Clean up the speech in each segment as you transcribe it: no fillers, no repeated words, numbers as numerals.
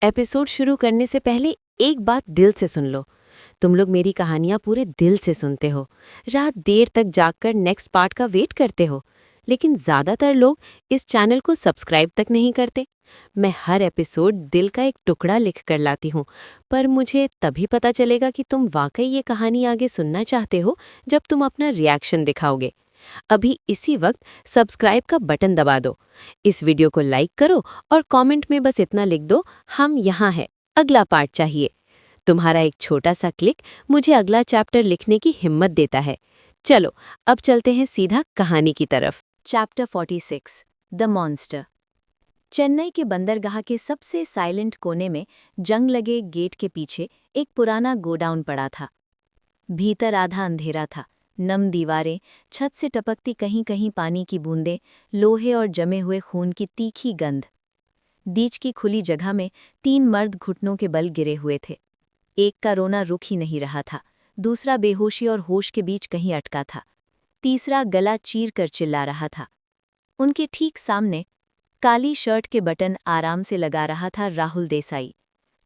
Episode शुरू करने से पहले एक बात दिल से सुन लो। तुम लोग मेरी कहानियां पूरे दिल से सुनते हो, रात देर तक जागकर नेक्स्ट पार्ट का वेट करते हो, लेकिन ज़्यादातर लोग इस चैनल को सब्सक्राइब तक नहीं करते। मैं हर एपिसोड दिल का एक टुकड़ा लिख कर लाती हूँ, पर मुझे तभी पता चलेगा कि तुम वाकई ये कहानी आगे सुनना चाहते हो जब तुम अपना रिएक्शन दिखाओगे। अभी इसी वक्त सब्सक्राइब का बटन दबा दो, इस वीडियो को लाइक करो और कमेंट में बस इतना लिख दो, हम यहाँ हैं, अगला पार्ट चाहिए। तुम्हारा एक छोटा सा क्लिक मुझे अगला चैप्टर लिखने की हिम्मत देता है। चलो अब चलते हैं सीधा कहानी की तरफ। Chapter 46 the monster. चेन्नई के बंदरगाह के सबसे साइलेंट कोने में जंग लगे गेट के पीछे एक पुराना गोडाउन पड़ा था। भीतर आधा अंधेरा था, नम दीवारें, छत से टपकती कहीं कहीं पानी की बूंदें, लोहे और जमे हुए खून की तीखी गंध। बीच की खुली जगह में 3 मर्द घुटनों के बल गिरे हुए थे। एक का रोना रुक ही नहीं रहा था, दूसरा बेहोशी और होश के बीच कहीं अटका था, तीसरा गला चीर कर चिल्ला रहा था। उनके ठीक सामने काली शर्ट के बटन आराम से लगा रहा था राहुल देसाई।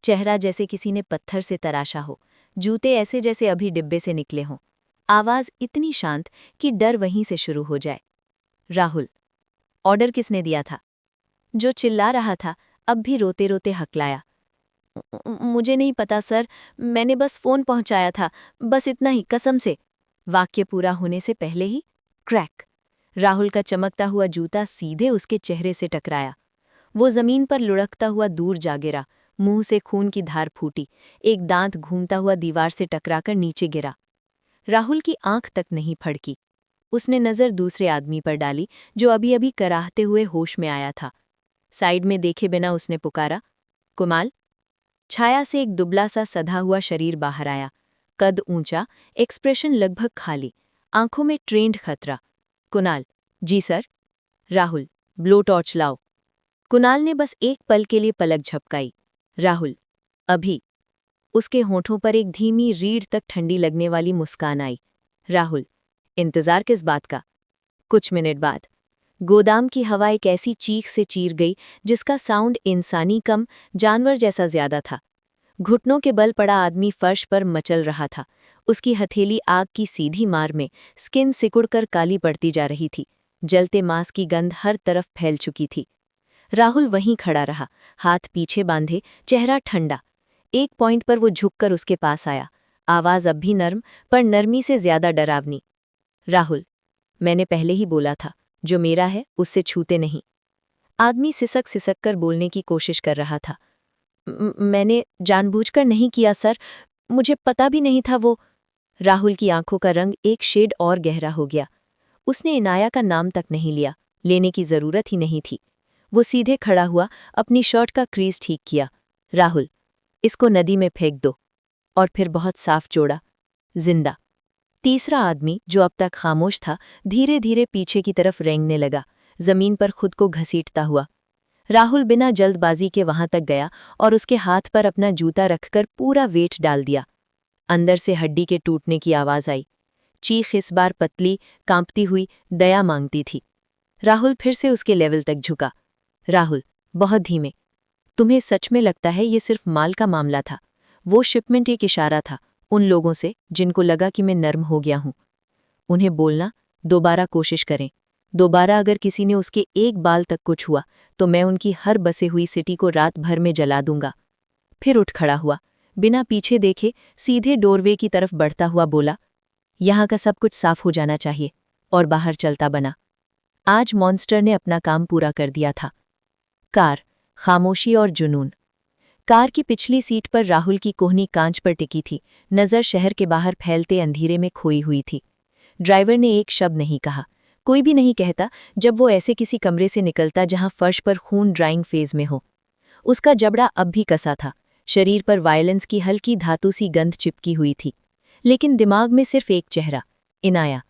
चेहरा जैसे किसी ने पत्थर से तराशा हो, जूते ऐसे जैसे अभी डिब्बे से निकले हों, आवाज इतनी शांत कि डर वहीं से शुरू हो जाए। राहुल। ऑर्डर किसने दिया था? जो चिल्ला रहा था अब भी रोते रोते हकलाया। मुझे नहीं पता सर, मैंने बस फोन पहुंचाया था, बस इतना ही, कसम से। वाक्य पूरा होने से पहले ही क्रैक, राहुल का चमकता हुआ जूता सीधे उसके चेहरे से टकराया। वो जमीन पर लुढ़कता हुआ दूर जा गिरा, मुंह से खून की धार फूटी, एक दांत घूमता हुआ दीवार से टकराकर नीचे गिरा। राहुल की आंख तक नहीं फड़की। उसने नजर दूसरे आदमी पर डाली जो अभी अभी कराहते हुए होश में आया था। साइड में देखे बिना उसने पुकारा, कुमाल। छाया से एक दुबला सा सधा हुआ शरीर बाहर आया, कद ऊंचा, एक्सप्रेशन लगभग खाली, आंखों में ट्रेंड खतरा। कुणाल। जी सर। राहुल। ब्लो टॉर्च लाओ। कुणाल ने बस एक पल के लिए पलक झपकाई। राहुल। अभी। उसके होठों पर एक धीमी रीढ़ तक ठंडी लगने वाली मुस्कान आई। राहुल। इंतजार किस बात का? कुछ मिनट बाद गोदाम की हवा एक ऐसी चीख से चीर गई जिसका साउंड इंसानी कम, जानवर जैसा ज्यादा था। घुटनों के बल पड़ा आदमी फर्श पर मचल रहा था। उसकी हथेली आग की सीधी मार में स्किन सिकुड़कर काली पड़ती जा रही थी। जलते मांस की गंध हर तरफ फैल चुकी थी। राहुल वहीं खड़ा रहा, हाथ पीछे बांधे, चेहरा ठंडा। एक पॉइंट पर वो झुककर उसके पास आया, आवाज अब भी नर्म, पर नरमी से ज्यादा डरावनी। राहुल, मैंने पहले ही बोला था, जो मेरा है उससे छूते नहीं। आदमी सिसक सिसक कर बोलने की कोशिश कर रहा था। मैंने जानबूझकर नहीं किया सर, मुझे पता भी नहीं था वो। राहुल की आंखों का रंग एक शेड और गहरा हो गया। उसने इनाया का नाम तक नहीं लिया, लेने की जरूरत ही नहीं थी। वो सीधे खड़ा हुआ, अपनी शर्ट का क्रीज ठीक किया। राहुल, इसको नदी में फेंक दो। और फिर बहुत साफ जोड़ा, जिंदा। तीसरा आदमी, जो अब तक खामोश था, धीरे धीरे पीछे की तरफ रेंगने लगा, जमीन पर खुद को घसीटता हुआ। राहुल बिना जल्दबाजी के वहां तक गया और उसके हाथ पर अपना जूता रखकर पूरा वेट डाल दिया। अंदर से हड्डी के टूटने की आवाज आई। चीख इस बार पतली, कांपती हुई, दया मांगती थी। राहुल फिर से उसके लेवल तक झुका। राहुल, बहुत धीमे। तुम्हें सच में लगता है ये सिर्फ माल का मामला था? वो शिपमेंट एक इशारा था उन लोगों से जिनको लगा कि मैं नर्म हो गया हूं। उन्हें बोलना, दोबारा कोशिश करें। दोबारा अगर किसी ने उसके एक बाल तक कुछ हुआ तो मैं उनकी हर बसे हुई सिटी को रात भर में जला दूंगा। फिर उठ खड़ा हुआ, बिना पीछे देखे सीधे डोरवे की तरफ बढ़ता हुआ बोला, यहाँ का सब कुछ साफ हो जाना चाहिए। और बाहर चलता बना। आज मॉन्स्टर ने अपना काम पूरा कर दिया था। कार, खामोशी और जुनून। कार की पिछली सीट पर राहुल की कोहनी कांच पर टिकी थी, नजर शहर के बाहर फैलते अंधेरे में खोई हुई थी। ड्राइवर ने एक शब्द नहीं कहा, कोई भी नहीं कहता जब वो ऐसे किसी कमरे से निकलता जहां फर्श पर खून ड्राइंग फेज में हो। उसका जबड़ा अब भी कसा था, शरीर पर वायलेंस की हल्की धातु सी गंध चिपकी हुई थी, लेकिन दिमाग में सिर्फ एक चेहरा, इनाया।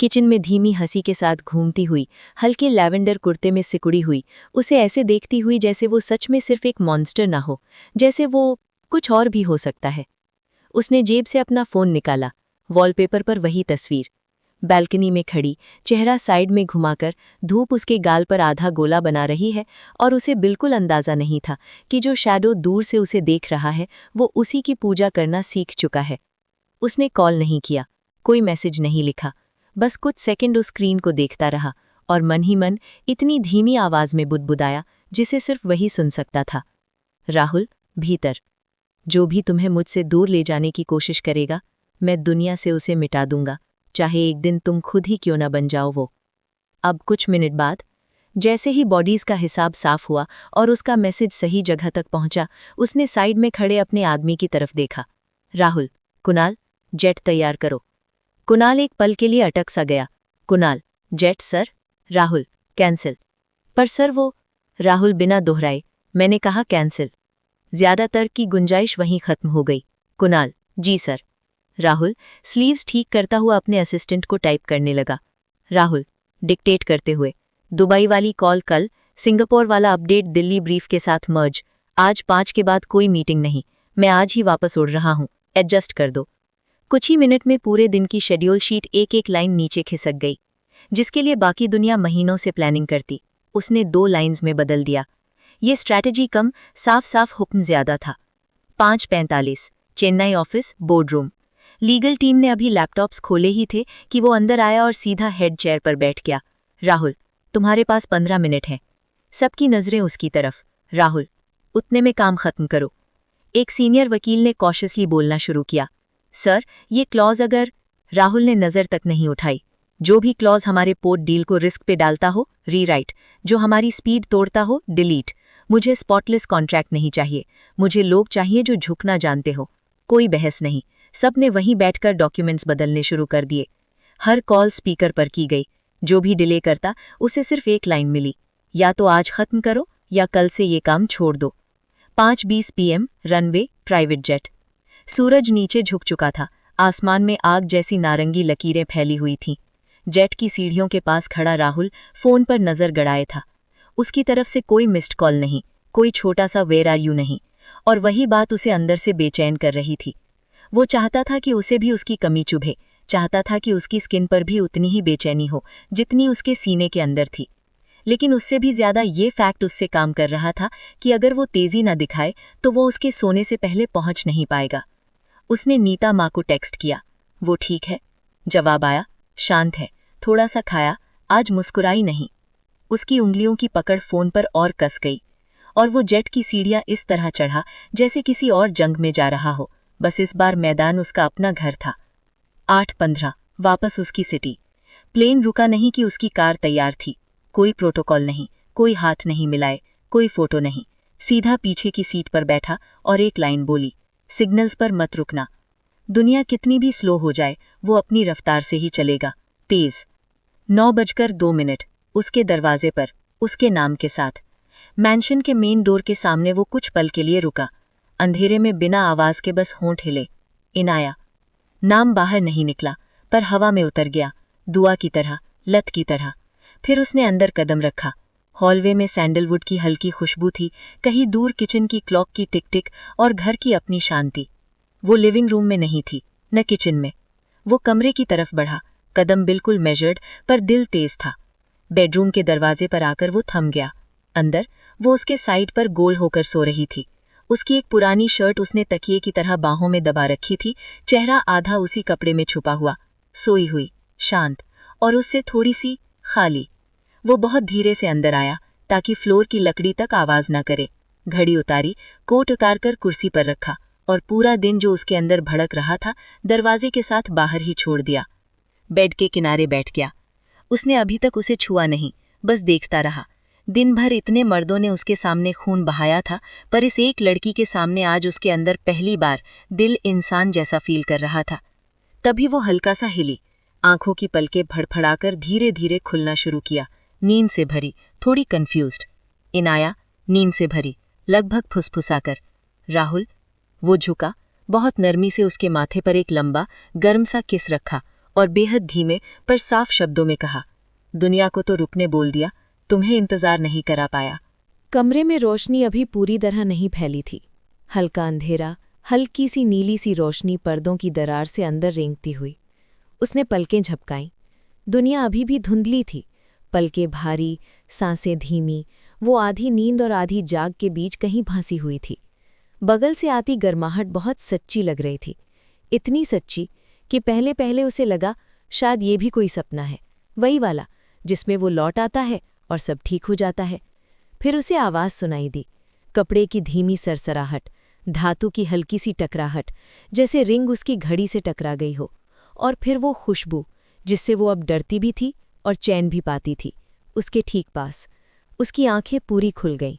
किचन में धीमी हंसी के साथ घूमती हुई, हल्के लैवेंडर कुर्ते में सिकुड़ी हुई, उसे ऐसे देखती हुई जैसे वो सच में सिर्फ एक मॉन्स्टर ना हो, जैसे वो कुछ और भी हो सकता है। उसने जेब से अपना फोन निकाला, वॉलपेपर पर वही तस्वीर। बालकनी में खड़ी, चेहरा साइड में घुमाकर, धूप उसके गाल पर आधा गोला बना रही है और उसे बिल्कुल अंदाजा नहीं था कि जो शैडो दूर से उसे देख रहा है वो उसी की पूजा करना सीख चुका है। उसने कॉल नहीं किया, कोई मैसेज नहीं लिखा, बस कुछ सेकंड उस स्क्रीन को देखता रहा और मन ही मन इतनी धीमी आवाज में बुदबुदाया जिसे सिर्फ वही सुन सकता था। राहुल, भीतर। जो भी तुम्हें मुझसे दूर ले जाने की कोशिश करेगा, मैं दुनिया से उसे मिटा दूंगा, चाहे एक दिन तुम खुद ही क्यों न बन जाओ वो। अब कुछ मिनट बाद जैसे ही बॉडीज का हिसाब साफ हुआ और उसका मैसेज सही जगह तक पहुंचा, उसने साइड में खड़े अपने आदमी की तरफ देखा। राहुल, कुणाल, जेट तैयार करो। कुणाल एक पल के लिए अटक सा गया। Kunal, jet sir. Rahul, cancel. पर सर वो। राहुल बिना दोहराए, मैंने कहा कैंसिल। ज्यादातर की गुंजाइश वहीं खत्म हो गई। कुणाल, जी सर। राहुल स्लीव्स ठीक करता हुआ अपने असिस्टेंट को टाइप करने लगा। राहुल डिक्टेट करते हुए, दुबई वाली कॉल कल, सिंगापुर वाला अपडेट दिल्ली ब्रीफ के साथ मर्ज, आज 5 के बाद कोई मीटिंग नहीं, मैं आज ही वापस उड़ रहा हूँ, एडजस्ट कर दो। कुछ ही मिनट में पूरे दिन की शेड्यूल शीट एक एक लाइन नीचे खिसक गई। जिसके लिए बाकी दुनिया महीनों से प्लानिंग करती, उसने 2 लाइन्स में बदल दिया। ये स्ट्रैटेजी कम, साफ साफ हुक्म ज्यादा था। 5:45 Chennai office boardroom. Legal team ने अभी लैपटॉप्स खोले ही थे कि वो अंदर आया और सीधा हेड चेयर पर बैठ गया। राहुल, तुम्हारे पास 15 मिनट हैं। सबकी नजरें उसकी तरफ। राहुल, उतने में काम खत्म करो। एक सीनियर वकील ने कॉशियसली बोलना शुरू किया। सर, ये क्लॉज अगर। राहुल ने नजर तक नहीं उठाई। जो भी क्लॉज हमारे पोर्ट डील को रिस्क पे डालता हो, रीराइट। जो हमारी स्पीड तोड़ता हो, डिलीट। मुझे स्पॉटलेस कॉन्ट्रैक्ट नहीं चाहिए, मुझे लोग चाहिए जो झुकना जानते हो। कोई बहस नहीं, सब ने वहीं बैठकर डॉक्यूमेंट्स बदलने शुरू कर दिए। हर कॉल स्पीकर पर की गई। जो भी डिले करता उसे सिर्फ एक लाइन मिली, या तो आज खत्म करो या कल से ये काम छोड़ दो। 5:20 PM रनवे, प्राइवेट जेट। सूरज नीचे झुक चुका था, आसमान में आग जैसी नारंगी लकीरें फैली हुई थीं। जेट की सीढ़ियों के पास खड़ा राहुल फोन पर नजर गड़ाए था। उसकी तरफ से कोई मिस्ड कॉल नहीं, कोई छोटा सा वेयर आर यू नहीं, और वही बात उसे अंदर से बेचैन कर रही थी। वो चाहता था कि उसे भी उसकी कमी चुभे, चाहता था कि उसकी स्किन पर भी उतनी ही बेचैनी हो जितनी उसके सीने के अंदर थी। लेकिन उससे भी ज्यादा ये फैक्ट उससे काम कर रहा था कि अगर वो तेजी न दिखाए तो वो उसके सोने से पहले पहुंच नहीं पाएगा। उसने नीता माँ को टेक्स्ट किया। वो ठीक है? जवाब आया, शांत है, थोड़ा सा खाया, आज मुस्कुराई नहीं। उसकी उंगलियों की पकड़ फोन पर और कस गई और वो जेट की सीढ़ियां इस तरह चढ़ा जैसे किसी और जंग में जा रहा हो, बस इस बार मैदान उसका अपना घर था। 8:15 वापस उसकी सिटी। प्लेन रुका नहीं कि उसकी कार तैयार थी। कोई प्रोटोकॉल नहीं, कोई हाथ नहीं मिलाए, कोई फोटो नहीं, सीधा पीछे की सीट पर बैठा और एक लाइन बोली, सिग्नल्स पर मत रुकना। दुनिया कितनी भी स्लो हो जाए, वो अपनी रफ्तार से ही चलेगा, तेज। 9:02 उसके दरवाजे पर, उसके नाम के साथ। मैंशन के मेन डोर के सामने वो कुछ पल के लिए रुका। अंधेरे में बिना आवाज के बस होंठ हिले। इनाया। नाम बाहर नहीं निकला, पर हवा में उतर गया, दुआ की तरह, लत की तरह। फिर उसने अंदर कदम रखा। हॉलवे में सैंडलवुड की हल्की खुशबू थी, कहीं दूर किचन की क्लॉक की टिक टिक और घर की अपनी शांति। वो लिविंग रूम में नहीं थी, न किचन में। वो कमरे की तरफ बढ़ा, कदम बिल्कुल मेजर्ड, पर दिल तेज था। बेडरूम के दरवाजे पर आकर वो थम गया। अंदर वो उसके साइड पर गोल होकर सो रही थी। उसकी एक पुरानी शर्ट उसने तकिए की तरह बाहों में दबा रखी थी, चेहरा आधा उसी कपड़े में छुपा हुआ, सोई हुई, शांत, और उससे थोड़ी सी खाली। वो बहुत धीरे से अंदर आया ताकि फ्लोर की लकड़ी तक आवाज ना करे। घड़ी उतारी, कोट उतारकर कुर्सी पर रखा और पूरा दिन जो उसके अंदर भड़क रहा था दरवाजे के साथ बाहर ही छोड़ दिया। बेड के किनारे बैठ गया। उसने अभी तक उसे छुआ नहीं, बस देखता रहा। दिन भर इतने मर्दों ने उसके सामने खून बहाया था, पर इस एक लड़की के सामने आज उसके अंदर पहली बार दिल इंसान जैसा फील कर रहा था। तभी वो हल्का सा हिली, आंखों की पलकें फड़फड़ाकर धीरे धीरे खुलना शुरू किया, नींद से भरी, थोड़ी कंफ्यूज्ड। इनाया, नींद से भरी, लगभग फुसफुसाकर, राहुल। वो झुका, बहुत नरमी से उसके माथे पर एक लंबा गर्म सा किस रखा और बेहद धीमे पर साफ शब्दों में कहा, दुनिया को तो रुकने बोल दिया, तुम्हें इंतजार नहीं करा पाया। कमरे में रोशनी अभी पूरी तरह नहीं फैली थी। हल्का अंधेरा, हल्की सी नीली सी रोशनी पर्दों की दरार से अंदर रेंगती हुई। उसने पलकें झपकाईं, दुनिया अभी भी धुंधली थी, पलकें भारी, सांसें धीमी, वो आधी नींद और आधी जाग के बीच कहीं फंसी हुई थी। बगल से आती गर्माहट बहुत सच्ची लग रही थी, इतनी सच्ची कि पहले पहले उसे लगा शायद ये भी कोई सपना है, वही वाला जिसमें वो लौट आता है और सब ठीक हो जाता है। फिर उसे आवाज़ सुनाई दी, कपड़े की धीमी सरसराहट, धातु की हल्की सी टकराहट, जैसे रिंग उसकी घड़ी से टकरा गई हो। और फिर वो खुशबू, जिससे वो अब डरती भी थी और चैन भी पाती थी, उसके ठीक पास। उसकी आंखें पूरी खुल गईं।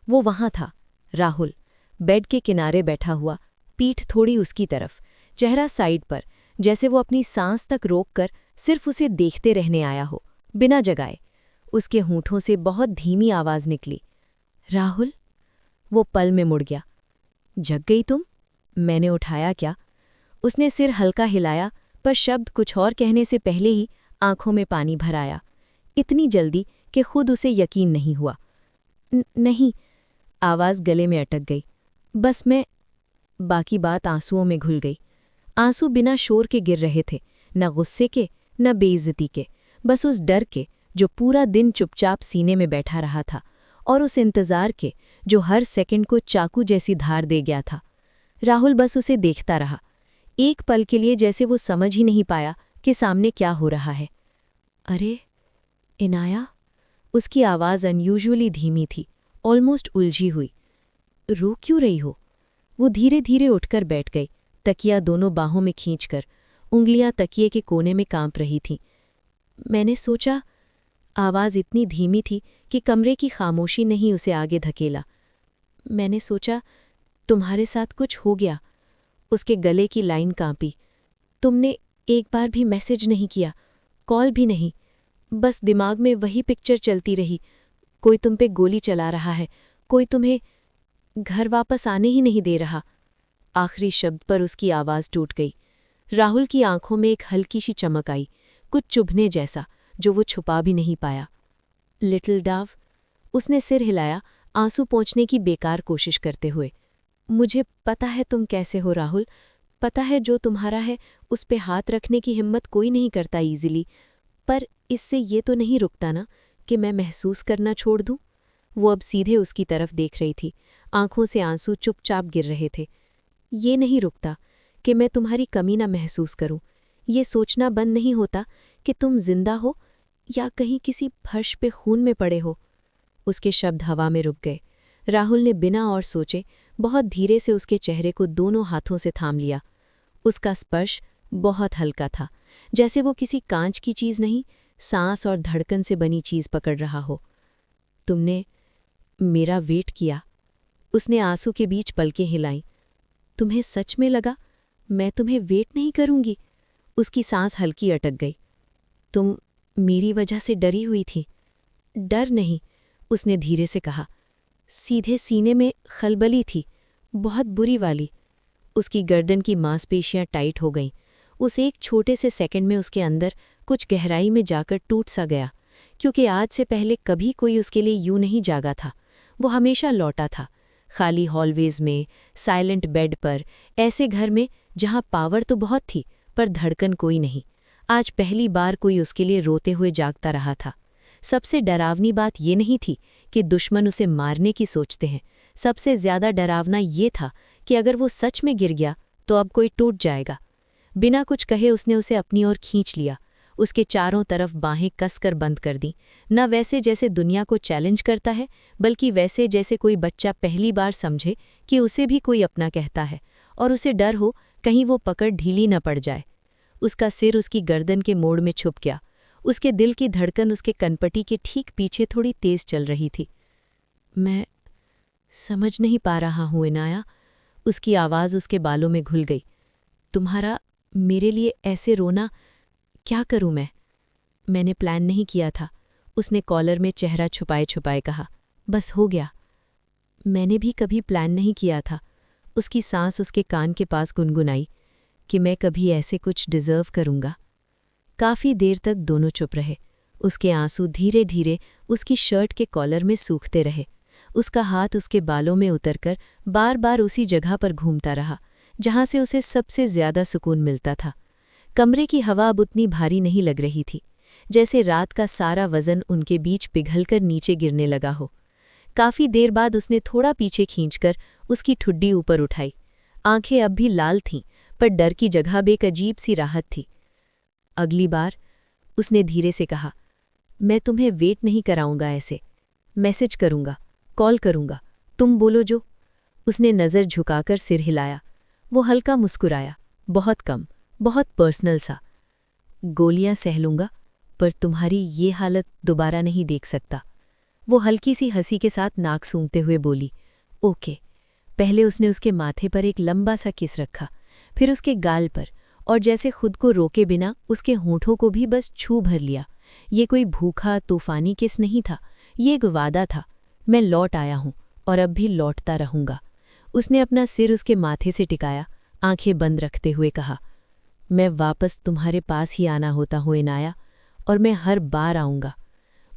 वो वहाँ था, राहुल, बेड के किनारे बैठा हुआ, पीठ थोड़ी उसकी तरफ, चेहरा साइड पर, जैसे वो अपनी सांस तक रोककर सिर्फ उसे देखते रहने आया हो, बिना जगाए। उसके होंठों से बहुत धीमी आवाज़ निकली, राहुल। वो पल में मुड़ गया। जग गई तुम? मैंने उठाया क्या? उसने सिर हल्का हिलाया, पर शब्द कुछ और कहने से पहले ही आंखों में पानी भर आया, इतनी जल्दी कि खुद उसे यकीन नहीं हुआ। नहीं। आवाज़ गले में अटक गई। बस मैं। बाकी बात आंसुओं में घुल गई। आंसू बिना शोर के गिर रहे थे, न गुस्से के, न बेइज्जती के, बस उस डर के जो पूरा दिन चुपचाप सीने में बैठा रहा था, और उस इंतज़ार के जो हर सेकंड को चाकू जैसी धार दे गया था। राहुल बस उसे देखता रहा, एक पल के लिए, जैसे वो समझ ही नहीं पाया कि सामने क्या हो रहा है। अरे इनाया। उसकी आवाज़ अनयूजुअली धीमी थी, ऑलमोस्ट उलझी हुई। रो क्यों रही हो? वो धीरे धीरे उठकर बैठ गई, तकिया दोनों बाहों में खींचकर, उंगलियां तकिए के कोने में कांप रही थीं। मैंने सोचा। आवाज़ इतनी धीमी थी कि कमरे की खामोशी ने ही उसे आगे धकेला। मैंने सोचा तुम्हारे साथ कुछ हो गया। उसके गले की लाइन कांपी। तुमने एक बार भी मैसेज नहीं किया, कॉल भी नहीं, बस दिमाग में वही पिक्चर चलती रही, कोई तुम पे गोली चला रहा है, कोई तुम्हें घर वापस आने ही नहीं दे रहा। आखिरी शब्द पर उसकी आवाज़ टूट गई। राहुल की आंखों में एक हल्की सी चमक आई, कुछ चुभने जैसा, जो वो छुपा भी नहीं पाया। लिटिल डाव। उसने सिर हिलाया, आंसू पोंछने की बेकार कोशिश करते हुए। मुझे पता है तुम कैसे हो राहुल, पता है जो तुम्हारा है उस पे हाथ रखने की हिम्मत कोई नहीं करता ईजिली, पर इससे ये तो नहीं रुकता ना कि मैं महसूस करना छोड़ दूं। वो अब सीधे उसकी तरफ देख रही थी, आंखों से आंसू चुपचाप गिर रहे थे। ये नहीं रुकता कि मैं तुम्हारी कमी ना महसूस करूं, ये सोचना बंद नहीं होता कि तुम जिंदा हो या कहीं किसी फर्श पे खून में पड़े हो। उसके शब्द हवा में रुक गए। राहुल ने बिना और सोचे बहुत धीरे से उसके चेहरे को दोनों हाथों से थाम लिया। उसका स्पर्श बहुत हल्का था, जैसे वो किसी कांच की चीज़ नहीं, सांस और धड़कन से बनी चीज़ पकड़ रहा हो। तुमने मेरा वेट किया। उसने आंसू के बीच पलकें हिलाईं। तुम्हें सच में लगा मैं तुम्हें वेट नहीं करूंगी? उसकी सांस हल्की अटक गई। तुम मेरी वजह से डरी हुई थी? डर नहीं, उसने धीरे से कहा, सीधे सीने में खलबली थी, बहुत बुरी वाली। उसकी गर्दन की मांसपेशियां टाइट हो गईं। उस एक छोटे से सेकंड में उसके अंदर कुछ गहराई में जाकर टूट सा गया, क्योंकि आज से पहले कभी कोई उसके लिए यूं नहीं जागा था। वो हमेशा लौटा था, खाली हॉलवेज में, साइलेंट बेड पर, ऐसे घर में जहां पावर तो बहुत थी पर धड़कन कोई नहीं। आज पहली बार कोई उसके लिए रोते हुए जागता रहा था। सबसे डरावनी बात ये नहीं थी कि दुश्मन उसे मारने की सोचते हैं, सबसे ज्यादा डरावना ये था कि अगर वो सच में गिर गया तो अब कोई टूट जाएगा। बिना कुछ कहे उसने उसे अपनी ओर खींच लिया, उसके चारों तरफ बाहें कसकर बंद कर दी, न वैसे जैसे दुनिया को चैलेंज करता है, बल्कि वैसे जैसे कोई बच्चा पहली बार समझे कि उसे भी कोई अपना कहता है और उसे डर हो कहीं वो पकड़ ढीली न पड़ जाए। उसका सिर उसकी गर्दन के मोड़ में छुप गया। उसके दिल की धड़कन उसके कनपटी के ठीक पीछे थोड़ी तेज चल रही थी। मैं समझ नहीं पा रहा हूँ इनाया। उसकी आवाज़ उसके बालों में घुल गई। तुम्हारा मेरे लिए ऐसे रोना, क्या करूं मैं? मैंने प्लान नहीं किया था, उसने कॉलर में चेहरा छुपाए छुपाए कहा। बस हो गया। मैंने भी कभी प्लान नहीं किया था। उसकी सांस उसके कान के पास गुनगुनाई कि मैं कभी ऐसे कुछ डिज़र्व करूंगा। काफ़ी देर तक दोनों चुप रहे। उसके आंसू धीरे धीरे उसकी शर्ट के कॉलर में सूखते रहे। उसका हाथ उसके बालों में उतरकर बार बार उसी जगह पर घूमता रहा जहां से उसे सबसे ज्यादा सुकून मिलता था। कमरे की हवा अब उतनी भारी नहीं लग रही थी, जैसे रात का सारा वजन उनके बीच पिघलकर नीचे गिरने लगा हो। काफी देर बाद उसने थोड़ा पीछे खींचकर उसकी ठुड्डी ऊपर उठाई। आंखें अब भी लाल थीं, पर डर की जगह एक अजीब सी राहत थी। अगली बार, उसने धीरे से कहा, मैं तुम्हें वेट नहीं कराऊंगा ऐसे। मैसेज करूंगा, कॉल करूंगा, तुम बोलो जो। उसने नज़र झुकाकर सिर हिलाया। वो हल्का मुस्कुराया, बहुत कम, बहुत पर्सनल सा। गोलियां सह लूंगा, पर तुम्हारी ये हालत दोबारा नहीं देख सकता। वो हल्की सी हंसी के साथ नाक सूंघते हुए बोली, ओके। पहले उसने उसके माथे पर एक लंबा सा किस रखा, फिर उसके गाल पर, और जैसे खुद को रोके बिना उसके होंठों को भी बस छू भर लिया। ये कोई भूखा तूफानी किस नहीं था, ये एक वादा था। मैं लौट आया हूं और अब भी लौटता रहूंगा। उसने अपना सिर उसके माथे से टिकाया, आंखें बंद रखते हुए कहा, मैं वापस तुम्हारे पास ही आना होता हूँ इनाया, और मैं हर बार आऊंगा।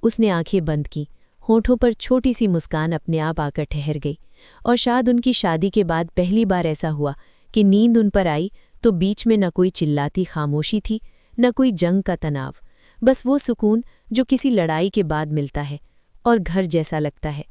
उसने आंखें बंद की, होठों पर छोटी सी मुस्कान अपने आप आकर ठहर गई। और शायद उनकी शादी के बाद पहली बार ऐसा हुआ कि नींद उन पर आई तो बीच में न कोई चिल्लाती खामोशी थी, न कोई जंग का तनाव, बस वो सुकून जो किसी लड़ाई के बाद मिलता है और घर जैसा लगता है।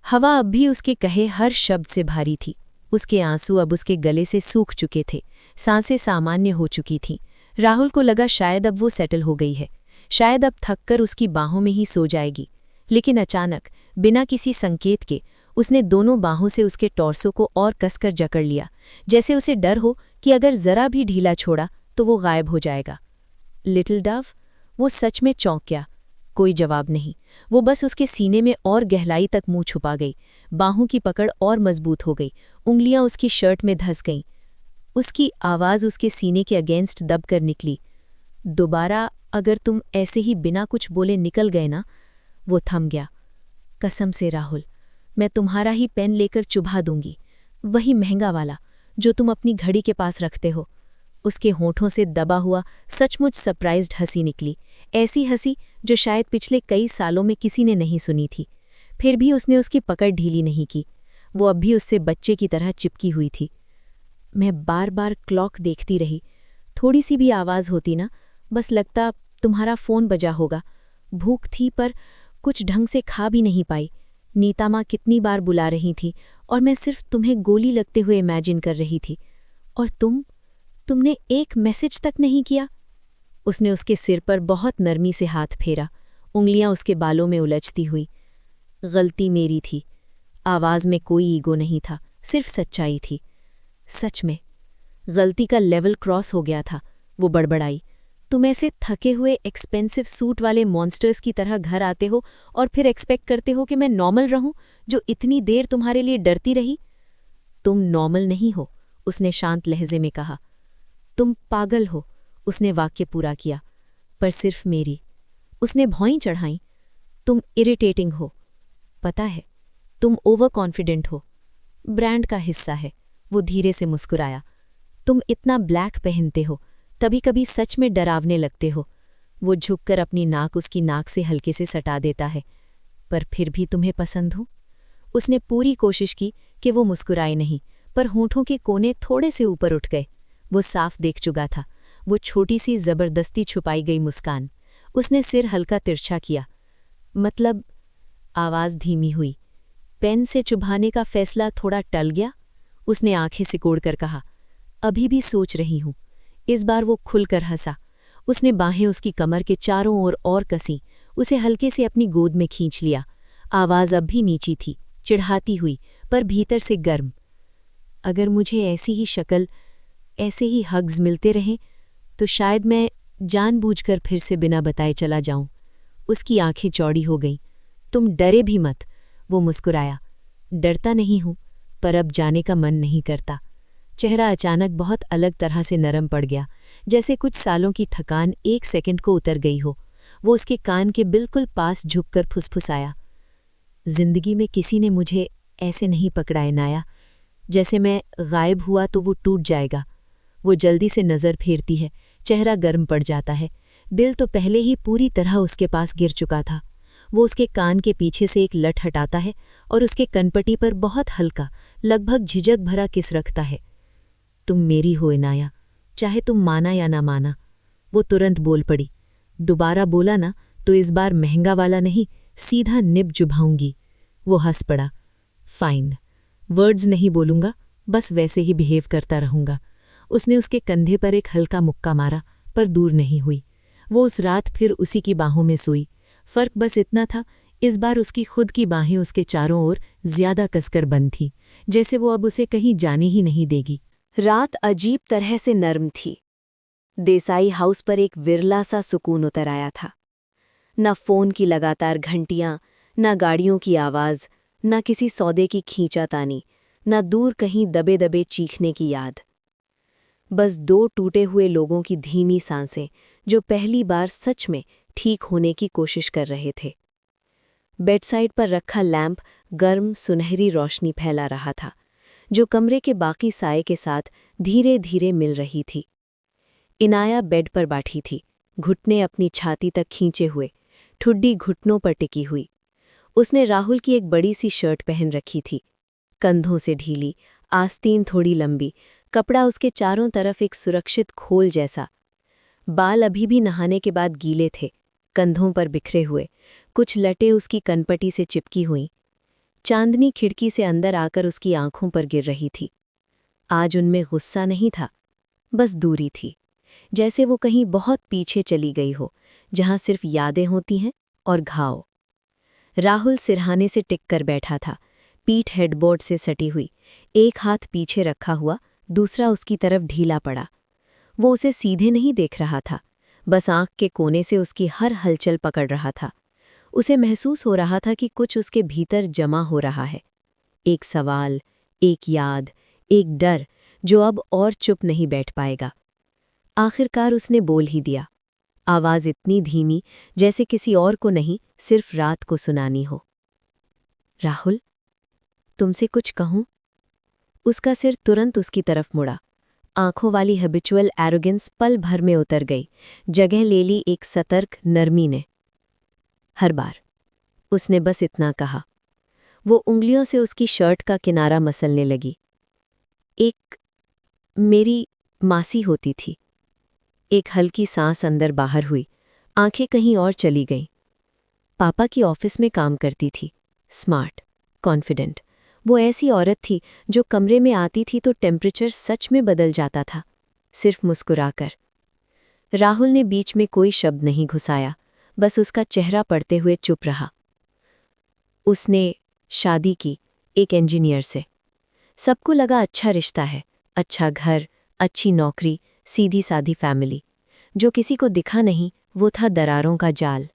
हवा अब भी उसके कहे हर शब्द से भारी थी। उसके आंसू अब उसके गले से सूख चुके थे, सांसें सामान्य हो चुकी थीं। राहुल को लगा शायद अब वो सेटल हो गई है, शायद अब थककर उसकी बाहों में ही सो जाएगी। लेकिन अचानक, बिना किसी संकेत के, उसने दोनों बाहों से उसके टॉर्सो को और कसकर जकड़ लिया, जैसे उसे डर हो कि अगर जरा भी ढीला छोड़ा तो वो गायब हो जाएगा। लिटिल डव, वो सच में चौंक गया। कोई जवाब नहीं, वो बस उसके सीने में और गहराई तक मुंह छुपा गई। बाहों की पकड़ और मजबूत हो गई, उंगलियां उसकी शर्ट में धंस गईं। उसकी आवाज़ उसके सीने के अगेंस्ट दब कर निकली, दोबारा अगर तुम ऐसे ही बिना कुछ बोले निकल गए ना। वो थम गया। कसम से राहुल, मैं तुम्हारा ही पेन लेकर चुभा दूंगी, वही महंगा वाला जो तुम अपनी घड़ी के पास रखते हो। उसके होठों से दबा हुआ सचमुच सरप्राइज्ड हंसी निकली, ऐसी हंसी जो शायद पिछले कई सालों में किसी ने नहीं सुनी थी। फिर भी उसने उसकी पकड़ ढीली नहीं की। वो अब भी उससे बच्चे की तरह चिपकी हुई थी। मैं बार बार क्लॉक देखती रही, थोड़ी सी भी आवाज़ होती ना, बस लगता तुम्हारा फ़ोन बजा होगा। भूख थी पर कुछ ढंग से खा भी नहीं पाई। नीता माँ कितनी बार बुला रही थी और मैं सिर्फ तुम्हें गोली लगते हुए इमेजिन कर रही थी। और तुमने एक मैसेज तक नहीं किया। उसने उसके सिर पर बहुत नरमी से हाथ फेरा, उंगलियां उसके बालों में उलझती हुई। गलती मेरी थी। आवाज़ में कोई ईगो नहीं था, सिर्फ सच्चाई थी। सच में गलती का लेवल क्रॉस हो गया था। वो बड़बड़ाई, तुम ऐसे थके हुए एक्सपेंसिव सूट वाले मॉन्स्टर्स की तरह घर आते हो और फिर एक्सपेक्ट करते हो कि मैं नॉर्मल रहूं, जो इतनी देर तुम्हारे लिए डरती रही। तुम नॉर्मल नहीं हो, उसने शांत लहजे में कहा। तुम पागल हो, उसने वाक्य पूरा किया, पर सिर्फ मेरी। उसने भौंई चढ़ाई। तुम इरिटेटिंग हो, पता है, तुम ओवर कॉन्फिडेंट हो, ब्रांड का हिस्सा है। वो धीरे से मुस्कुराया। तुम इतना ब्लैक पहनते हो, तभी कभी सच में डरावने लगते हो। वो झुककर अपनी नाक उसकी नाक से हल्के से सटा देता है। पर फिर भी तुम्हें पसंद हूं। उसने पूरी कोशिश की कि वो मुस्कुराए नहीं, पर होंठों के कोने थोड़े से ऊपर उठ गए। वो साफ देख चुका था, वो छोटी सी जबरदस्ती छुपाई गई मुस्कान। उसने सिर हल्का तिरछा किया। मतलब? आवाज़ धीमी हुई। पेन से चुभाने का फैसला थोड़ा टल गया। उसने आंखें सिकोड़कर कहा, अभी भी सोच रही हूं। इस बार वो खुलकर हंसा। उसने बाहें उसकी कमर के चारों ओर और कसी, उसे हल्के से अपनी गोद में खींच लिया। आवाज़ अब भी नीची थी, चिढ़ाती हुई, पर भीतर से गर्म। अगर मुझे ऐसी ही शक्ल, ऐसे ही हग्स मिलते रहें, तो शायद मैं जानबूझकर फिर से बिना बताए चला जाऊं। उसकी आंखें चौड़ी हो गईं। तुम डरे भी मत, वो मुस्कुराया। डरता नहीं हूं, पर अब जाने का मन नहीं करता। चेहरा अचानक बहुत अलग तरह से नरम पड़ गया, जैसे कुछ सालों की थकान एक सेकंड को उतर गई हो। वो उसके कान के बिल्कुल पास झुककर फुसफुसाया। जिंदगी में किसी ने मुझे ऐसे नहीं पकड़ा इनाया। जैसे मैं गायब हुआ तो वो टूट जाएगा। वो जल्दी से नज़र फेरती है, चेहरा गर्म पड़ जाता है। दिल तो पहले ही पूरी तरह उसके पास गिर चुका था। वो उसके कान के पीछे से एक लट हटाता है और उसके कनपटी पर बहुत हल्का, लगभग झिझक भरा किस रखता है। तुम मेरी हो इनाया, चाहे तुम माना या ना माना। वो तुरंत बोल पड़ी। दोबारा बोला ना तो इस बार महंगा वाला नहीं, सीधा निब चुभाऊंगी। वो हंस पड़ा। फाइन, वर्ड्स नहीं बोलूंगा, बस वैसे ही बिहेव करता रहूंगा। उसने उसके कंधे पर एक हल्का मुक्का मारा, पर दूर नहीं हुई। वो उस रात फिर उसी की बाहों में सोई। फर्क बस इतना था, इस बार उसकी खुद की बाहें उसके चारों ओर ज्यादा कसकर बंद थीं, जैसे वो अब उसे कहीं जाने ही नहीं देगी। रात अजीब तरह से नर्म थी। देसाई हाउस पर एक विरला सा सुकून उतर आया था। न फोन की लगातार घंटियां, न गाड़ियों की आवाज, न किसी सौदे की खींचातानी, न दूर कहीं दबे दबे चीखने की याद। बस दो टूटे हुए लोगों की धीमी सांसें, जो पहली बार सच में ठीक होने की कोशिश कर रहे थे। बेडसाइड पर रखा लैंप गर्म सुनहरी रोशनी फैला रहा था, जो कमरे के बाकी साए के साथ धीरे धीरे मिल रही थी। इनाया बेड पर बैठी थी, घुटने अपनी छाती तक खींचे हुए, ठुड्डी घुटनों पर टिकी हुई। उसने राहुल की एक बड़ी सी शर्ट पहन रखी थी, कंधों से ढीली, आस्तीन थोड़ी लंबी, कपड़ा उसके चारों तरफ एक सुरक्षित खोल जैसा। बाल अभी भी नहाने के बाद गीले थे, कंधों पर बिखरे हुए, कुछ लटे उसकी कनपटी से चिपकी हुईं। चांदनी खिड़की से अंदर आकर उसकी आंखों पर गिर रही थी। आज उनमें गुस्सा नहीं था, बस दूरी थी, जैसे वो कहीं बहुत पीछे चली गई हो, जहां सिर्फ यादें होती हैं और घाव। राहुल सिरहाने से टिक कर बैठा था, पीठ हेडबोर्ड से सटी हुई, एक हाथ पीछे रखा हुआ, दूसरा उसकी तरफ ढीला पड़ा। वो उसे सीधे नहीं देख रहा था, बस आंख के कोने से उसकी हर हलचल पकड़ रहा था। उसे महसूस हो रहा था कि कुछ उसके भीतर जमा हो रहा है। एक सवाल, एक याद, एक डर, जो अब और चुप नहीं बैठ पाएगा। आखिरकार उसने बोल ही दिया, आवाज इतनी धीमी जैसे किसी और को नहीं, सिर्फ रात को सुनानी हो। राहुल, तुमसे कुछ कहूं? उसका सिर तुरंत उसकी तरफ मुड़ा। आंखों वाली हैबिचुअल एरोगेंस पल भर में उतर गई, जगह ले ली एक सतर्क नरमी ने। हर बार उसने बस इतना कहा। वो उंगलियों से उसकी शर्ट का किनारा मसलने लगी। एक मेरी मासी होती थी। एक हल्की सांस अंदर बाहर हुई, आंखें कहीं और चली गईं। पापा की ऑफिस में काम करती थी, स्मार्ट, कॉन्फिडेंट। वो ऐसी औरत थी जो कमरे में आती थी तो टेम्परेचर सच में बदल जाता था, सिर्फ मुस्कुराकर। राहुल ने बीच में कोई शब्द नहीं घुसाया, बस उसका चेहरा पड़ते हुए चुप रहा। उसने शादी की एक इंजीनियर से। सबको लगा अच्छा रिश्ता है, अच्छा घर, अच्छी नौकरी, सीधी सादी फैमिली। जो किसी को दिखा नहीं, वो था दरारों का जाल।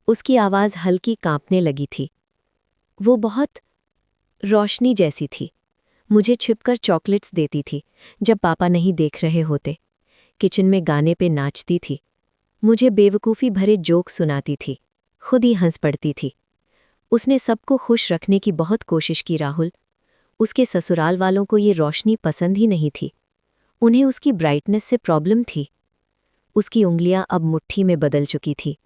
उसकी आवाज़ हल्की कांपने लगी थी। वो बहुत रोशनी जैसी थी। मुझे छिपकर चॉकलेट्स देती थी जब पापा नहीं देख रहे होते। किचन में गाने पे नाचती थी। मुझे बेवकूफ़ी भरे जोक सुनाती थी, खुद ही हंस पड़ती थी। उसने सबको खुश रखने की बहुत कोशिश की राहुल। उसके ससुराल वालों को ये रोशनी पसंद ही नहीं थी। उन्हें उसकी ब्राइटनेस से प्रॉब्लम थी। उसकी उंगलियां अब मुट्ठी में बदल चुकी थी।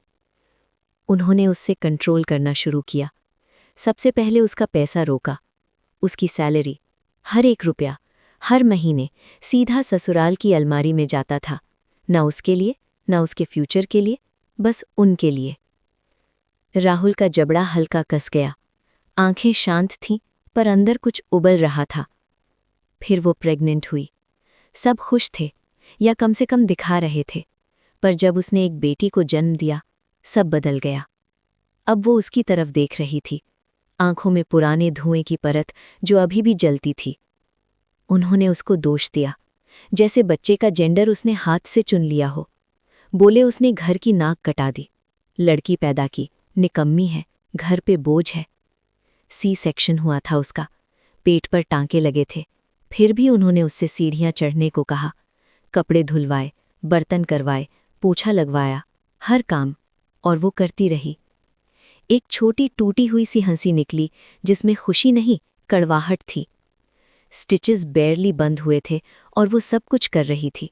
उन्होंने उससे कंट्रोल करना शुरू किया। सबसे पहले उसका पैसा रोका। उसकी सैलरी, हर एक रुपया, हर महीने सीधा ससुराल की अलमारी में जाता था। ना उसके लिए, ना उसके फ्यूचर के लिए, बस उनके लिए। राहुल का जबड़ा हल्का कस गया। आंखें शांत थीं, पर अंदर कुछ उबल रहा था। फिर वो प्रेग्नेंट हुई। सब खुश थे, या कम से कम दिखा रहे थे। पर जब उसने एक बेटी को जन्म दिया, सब बदल गया। अब वो उसकी तरफ देख रही थी, आंखों में पुराने धुएं की परत जो अभी भी जलती थी। उन्होंने उसको दोष दिया, जैसे बच्चे का जेंडर उसने हाथ से चुन लिया हो। बोले उसने घर की नाक कटा दी, लड़की पैदा की, निकम्मी है, घर पे बोझ है। सी सेक्शन हुआ था उसका, पेट पर टांके लगे थे। फिर भी उन्होंने उससे सीढ़ियां चढ़ने को कहा। कपड़े धुलवाए, बर्तन करवाए, पोछा लगवाया, हर काम, और वो करती रही। एक छोटी टूटी हुई सी हंसी निकली, जिसमें खुशी नहीं, कड़वाहट थी। स्टिचेस बेयरली बंद हुए थे और वो सब कुछ कर रही थी,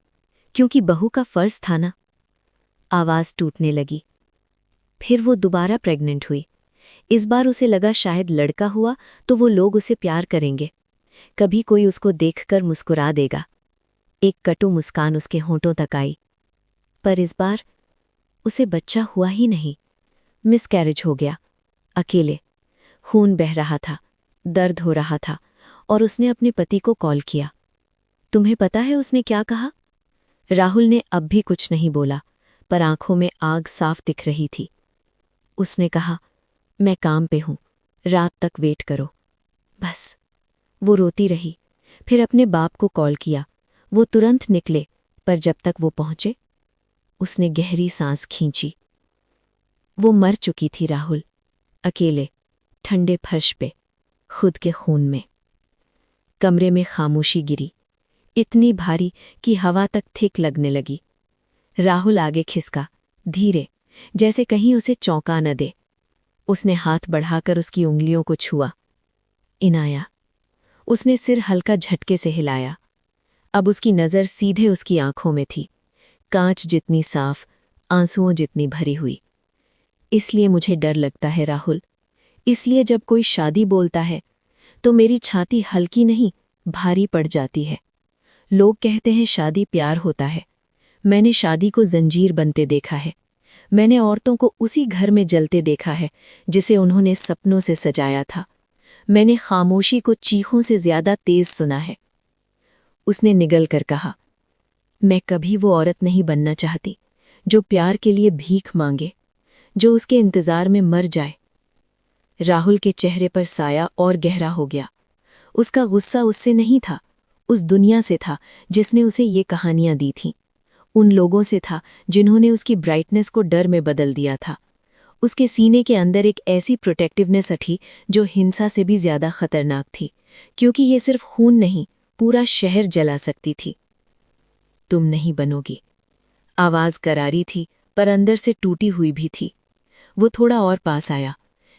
क्योंकि बहू का फर्ज था ना। आवाज़ टूटने लगी। फिर वो दोबारा प्रेग्नेंट हुई। इस बार उसे लगा शायद लड़का हुआ तो वो लोग उसे प्यार करेंगे, कभी कोई उसको देखकर मुस्कुरा देगा। एक कटु मुस्कान उसके होंठों तक आई। पर इस बार उसे बच्चा हुआ ही नहीं, मिसकैरेज हो गया। अकेले, खून बह रहा था, दर्द हो रहा था, और उसने अपने पति को कॉल किया। तुम्हें पता है उसने क्या कहा? राहुल ने अब भी कुछ नहीं बोला, पर आंखों में आग साफ दिख रही थी। उसने कहा, मैं काम पे हूं, रात तक वेट करो। बस। वो रोती रही, फिर अपने बाप को कॉल किया। वो तुरंत निकले, पर जब तक वो पहुंचे, उसने गहरी सांस खींची। वो मर चुकी थी राहुल, अकेले, ठंडे फर्श पे, खुद के खून में। कमरे में खामोशी गिरी, इतनी भारी कि हवा तक थिक लगने लगी। राहुल आगे खिसका, धीरे, जैसे कहीं उसे चौंका न दे। उसने हाथ बढ़ाकर उसकी उंगलियों को छुआ। इनाया। उसने सिर हल्का झटके से हिलाया। अब उसकी नज़र सीधे उसकी आंखों में थी, कांच जितनी साफ, आंसुओं जितनी भरी हुई। इसलिए मुझे डर लगता है राहुल, इसलिए जब कोई शादी बोलता है तो मेरी छाती हल्की नहीं, भारी पड़ जाती है। लोग कहते हैं शादी प्यार होता है, मैंने शादी को जंजीर बनते देखा है। मैंने औरतों को उसी घर में जलते देखा है जिसे उन्होंने सपनों से सजाया था। मैंने खामोशी को चीखों से ज्यादा तेज सुना है। उसने निगल कर कहा, मैं कभी वो औरत नहीं बनना चाहती जो प्यार के लिए भीख मांगे, जो उसके इंतजार में मर जाए। राहुल के चेहरे पर साया और गहरा हो गया। उसका गुस्सा उससे नहीं था, उस दुनिया से था जिसने उसे ये कहानियां दी थीं। उन लोगों से था जिन्होंने उसकी ब्राइटनेस को डर में बदल दिया था। उसके सीने के अंदर एक ऐसी प्रोटेक्टिवनेस थी जो हिंसा से भी ज्यादा खतरनाक थी, क्योंकि ये सिर्फ खून नहीं, पूरा शहर जला सकती थी। तुम नहीं बनोगी। आवाज करारी थी, पर अंदर से टूटी हुई भी थी। वो थोड़ा और पास आया,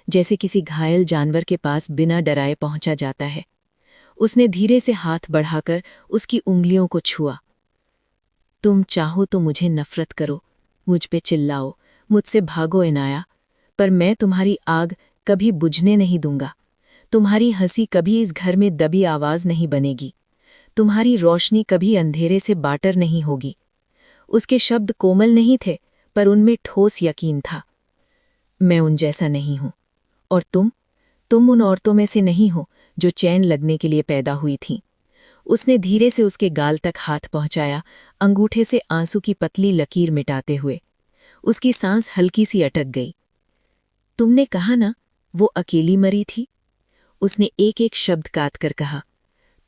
जैसे किसी घायल जानवर के पास बिना डराए पहुंचा जाता है। उसने धीरे से हाथ बढ़ाकर उसकी उंगलियों को छुआ। तुम चाहो तो मुझे नफरत करो, मुझ पे चिल्लाओ, मुझसे भागो इनाया, पर मैं तुम्हारी आग कभी बुझने नहीं दूंगा। तुम्हारी हंसी कभी इस घर में दबी आवाज नहीं बनेगी। तुम्हारी रोशनी कभी अंधेरे से बाटर नहीं होगी। उसके शब्द कोमल नहीं थे, पर उनमें ठोस यकीन था। मैं उन जैसा नहीं हूं, और तुम उन औरतों में से नहीं हो जो चैन लगने के लिए पैदा हुई थीं। उसने धीरे से उसके गाल तक हाथ पहुंचाया, अंगूठे से आंसू की पतली लकीर मिटाते हुए। उसकी सांस हल्की सी अटक गई। तुमने कहा ना, वो अकेली मरी थी? उसने एक एक शब्द काट कर कहा,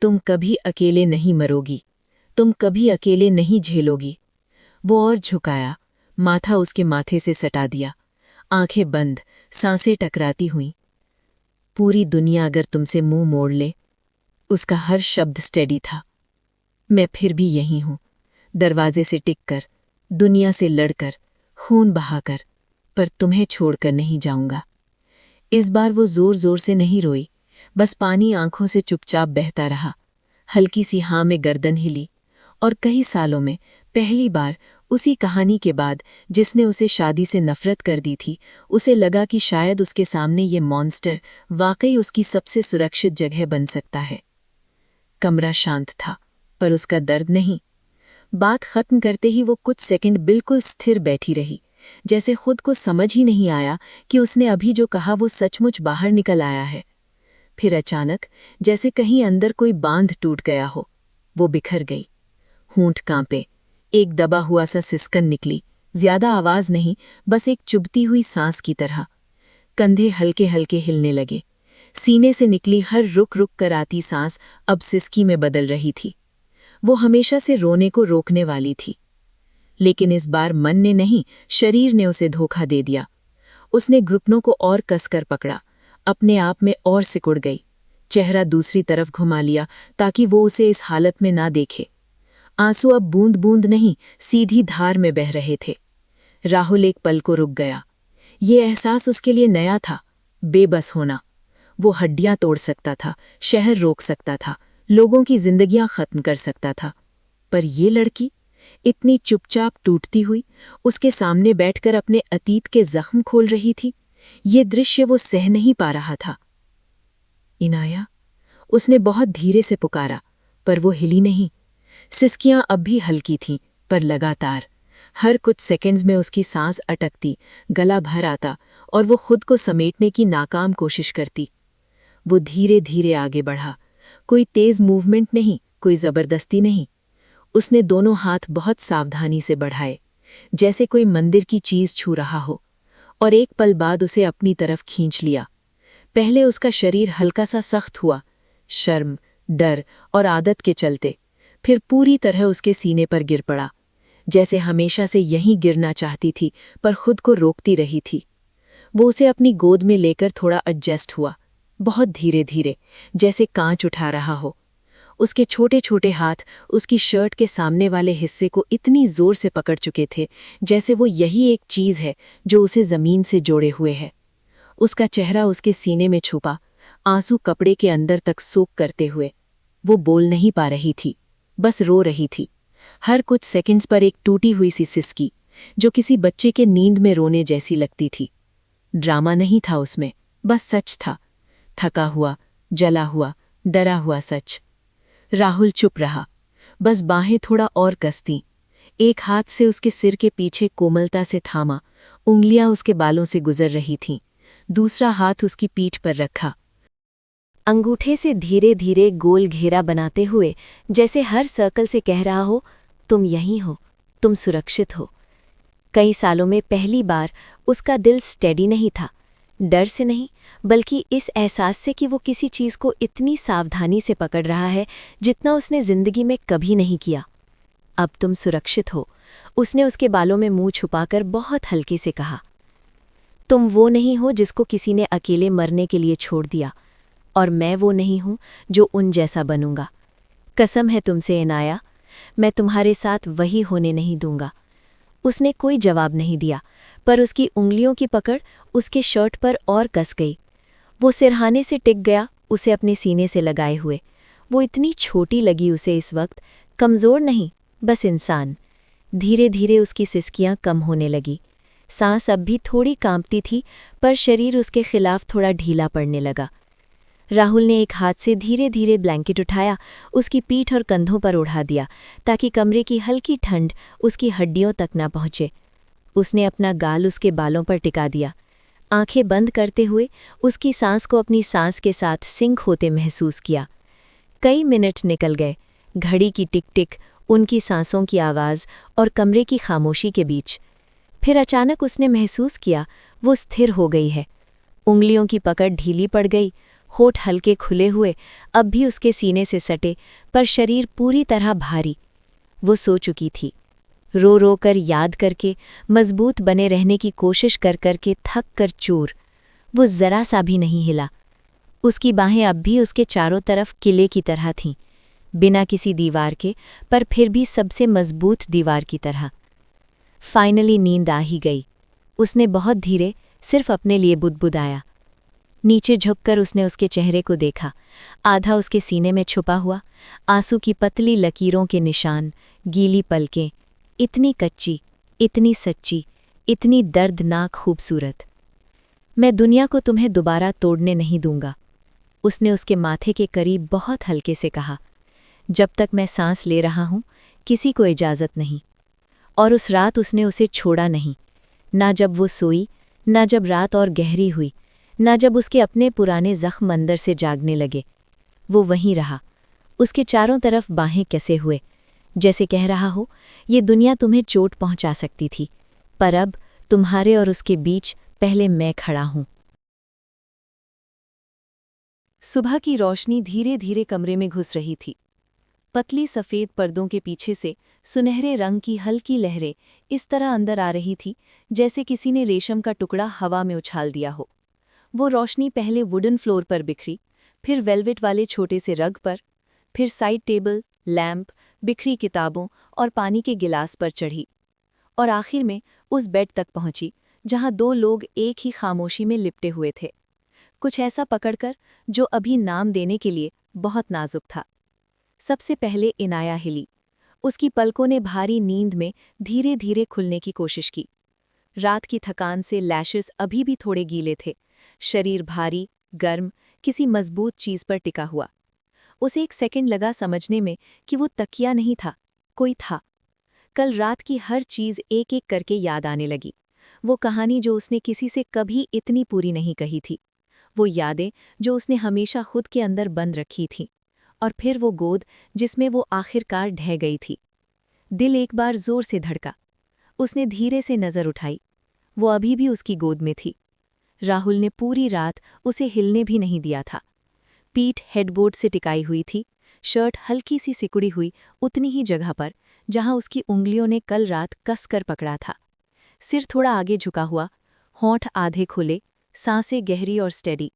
तुम कभी अकेले नहीं मरोगी, तुम कभी अकेले नहीं झेलोगी। वो और झुकाया, माथा उसके माथे से सटा दिया, आंखें बंद, सांसें टकराती हुईं। पूरी दुनिया अगर तुमसे मुंह मोड़ ले। उसका हर शब्द स्टेडी था। मैं फिर भी यही हूं, दरवाजे से टिककर, दुनिया से लड़कर, खून बहाकर, पर तुम्हें छोड़कर नहीं जाऊंगा। इस बार वो जोर जोर से नहीं रोई, बस पानी आंखों से चुपचाप बहता रहा। हल्की सी हाँ में गर्दन हिली, और कई सालों में पहली बार उसी कहानी के बाद जिसने उसे शादी से नफरत कर दी थी, उसे लगा कि शायद उसके सामने ये मॉन्स्टर वाकई उसकी सबसे सुरक्षित जगह बन सकता है। कमरा शांत था, पर उसका दर्द नहीं। बात खत्म करते ही वो कुछ सेकंड बिल्कुल स्थिर बैठी रही, जैसे खुद को समझ ही नहीं आया कि उसने अभी जो कहा वो सचमुच बाहर निकल आया है। फिर अचानक, जैसे कहीं अंदर कोई बांध टूट गया हो, वो बिखर गई। होंठ कांपे, एक दबा हुआ सा सिसकन निकली, ज्यादा आवाज नहीं, बस एक चुभती हुई सांस की तरह। कंधे हल्के हल्के हिलने लगे। सीने से निकली हर रुक रुक कर आती सांस अब सिसकी में बदल रही थी। वो हमेशा से रोने को रोकने वाली थी, लेकिन इस बार मन ने नहीं, शरीर ने उसे धोखा दे दिया। उसने घुटनों को और कसकर पकड़ा, अपने आप में और सिकुड़ गई, चेहरा दूसरी तरफ घुमा लिया ताकि वो उसे इस हालत में ना देखे। आंसू अब बूंद बूंद नहीं, सीधी धार में बह रहे थे। राहुल एक पल को रुक गया। ये एहसास उसके लिए नया था, बेबस होना। वो हड्डियां तोड़ सकता था, शहर रोक सकता था, लोगों की जिंदगियां खत्म कर सकता था, पर ये लड़की इतनी चुपचाप टूटती हुई उसके सामने बैठकर अपने अतीत के जख्म खोल रही थी। ये दृश्य वो सह नहीं पा रहा था। इनाया, उसने बहुत धीरे से पुकारा, पर वो हिली नहीं। सिसकियां अब भी हल्की थीं, पर लगातार। हर कुछ सेकंड्स में उसकी सांस अटकती, गला भर आता और वो खुद को समेटने की नाकाम कोशिश करती। वो धीरे धीरे आगे बढ़ा, कोई तेज मूवमेंट नहीं, कोई जबरदस्ती नहीं। उसने दोनों हाथ बहुत सावधानी से बढ़ाए, जैसे कोई मंदिर की चीज छू रहा हो, और एक पल बाद उसे अपनी तरफ खींच लिया। पहले उसका शरीर हल्का सा सख्त हुआ, शर्म, डर और आदत के चलते, फिर पूरी तरह उसके सीने पर गिर पड़ा, जैसे हमेशा से यहीं गिरना चाहती थी पर खुद को रोकती रही थी। वो उसे अपनी गोद में लेकर थोड़ा एडजस्ट हुआ, बहुत धीरे धीरे, जैसे कांच उठा रहा हो। उसके छोटे छोटे हाथ उसकी शर्ट के सामने वाले हिस्से को इतनी जोर से पकड़ चुके थे, जैसे वो यही एक चीज है जो उसे जमीन से जोड़े हुए है। उसका चेहरा उसके सीने में छुपा, आंसू कपड़े के अंदर तक सोख करते हुए। वो बोल नहीं पा रही थी, बस रो रही थी, हर कुछ सेकंड्स पर एक टूटी हुई सी सिसकी, जो किसी बच्चे के नींद में रोने जैसी लगती थी। ड्रामा नहीं था उसमें, बस सच था, थका हुआ, जला हुआ, डरा हुआ सच। राहुल चुप रहा, बस बाहें थोड़ा और कसतीं। एक हाथ से उसके सिर के पीछे कोमलता से थामा, उंगलियां उसके बालों से गुजर रही थीं, दूसरा हाथ उसकी पीठ पर रखा, अंगूठे से धीरे धीरे गोल घेरा बनाते हुए, जैसे हर सर्कल से कह रहा हो, तुम यहीं हो, तुम सुरक्षित हो। कई सालों में पहली बार उसका दिल स्टेडी नहीं था, डर से नहीं, बल्कि इस एहसास से कि वो किसी चीज को इतनी सावधानी से पकड़ रहा है जितना उसने जिंदगी में कभी नहीं किया। अब तुम सुरक्षित हो, उसने उसके बालों में मुंह छुपाकर बहुत हल्के से कहा। तुम वो नहीं हो जिसको किसी ने अकेले मरने के लिए छोड़ दिया, और मैं वो नहीं हूं जो उन जैसा बनूंगा। कसम है तुमसे इनाया, मैं तुम्हारे साथ वही होने नहीं दूंगा। उसने कोई जवाब नहीं दिया, पर उसकी उंगलियों की पकड़ उसके शर्ट पर और कस गई। वो सिरहाने से टिक गया, उसे अपने सीने से लगाए हुए। वो इतनी छोटी लगी उसे इस वक्त, कमज़ोर नहीं, बस इंसान। धीरे धीरे उसकी सिसकियां कम होने लगी, सांस अब भी थोड़ी कांपती थी, पर शरीर उसके खिलाफ थोड़ा ढीला पड़ने लगा। राहुल ने एक हाथ से धीरे धीरे ब्लैंकेट उठाया, उसकी पीठ और कंधों पर उड़ा दिया, ताकि कमरे की हल्की ठंड उसकी हड्डियों तक न पहुंचे। उसने अपना गाल उसके बालों पर टिका दिया, आंखें बंद करते हुए उसकी सांस को अपनी सांस के साथ सिंक होते महसूस किया। कई मिनट निकल गए, घड़ी की टिक टिक, उनकी सांसों की आवाज़ और कमरे की खामोशी के बीच। फिर अचानक उसने महसूस किया वो स्थिर हो गई है। उंगलियों की पकड़ ढीली पड़ गई, होठ हल्के खुले हुए, अब भी उसके सीने से सटे, पर शरीर पूरी तरह भारी। वो सो चुकी थी, रो रो कर, याद करके, मजबूत बने रहने की कोशिश कर करके थक कर चूर। वो जरा सा भी नहीं हिला। उसकी बाहें अब भी उसके चारों तरफ किले की तरह थीं, बिना किसी दीवार के, पर फिर भी सबसे मजबूत दीवार की तरह। फाइनली नींद आ ही गई। उसने बहुत धीरे, सिर्फ अपने लिए बुदबुदाया। नीचे झुककर उसने उसके चेहरे को देखा, आधा उसके सीने में छुपा हुआ, आंसू की पतली लकीरों के निशान, गीली पलकें, इतनी कच्ची, इतनी सच्ची, इतनी दर्दनाक खूबसूरत। मैं दुनिया को तुम्हें दोबारा तोड़ने नहीं दूंगा, उसने उसके माथे के करीब बहुत हल्के से कहा। जब तक मैं सांस ले रहा हूं, किसी को इजाज़त नहीं। और उस रात उसने उसे छोड़ा नहीं, ना जब वो सोई, ना जब रात और गहरी हुई, ना जब उसके अपने पुराने जख्म अंदर से जागने लगे। वो वहीं रहा, उसके चारों तरफ बाहें कसे हुए, जैसे कह रहा हो, ये दुनिया तुम्हें चोट पहुंचा सकती थी, पर अब तुम्हारे और उसके बीच पहले मैं खड़ा हूं। सुबह की रोशनी धीरे धीरे कमरे में घुस रही थी। पतली सफ़ेद पर्दों के पीछे से सुनहरे रंग की हल्की लहरें इस तरह अंदर आ रही थी, जैसे किसी ने रेशम का टुकड़ा हवा में उछाल दिया हो। वो रोशनी पहले वुडन फ्लोर पर बिखरी, फिर वेलवेट वाले छोटे से रग पर, फिर साइड टेबल, लैंप, बिखरी किताबों और पानी के गिलास पर चढ़ी, और आखिर में उस बेड तक पहुंची जहां दो लोग एक ही खामोशी में लिपटे हुए थे, कुछ ऐसा पकड़कर जो अभी नाम देने के लिए बहुत नाजुक था। सबसे पहले इनाया हिली। उसकी पलकों ने भारी नींद में धीरे धीरे खुलने की कोशिश की। रात की थकान से लैशेस अभी भी थोड़े गीले थे, शरीर भारी, गर्म, किसी मजबूत चीज पर टिका हुआ। उसे एक सेकंड लगा समझने में कि वो तकिया नहीं था, कोई था। कल रात की हर चीज़ एक एक करके याद आने लगी। वो कहानी जो उसने किसी से कभी इतनी पूरी नहीं कही थी, वो यादें जो उसने हमेशा खुद के अंदर बंद रखी थीं, और फिर वो गोद जिसमें वो आखिरकार ढह गई थी। दिल एक बार जोर से धड़का। उसने धीरे से नज़र उठाई। वो अभी भी उसकी गोद में थी। राहुल ने पूरी रात उसे हिलने भी नहीं दिया था। पीठ हेडबोर्ड से टिकाई हुई थी, शर्ट हल्की सी सिकुड़ी हुई उतनी ही जगह पर जहां उसकी उंगलियों ने कल रात कसकर पकड़ा था। सिर थोड़ा आगे झुका हुआ, होंठ आधे खुले, सांसें गहरी और स्टेडी।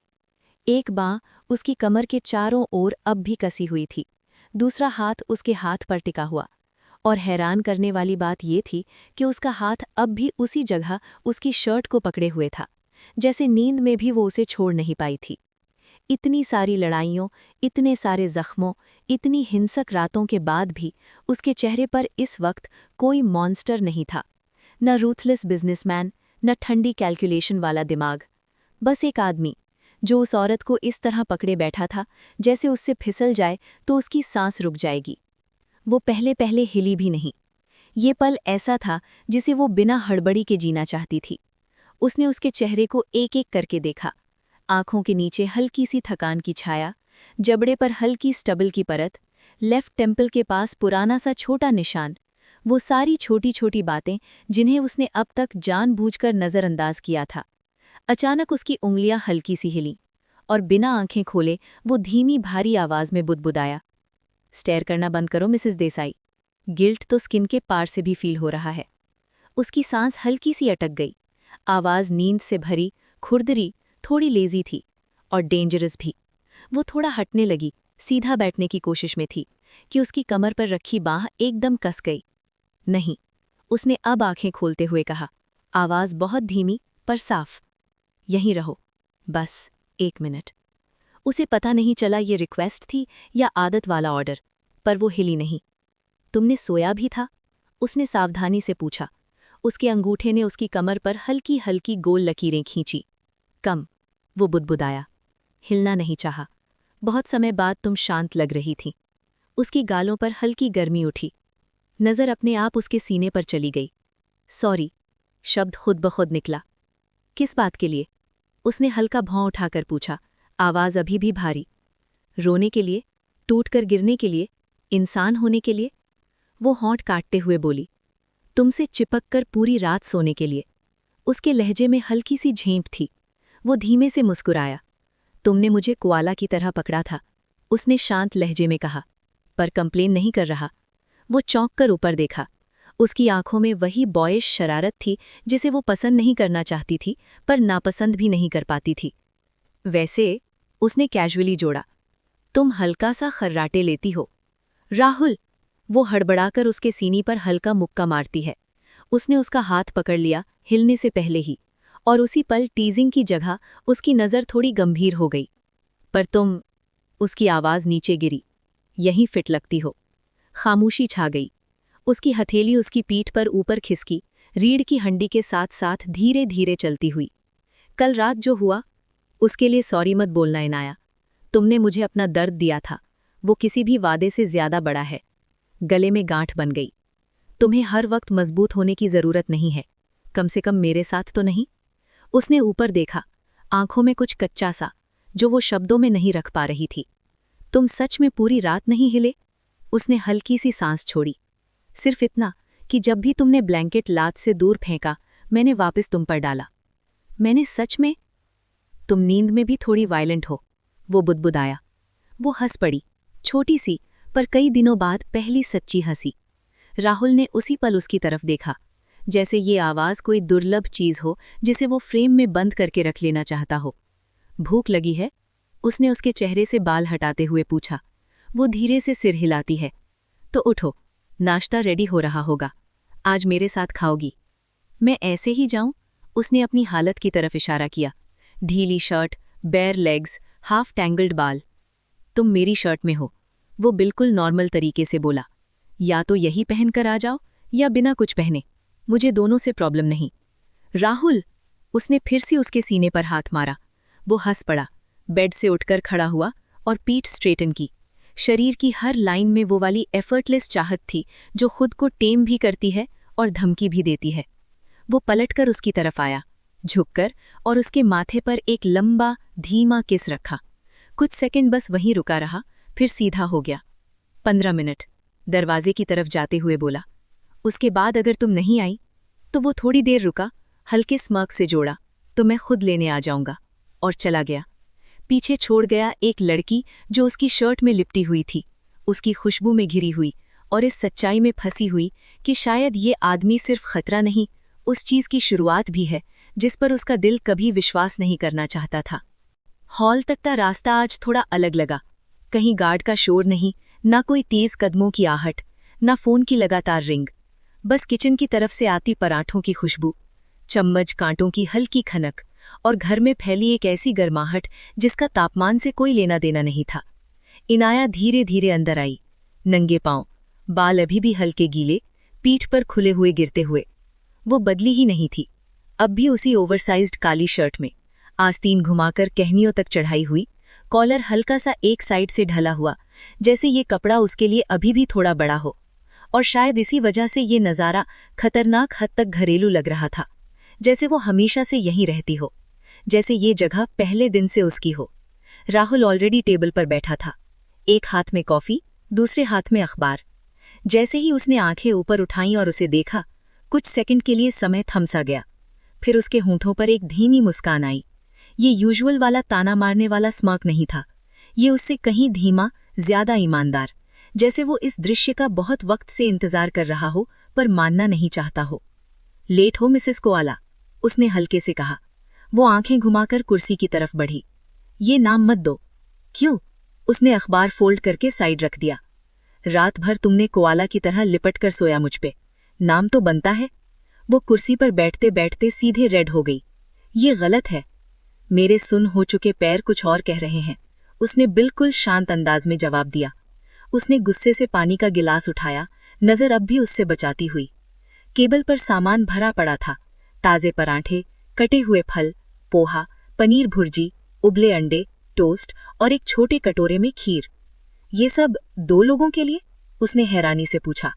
एक बाँ उसकी कमर के चारों ओर अब भी कसी हुई थी, दूसरा हाथ उसके हाथ पर टिका हुआ। और हैरान करने वाली बात ये थी कि उसका हाथ अब भी उसी जगह उसकी शर्ट को पकड़े हुए था, जैसे नींद में भी वो उसे छोड़ नहीं पाई थी। इतनी सारी लड़ाइयों, इतने सारे जख्मों, इतनी हिंसक रातों के बाद भी उसके चेहरे पर इस वक्त कोई मॉन्स्टर नहीं था। न रूथलेस बिजनेसमैन, न ठंडी कैलकुलेशन वाला दिमाग। बस एक आदमी जो उस औरत को इस तरह पकड़े बैठा था जैसे उससे फिसल जाए तो उसकी सांस रुक जाएगी। वो पहले पहले हिली भी नहीं। ये पल ऐसा था जिसे वो बिना हड़बड़ी के जीना चाहती थी। उसने उसके चेहरे को एक एक करके देखा। आंखों के नीचे हल्की सी थकान की छाया, जबड़े पर हल्की स्टबल की परत, लेफ्ट टेम्पल के पास पुराना सा छोटा निशान। वो सारी छोटी छोटी बातें जिन्हें उसने अब तक जानबूझकर नज़रअंदाज किया था। अचानक उसकी उंगलियां हल्की सी हिलीं और बिना आंखें खोले वो धीमी भारी आवाज में बुदबुदाया, स्टेयर करना बंद करो मिसेस देसाई। गिल्ट तो स्किन के पार से भी फील हो रहा है। उसकी सांस हल्की सी अटक गई। आवाज नींद से भरी, खुरदरी, थोड़ी लेजी थी और डेंजरस भी। वो थोड़ा हटने लगी, सीधा बैठने की कोशिश में थी कि उसकी कमर पर रखी बाह एकदम कस गई। नहीं, उसने अब आंखें खोलते हुए कहा, आवाज बहुत धीमी पर साफ, यहीं रहो, बस 1 मिनट। उसे पता नहीं चला ये रिक्वेस्ट थी या आदत वाला ऑर्डर, पर वो हिली नहीं। तुमने सोया भी था? उसने सावधानी से पूछा। उसके अंगूठे ने उसकी कमर पर हल्की हल्की गोल लकीरें खींची। कम, वो बुदबुदाया। हिलना नहीं चाहा। बहुत समय बाद तुम शांत लग रही थी। उसकी गालों पर हल्की गर्मी उठी। नज़र अपने आप उसके सीने पर चली गई। सॉरी, शब्द खुद ब खुद निकला। किस बात के लिए? उसने हल्का भौं उठाकर पूछा, आवाज़ अभी भी भारी। रोने के लिए? टूटकर गिरने के लिए? इंसान होने के लिए? वो होंठ काटते हुए बोली, तुमसे चिपककर पूरी रात सोने के लिए। उसके लहजे में हल्की सी झेंप थी। वो धीमे से मुस्कुराया। तुमने मुझे कोआला की तरह पकड़ा था, उसने शांत लहजे में कहा, पर कंप्लेन नहीं कर रहा। वो चौंक कर ऊपर देखा। उसकी आंखों में वही बॉयश शरारत थी जिसे वो पसंद नहीं करना चाहती थी, पर नापसंद भी नहीं कर पाती थी। वैसे, उसने कैजुअली जोड़ा, तुम हल्का सा खर्राटे लेती हो। राहुल, वो हड़बड़ाकर उसके सीनी पर हल्का मुक्का मारती है। उसने उसका हाथ पकड़ लिया हिलने से पहले ही, और उसी पल टीजिंग की जगह उसकी नज़र थोड़ी गंभीर हो गई। पर तुम, उसकी आवाज़ नीचे गिरी, यहीं फिट लगती हो। खामोशी छा गई। उसकी हथेली उसकी पीठ पर ऊपर खिसकी, रीढ़ की हंडी के साथ साथ धीरे धीरे चलती हुई। कल रात जो हुआ, उसके लिए सॉरी मत बोलना इनाया। तुमने मुझे अपना दर्द दिया था, वो किसी भी वादे से ज्यादा बड़ा है। गले में गांठ बन गई। तुम्हें हर वक्त मजबूत होने की जरूरत नहीं है, कम से कम मेरे साथ तो नहीं। उसने ऊपर देखा, आंखों में कुछ कच्चा सा, जो वो शब्दों में नहीं रख पा रही थी। तुम सच में पूरी रात नहीं हिले? उसने हल्की सी सांस छोड़ी। सिर्फ इतना कि जब भी तुमने ब्लैंकेट लात से दूर फेंका, मैंने वापस तुम पर डाला। मैंने सच में? तुम नींद में भी थोड़ी वायलेंट हो, वो बुदबुदाया। वो हंस पड़ी, छोटी सी, पर कई दिनों बाद पहली सच्ची हंसी। राहुल ने उसी पल उसकी तरफ देखा, जैसे ये आवाज़ कोई दुर्लभ चीज़ हो जिसे वो फ्रेम में बंद करके रख लेना चाहता हो। भूख लगी है? उसने उसके चेहरे से बाल हटाते हुए पूछा। वो धीरे से सिर हिलाती है। तो उठो, नाश्ता रेडी हो रहा होगा, आज मेरे साथ खाओगी। मैं ऐसे ही जाऊं? उसने अपनी हालत की तरफ इशारा किया। ढीली shirt, bare legs, half tangled बाल। तुम मेरी शर्ट में हो, वो बिल्कुल नॉर्मल तरीके से बोला। या तो यही पहनकर आ जाओ या बिना कुछ पहने, मुझे दोनों से प्रॉब्लम नहीं। राहुल, उसने फिर से उसके सीने पर हाथ मारा। वो हंस पड़ा, बेड से उठकर खड़ा हुआ और पीठ स्ट्रेटन की। शरीर की हर लाइन में वो वाली एफर्टलेस चाहत थी जो खुद को टेम भी करती है और धमकी भी देती है। वो पलटकर उसकी तरफ आया, झुककर, और उसके माथे पर एक लंबा धीमा किस रखा। कुछ सेकंड बस वहीं रुका रहा, फिर सीधा हो गया। 15 मिनट, दरवाजे की तरफ जाते हुए बोला। उसके बाद अगर तुम नहीं आई तो वो थोड़ी देर रुका, हल्के स्मर्क से जोड़ा, तो मैं खुद लेने आ जाऊंगा, और चला गया। पीछे छोड़ गया एक लड़की जो उसकी शर्ट में लिपटी हुई थी, उसकी खुशबू में घिरी हुई, और इस सच्चाई में फंसी हुई कि शायद ये आदमी सिर्फ खतरा नहीं, उस चीज की शुरुआत भी है जिस पर उसका दिल कभी विश्वास नहीं करना चाहता था। हॉल तक का रास्ता आज थोड़ा अलग लगा। कहीं गार्ड का शोर नहीं, ना कोई तेज कदमों की आहट, ना फोन की लगातार रिंग। बस किचन की तरफ से आती पराठों की खुशबू, चम्मच कांटों की हल्की खनक, और घर में फैली एक ऐसी गर्माहट जिसका तापमान से कोई लेना देना नहीं था। इनाया धीरे धीरे अंदर आई, नंगे पांव, बाल अभी भी हल्के गीले, पीठ पर खुले हुए गिरते हुए। वो बदली ही नहीं थी, अब भी उसी ओवरसाइज्ड काली शर्ट में, आस्तीन घुमाकर कहनियों तक चढ़ाई हुई, कॉलर हल्का सा एक साइड से ढला हुआ, जैसे ये कपड़ा उसके लिए अभी भी थोड़ा बड़ा हो। और शायद इसी वजह से ये नज़ारा खतरनाक हद तक घरेलू लग रहा था, जैसे वो हमेशा से यहीं रहती हो, जैसे ये जगह पहले दिन से उसकी हो। राहुल ऑलरेडी टेबल पर बैठा था, एक हाथ में कॉफी, दूसरे हाथ में अखबार। जैसे ही उसने आंखें ऊपर उठाईं और उसे देखा, कुछ सेकंड के लिए समय थमसा गया। फिर उसके होंठों पर एक धीमी मुस्कान आई। ये यूजुअल वाला ताना मारने वाला स्मर्क नहीं था, ये उससे कहीं धीमा, ज्यादा ईमानदार, जैसे वो इस दृश्य का बहुत वक्त से इंतजार कर रहा हो पर मानना नहीं चाहता हो। लेट हो मिसेस कोआला, उसने हल्के से कहा। वो आंखें घुमाकर कुर्सी की तरफ बढ़ी। ये नाम मत दो। क्यों? उसने अखबार फोल्ड करके साइड रख दिया। रात भर तुमने कोआला की तरह लिपट कर सोया मुझ पे, नाम तो बनता है। वो कुर्सी पर बैठते बैठते सीधे रेड हो गई। ये गलत है। मेरे सुन हो चुके पैर कुछ और कह रहे हैं, उसने बिल्कुल शांत अंदाज में जवाब दिया। उसने गुस्से से पानी का गिलास उठाया, नजर अब भी उससे बचाती हुई। केबल पर सामान भरा पड़ा था, ताजे पराठे, कटे हुए फल, पोहा, पनीर भुर्जी, उबले अंडे, टोस्ट और एक छोटे कटोरे में खीर। ये सब 2 लोगों के लिए? उसने हैरानी से पूछा।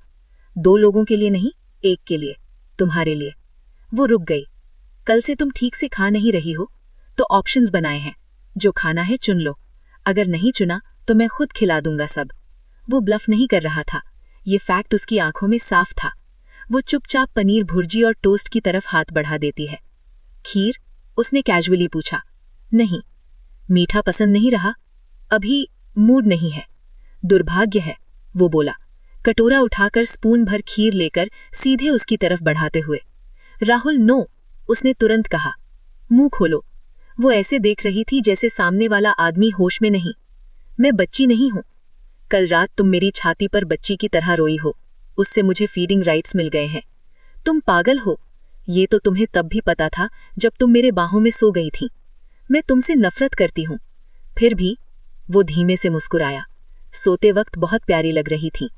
2 लोगों के लिए नहीं, एक के लिए, तुम्हारे लिए। वो रुक गई। कल से तुम ठीक से खा नहीं रही हो, तो ऑप्शंस बनाए हैं, जो खाना है चुन लो, अगर नहीं चुना तो मैं खुद खिला दूंगा सब। वो ब्लफ नहीं कर रहा था, ये फैक्ट उसकी आंखों में साफ था। वो चुपचाप पनीर भुर्जी और टोस्ट की तरफ हाथ बढ़ा देती है। खीर? उसने कैजुअली पूछा। नहीं। मीठा पसंद नहीं रहा? अभी मूड नहीं है। दुर्भाग्य है, वो बोला, कटोरा उठाकर स्पून भर खीर लेकर सीधे उसकी तरफ बढ़ाते हुए। राहुल नो, उसने तुरंत कहा। मुंह खोलो। वो ऐसे देख रही थी जैसे सामने वाला आदमी होश में नहीं। मैं बच्ची नहीं हूं। कल रात तुम मेरी छाती पर बच्ची की तरह रोई हो, उससे मुझे फीडिंग राइट्स मिल गए हैं। तुम पागल हो, ये तो तुम्हें तब भी पता था जब तुम मेरे बाहों में सो गई थी। मैं तुमसे नफरत करती हूं। फिर भी, वो धीमे से मुस्कुराया। सोते वक्त बहुत प्यारी लग रही थी।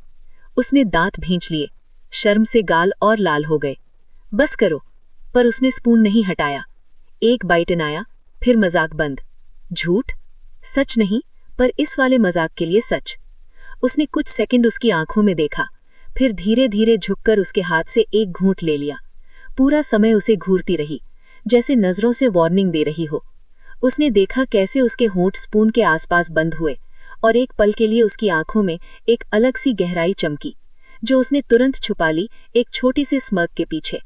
उसने दांत भींच लिए, शर्म से गाल और लाल हो गए। बस करो, पर उसने स्पून नहीं हटाया। एक बाइट आया, फिर मजाक बंद। झूठ? सच नहीं, पर इस वाले मजाक के लिए सच। उसने कुछ सेकंड उसकी आंखों में देखा, फिर धीरे धीरे झुककर उसके हाथ से एक घूंट ले लिया। पूरा समय उसे घूरती रही, जैसे नजरों से वार्निंग दे रही हो। उसने देखा कैसे उसके होंठ स्पून के आसपास बंद हुए, और एक पल के लिए उसकी आंखों में एक अलग सी गहराई चमकी, जो उसने तुरंत छुपा ली एक छोटी सी स्मर्क के पीछे।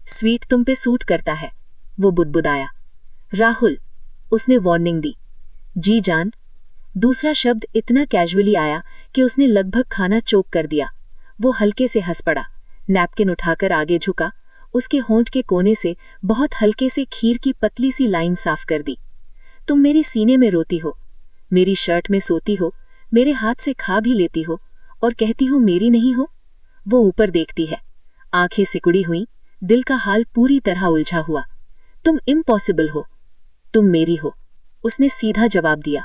स्वीट तुम पे सूट करता है, वो बुदबुदाया। राहुल, उसने वार्निंग दी। जी जान। दूसरा शब्द इतना कैजुअली आया कि उसने लगभग खाना चोक कर दिया। वो हल्के से हंस पड़ा, नैपकिन उठाकर आगे झुका, उसके होंठ के कोने से बहुत हल्के से खीर की पतली सी लाइन साफ कर दी। तुम मेरी सीने में रोती हो, मेरी शर्ट में सोती हो, मेरे हाथ से खा भी लेती हो, और कहती हो मेरी नहीं हो। वो ऊपर देखती है, आंखें सिकुड़ी हुई, दिल का हाल पूरी तरह उलझा हुआ। तुम इम्पॉसिबल हो, तुम मेरी हो, उसने सीधा जवाब दिया।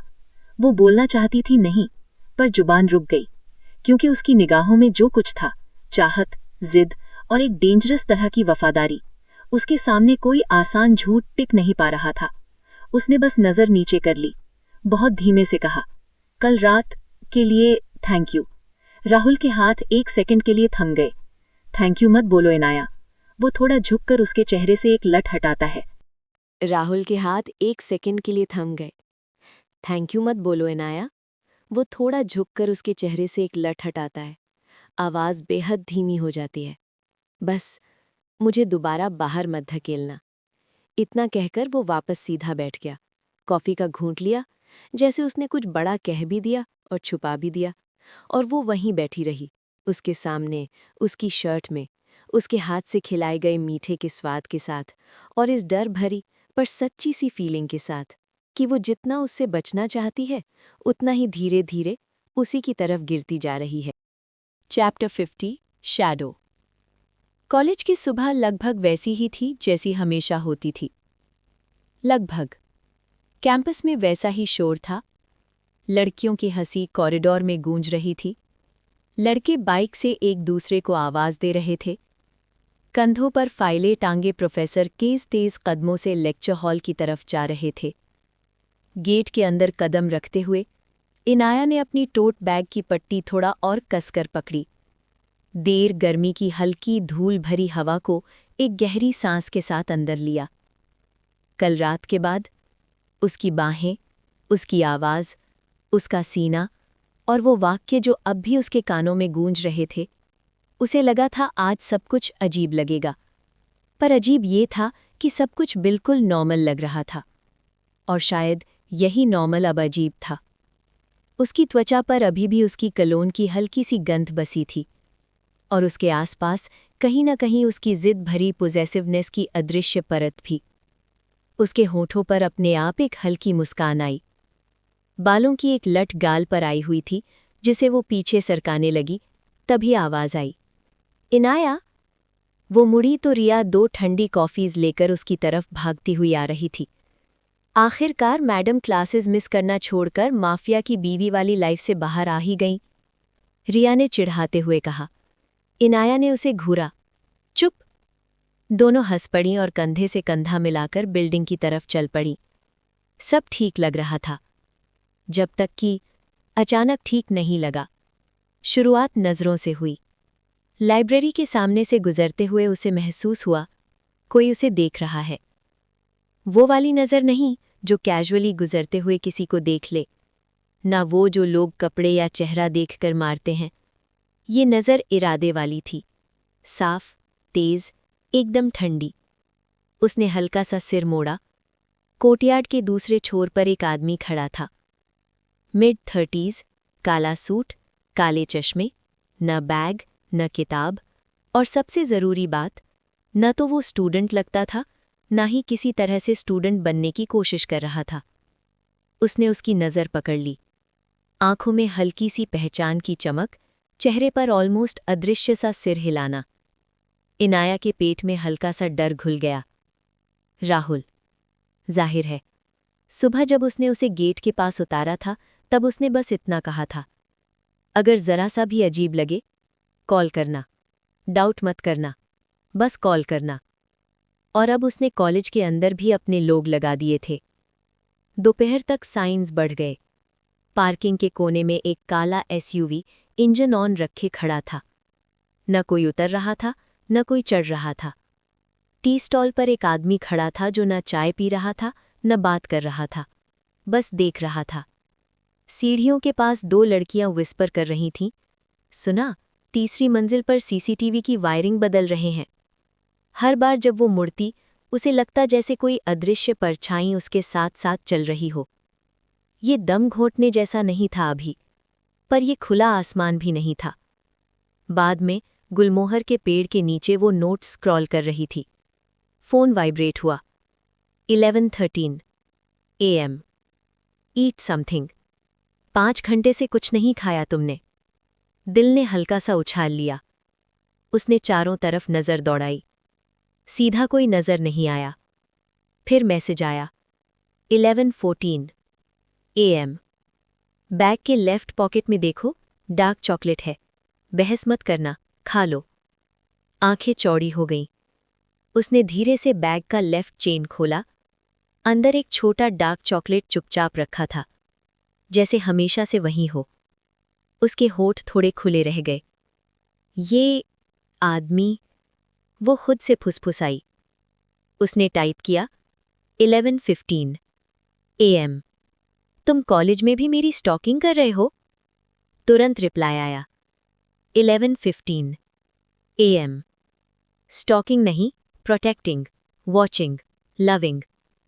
वो बोलना चाहती थी नहीं, पर जुबान रुक गई, क्योंकि उसकी निगाहों में जो कुछ था, चाहत, जिद और एक डेंजरस तरह की वफादारी, उसके सामने कोई आसान झूठ टिक नहीं पा रहा था। उसने बस नजर नीचे कर ली, बहुत धीमे से कहा, कल रात के लिए थैंक यू। राहुल के हाथ 1 सेकंड के लिए थम गए। थैंक यू मत बोलो इनाया। वो थोड़ा झुककर उसके चेहरे से एक लट हटाता है। राहुल के हाथ 1 सेकंड के लिए थम गए। थैंक यू मत बोलो इनाया। वो थोड़ा झुककर उसके चेहरे से एक लट हटाता है। आवाज़ बेहद धीमी हो जाती है। बस मुझे दोबारा बाहर मत धकेलना। इतना कहकर वो वापस सीधा बैठ गया। कॉफ़ी का घूंट लिया, जैसे उसने कुछ बड़ा कह भी दिया और छुपा भी दिया, और वो वहीं बैठी रही, उसके सामने, उसकी शर्ट में, उसके हाथ से खिलाए गए मीठे के स्वाद के साथ, और इस डर भरी पर सच्ची सी फीलिंग के साथ कि वो जितना उससे बचना चाहती है उतना ही धीरे धीरे उसी की तरफ गिरती जा रही है। Chapter 50 shadow. कॉलेज की सुबह लगभग वैसी ही थी जैसी हमेशा होती थी। लगभग। कैंपस में वैसा ही शोर था। लड़कियों की हंसी कॉरिडोर में गूंज रही थी। लड़के बाइक से एक दूसरे को आवाज़ दे रहे थे। कंधों पर फाइलें टांगे प्रोफेसर तेज कदमों से लेक्चर हॉल की तरफ जा रहे थे। गेट के अंदर कदम रखते हुए इनाया ने अपनी टोट बैग की पट्टी थोड़ा और कसकर पकड़ी। देर गर्मी की हल्की धूल भरी हवा को एक गहरी सांस के साथ अंदर लिया। कल रात के बाद उसकी बाहें, उसकी आवाज़, उसका सीना और वो वाक्य जो अब भी उसके कानों में गूंज रहे थे, उसे लगा था आज सब कुछ अजीब लगेगा। पर अजीब ये था कि सब कुछ बिल्कुल नॉर्मल लग रहा था, और शायद यही नॉर्मल अब अजीब था। उसकी त्वचा पर अभी भी उसकी कलोन की हल्की सी गंध बसी थी, और उसके आसपास कहीं न कहीं उसकी जिद भरी पोजेसिवनेस की अदृश्य परत भी। उसके होठों पर अपने आप एक हल्की मुस्कान आई। बालों की एक लट गाल पर आई हुई थी, जिसे वो पीछे सरकाने लगी। तभी आवाज़ आई, इनाया। वो मुड़ी तो रिया 2 ठंडी कॉफ़ीज़ लेकर उसकी तरफ भागती हुई आ रही थी। आखिरकार मैडम क्लासेस मिस करना छोड़कर माफिया की बीवी वाली लाइफ से बाहर आ ही गई, रिया ने चिढ़ाते हुए कहा। इनाया ने उसे घूरा। चुप। दोनों हंस पड़ी और कंधे से कंधा मिलाकर बिल्डिंग की तरफ चल पड़ी। सब ठीक लग रहा था, जब तक कि अचानक ठीक नहीं लगा। शुरुआत नज़रों से हुई। लाइब्रेरी के सामने से गुजरते हुए उसे महसूस हुआ कोई उसे देख रहा है। वो वाली नज़र नहीं जो कैजुअली गुजरते हुए किसी को देख ले, ना वो जो लोग कपड़े या चेहरा देखकर मारते हैं। ये नज़र इरादे वाली थी, साफ, तेज, एकदम ठंडी। उसने हल्का सा सिर मोड़ा। कोर्टयार्ड के दूसरे छोर पर एक आदमी खड़ा था। मिड-30s, काला सूट, काले चश्मे, न बैग, न किताब, और सबसे ज़रूरी बात, न तो वो स्टूडेंट लगता था, ना ही किसी तरह से स्टूडेंट बनने की कोशिश कर रहा था। उसने उसकी नज़र पकड़ ली। आंखों में हल्की सी पहचान की चमक, चेहरे पर ऑलमोस्ट अदृश्य सा सिर हिलाना। इनाया के पेट में हल्का सा डर घुल गया। राहुल। जाहिर है, सुबह जब उसने उसे गेट के पास उतारा था, तब उसने बस इतना कहा था, अगर ज़रा सा भी अजीब लगे, कॉल करना, डाउट मत करना, बस कॉल करना। और अब उसने कॉलेज के अंदर भी अपने लोग लगा दिए थे। दोपहर तक साइंस बढ़ गए। पार्किंग के कोने में एक काला एसयूवी इंजन ऑन रखे खड़ा था। न कोई उतर रहा था, न कोई चढ़ रहा था। टी स्टॉल पर एक आदमी खड़ा था जो न चाय पी रहा था, न बात कर रहा था, बस देख रहा था। सीढ़ियों के पास 2 लड़कियां विस्पर कर रही थीं, सुना, तीसरी मंजिल पर सीसीटीवी की वायरिंग बदल रहे हैं। हर बार जब वो मुड़ती, उसे लगता जैसे कोई अदृश्य परछाई उसके साथ साथ चल रही हो। ये दम घोंटने जैसा नहीं था अभी, पर ये खुला आसमान भी नहीं था। बाद में गुलमोहर के पेड़ के नीचे वो नोट्स स्क्रॉल कर रही थी। फ़ोन वाइब्रेट हुआ। 11:13 AM। Eat something. 5 घंटे से कुछ नहीं खाया तुमने। दिल ने हल्का सा उछाल लिया। उसने चारों तरफ नज़र दौड़ाई। सीधा कोई नज़र नहीं आया। फिर मैसेज आया। 11:14 AM। बैग के लेफ्ट पॉकेट में देखो, डार्क चॉकलेट है, बहस मत करना, खा लो। आंखें चौड़ी हो गईं। उसने धीरे से बैग का लेफ्ट चेन खोला। अंदर एक छोटा डार्क चॉकलेट चुपचाप रखा था, जैसे हमेशा से वहीं हो। उसके होठ थोड़े खुले रह गए। ये आदमी, वो खुद से फुसफुसाई। उसने टाइप किया 11:15 AM। तुम कॉलेज में भी मेरी स्टॉकिंग कर रहे हो? तुरंत रिप्लाई आया 11:15 AM। स्टॉकिंग नहीं, प्रोटेक्टिंग, वॉचिंग, लविंग।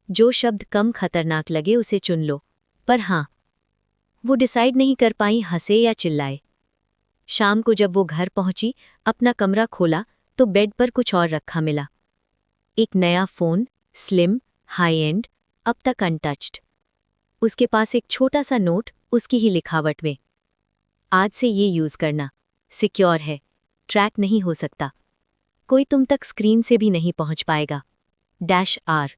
जो शब्द कम खतरनाक लगे उसे चुन लो। पर हाँ, वो डिसाइड नहीं कर पाई हंसे या चिल्लाए। शाम को जब वो घर पहुंची, अपना कमरा खोला तो बेड पर कुछ और रखा मिला। एक नया फोन, स्लिम, हाई एंड, अब तक अनटच्ड। उसके पास एक छोटा सा नोट, उसकी ही लिखावट में। आज से ये यूज करना, सिक्योर है, ट्रैक नहीं हो सकता, कोई तुम तक स्क्रीन से भी नहीं पहुंच पाएगा। -R।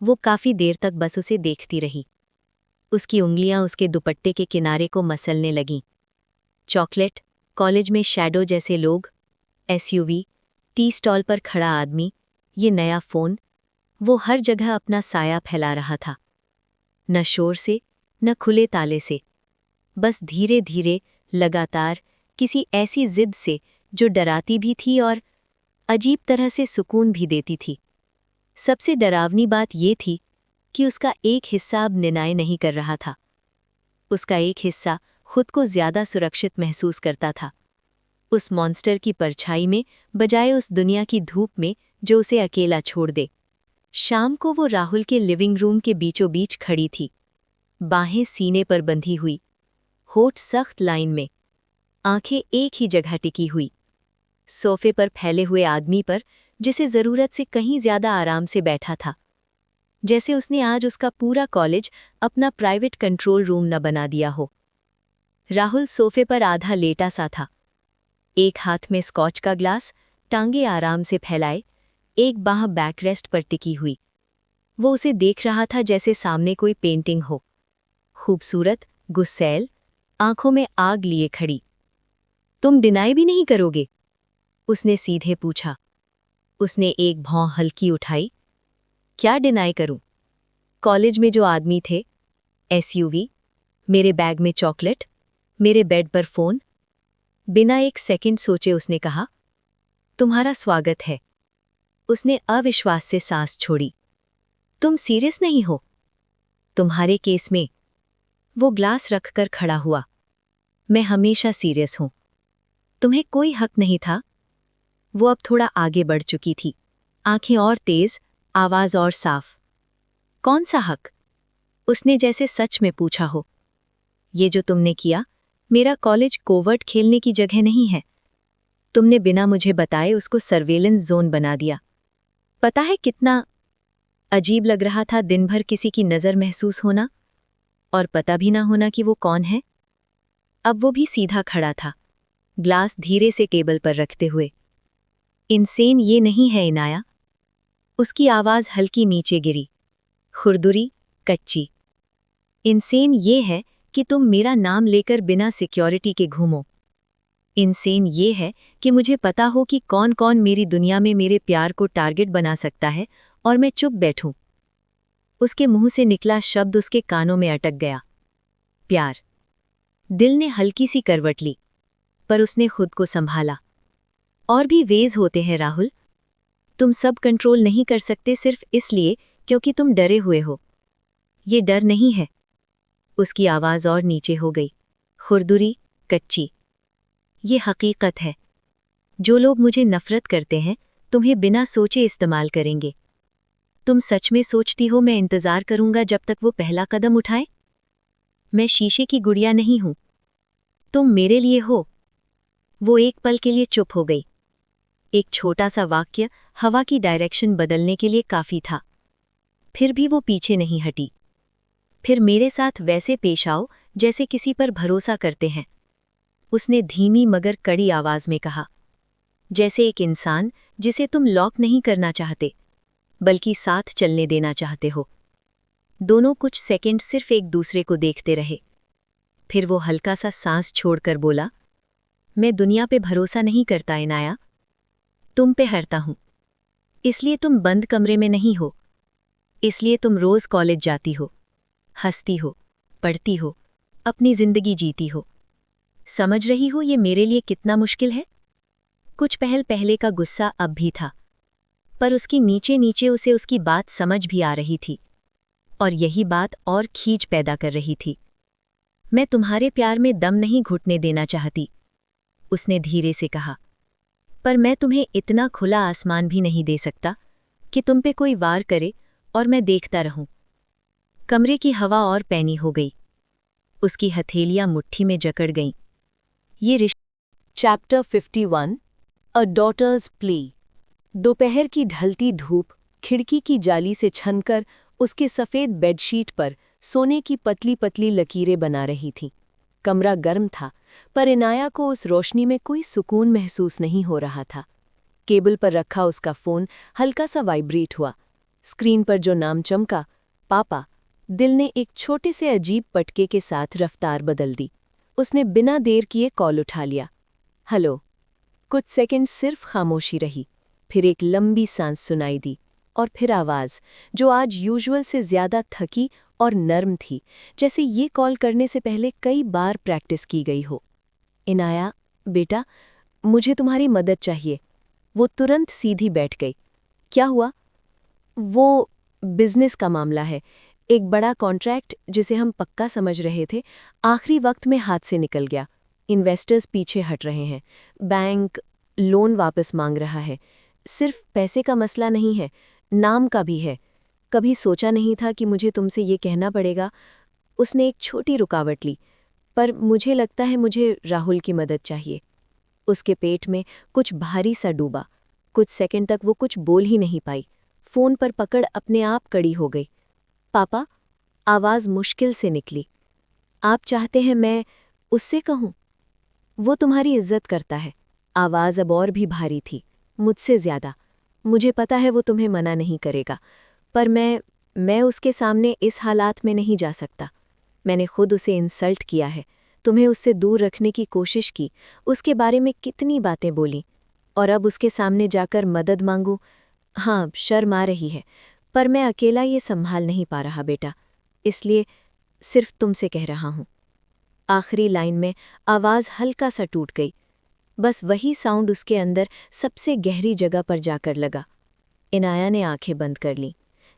वो काफी देर तक बस उसे देखती रही। उसकी उंगलियां उसके दुपट्टे के किनारे को मसलने लगीं। चॉकलेट, कॉलेज में शैडो जैसे लोग, SUV, टी स्टॉल पर खड़ा आदमी, ये नया फोन, वो हर जगह अपना साया फैला रहा था। न शोर से, न खुले ताले से, बस धीरे धीरे, लगातार, किसी ऐसी जिद से जो डराती भी थी और अजीब तरह से सुकून भी देती थी। सबसे डरावनी बात ये थी कि उसका एक हिस्सा अब निर्णय नहीं कर रहा था। उसका एक हिस्सा खुद को ज्यादा सुरक्षित महसूस करता था, उस मॉन्स्टर की परछाई में, बजाय उस दुनिया की धूप में जो उसे अकेला छोड़ दे। शाम को वो राहुल के लिविंग रूम के बीचों बीच खड़ी थी, बाहें सीने पर बंधी हुई, होठ सख्त लाइन में, आंखें एक ही जगह टिकी हुई। सोफे पर फैले हुए आदमी पर, जिसे जरूरत से कहीं ज्यादा आराम से बैठा था, जैसे उसने आज उसका पूरा कॉलेज अपना प्राइवेट कंट्रोल रूम न बना दिया हो। राहुल सोफे पर आधा लेटा सा था, एक हाथ में स्कॉच का ग्लास, टांगे आराम से फैलाए, एक बांह बैकरेस्ट पर टिकी हुई। वो उसे देख रहा था जैसे सामने कोई पेंटिंग हो, खूबसूरत, गुस्सैल, आंखों में आग लिए खड़ी। तुम डिनाई भी नहीं करोगे? उसने सीधे पूछा। उसने एक भौं हल्की उठाई। क्या डिनाई करूं? कॉलेज में जो आदमी थे, SUV, मेरे बैग में चॉकलेट, मेरे बेड पर फोन। बिना एक सेकंड सोचे उसने कहा, तुम्हारा स्वागत है। उसने अविश्वास से सांस छोड़ी। तुम सीरियस नहीं हो? तुम्हारे केस में। वो ग्लास रखकर खड़ा हुआ। मैं हमेशा सीरियस हूं। तुम्हें कोई हक नहीं था। वो अब थोड़ा आगे बढ़ चुकी थी, आंखें और तेज, आवाज और साफ। कौन सा हक? उसने जैसे सच में पूछा हो। ये जो तुमने किया, मेरा कॉलेज कोवर्ट खेलने की जगह नहीं है। तुमने बिना मुझे बताए उसको सर्वेलेंस जोन बना दिया। पता है कितना अजीब लग रहा था दिन भर किसी की नज़र महसूस होना, और पता भी ना होना कि वो कौन है। अब वो भी सीधा खड़ा था, ग्लास धीरे से टेबल पर रखते हुए। इंसेन ये नहीं है इनाया। उसकी आवाज़ हल्की नीचे गिरी, खुरदुरी, कच्ची। इंसेन ये है कि तुम मेरा नाम लेकर बिना सिक्योरिटी के घूमो। इंसेन ये है कि मुझे पता हो कि कौन कौन मेरी दुनिया में मेरे प्यार को टारगेट बना सकता है और मैं चुप बैठूं। उसके मुंह से निकला शब्द उसके कानों में अटक गया। प्यार। दिल ने हल्की सी करवट ली, पर उसने खुद को संभाला। और भी वेज होते हैं राहुल। तुम सब कंट्रोल नहीं कर सकते सिर्फ इसलिए क्योंकि तुम डरे हुए हो। ये डर नहीं है। उसकी आवाज और नीचे हो गई, खुरदुरी, कच्ची। ये हकीकत है। जो लोग मुझे नफरत करते हैं, तुम्हें बिना सोचे इस्तेमाल करेंगे। तुम सच में सोचती हो मैं इंतजार करूंगा जब तक वो पहला कदम उठाए? मैं शीशे की गुड़िया नहीं हूं। तुम मेरे लिए हो। वो एक पल के लिए चुप हो गई। एक छोटा सा वाक्य हवा की डायरेक्शन बदलने के लिए काफी था। फिर भी वो पीछे नहीं हटी। फिर मेरे साथ वैसे पेश आओ जैसे किसी पर भरोसा करते हैं, उसने धीमी मगर कड़ी आवाज में कहा। जैसे एक इंसान जिसे तुम लॉक नहीं करना चाहते, बल्कि साथ चलने देना चाहते हो। दोनों कुछ सेकंड सिर्फ एक दूसरे को देखते रहे। फिर वो हल्का सा सांस छोड़कर बोला, मैं दुनिया पे भरोसा नहीं करता इनाया, तुम पे हरता हूं। इसलिए तुम बंद कमरे में नहीं हो। इसलिए तुम रोज कॉलेज जाती हो, हंसती हो, पढ़ती हो, अपनी जिंदगी जीती हो। समझ रही हो ये मेरे लिए कितना मुश्किल है? कुछ पहले का गुस्सा अब भी था, पर उसकी नीचे नीचे उसे उसकी बात समझ भी आ रही थी, और यही बात और खींच पैदा कर रही थी। मैं तुम्हारे प्यार में दम नहीं घुटने देना चाहती, उसने धीरे से कहा, पर मैं तुम्हें इतना खुला आसमान भी नहीं दे सकता कि तुम पे कोई वार करे और मैं देखता रहूं। कमरे की हवा और पैनी हो गई, उसकी हथेलियां मुट्ठी में जकड़ गईं। ये रिश्ता। चैप्टर 51 अ डॉटर्स प्ले। दोपहर की ढलती धूप खिड़की की जाली से छनकर उसके सफ़ेद बेडशीट पर सोने की पतली पतली लकीरें बना रही थी। कमरा गर्म था, पर इनाया को उस रोशनी में कोई सुकून महसूस नहीं हो रहा था। केबल पर रखा उसका फ़ोन हल्का सा वाइब्रेट हुआ। स्क्रीन पर जो नाम चमका, पापा, दिल ने एक छोटे से अजीब पटके के साथ रफ्तार बदल दी। उसने बिना देर किए कॉल उठा लिया। हेलो। कुछ सेकंड सिर्फ खामोशी रही, फिर एक लंबी सांस सुनाई दी, और फिर आवाज़ जो आज यूजुअल से ज़्यादा थकी और नर्म थी, जैसे ये कॉल करने से पहले कई बार प्रैक्टिस की गई हो। इनाया, बेटा, मुझे तुम्हारी मदद चाहिए। वो तुरंत सीधी बैठ गई। क्या हुआ? वो बिजनेस का मामला है। एक बड़ा कॉन्ट्रैक्ट जिसे हम पक्का समझ रहे थे, आखिरी वक्त में हाथ से निकल गया। इन्वेस्टर्स पीछे हट रहे हैं, बैंक लोन वापस मांग रहा है। सिर्फ पैसे का मसला नहीं है, नाम का भी है। कभी सोचा नहीं था कि मुझे तुमसे ये कहना पड़ेगा। उसने एक छोटी रुकावट ली, पर मुझे लगता है मुझे राहुल की मदद चाहिए। उसके पेट में कुछ भारी सा डूबा। कुछ सेकंड तक वो कुछ बोल ही नहीं पाई। फ़ोन पर पकड़ अपने आप कड़ी हो गई। पापा, आवाज़ मुश्किल से निकली। आप चाहते हैं मैं उससे कहूँ? वो तुम्हारी इज्जत करता है। आवाज़ अब और भी भारी थी, मुझसे ज़्यादा। मुझे पता है वो तुम्हें मना नहीं करेगा, पर मैं उसके सामने इस हालात में नहीं जा सकता। मैंने खुद उसे इंसल्ट किया है, तुम्हें उससे दूर रखने की कोशिश की, उसके बारे में कितनी बातें बोली, और अब उसके सामने जाकर मदद मांगूं? हाँ, शर्म आ रही है, पर मैं अकेला ये संभाल नहीं पा रहा बेटा, इसलिए सिर्फ तुमसे कह रहा हूँ। आखिरी लाइन में आवाज़ हल्का सा टूट गई। बस वही साउंड उसके अंदर सबसे गहरी जगह पर जाकर लगा। इनाया ने आंखें बंद कर लीं।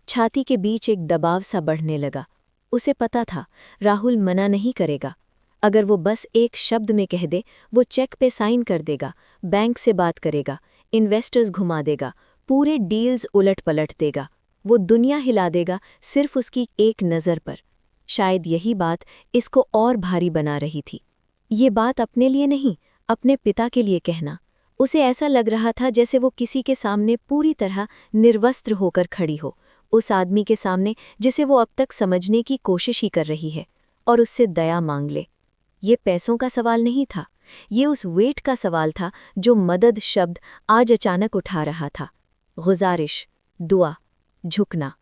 छाती के बीच एक दबाव सा बढ़ने लगा। उसे पता था राहुल मना नहीं करेगा। अगर वो बस एक शब्द में कह दे, वो चेक पे साइन कर देगा, बैंक से बात करेगा, इन्वेस्टर्स घुमा देगा, पूरे डील्स उलट पलट देगा। वो दुनिया हिला देगा सिर्फ उसकी एक नज़र पर। शायद यही बात इसको और भारी बना रही थी। ये बात अपने लिए नहीं, अपने पिता के लिए कहना। उसे ऐसा लग रहा था जैसे वो किसी के सामने पूरी तरह निर्वस्त्र होकर खड़ी हो, उस आदमी के सामने जिसे वो अब तक समझने की कोशिश ही कर रही है, और उससे दया मांग ले। ये पैसों का सवाल नहीं था, ये उस वेट का सवाल था जो मदद शब्द आज अचानक उठा रहा था। गुजारिश, दुआ, झुकना।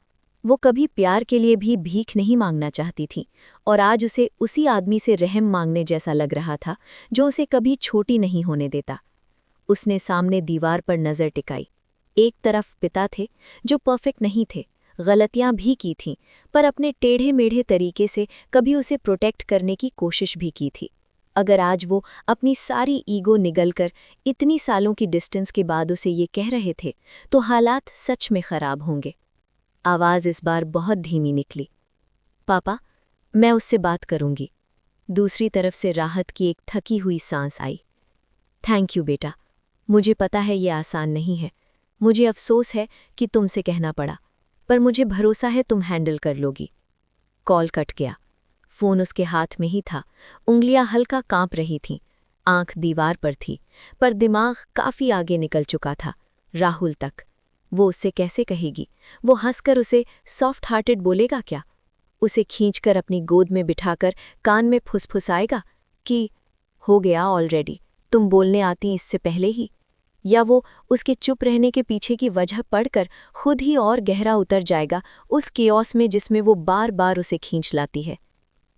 वो कभी प्यार के लिए भी भीख नहीं मांगना चाहती थी, और आज उसे उसी आदमी से रहम मांगने जैसा लग रहा था जो उसे कभी छोटी नहीं होने देता। उसने सामने दीवार पर नज़र टिकाई। एक तरफ पिता थे जो परफेक्ट नहीं थे, गलतियां भी की थीं, पर अपने टेढ़े मेढ़े तरीके से कभी उसे प्रोटेक्ट करने की कोशिश भी की थी। अगर आज वो अपनी सारी ईगो निगलकर इतनी सालों की डिस्टेंस के बाद उसे ये कह रहे थे, तो हालात सच में खराब होंगे। आवाज़ इस बार बहुत धीमी निकली। पापा, मैं उससे बात करूंगी। दूसरी तरफ से राहत की एक थकी हुई सांस आई। थैंक यू बेटा, मुझे पता है ये आसान नहीं है। मुझे अफसोस है कि तुमसे कहना पड़ा, पर मुझे भरोसा है तुम हैंडल कर लोगी। कॉल कट गया। फ़ोन उसके हाथ में ही था, उंगलियां हल्का कांप रही थीं, आंख दीवार पर थी, पर दिमाग काफ़ी आगे निकल चुका था, राहुल तक। वो उससे कैसे कहेगी? वो हंसकर उसे सॉफ्ट हार्टेड बोलेगा क्या? उसे खींचकर अपनी गोद में बिठाकर कान में फुसफुसाएगा कि हो गया ऑलरेडी, तुम बोलने आती इससे पहले ही? या वो उसके चुप रहने के पीछे की वजह पढ़कर खुद ही और गहरा उतर जाएगा उस केओस में जिसमें वो बार बार उसे खींच लाती है?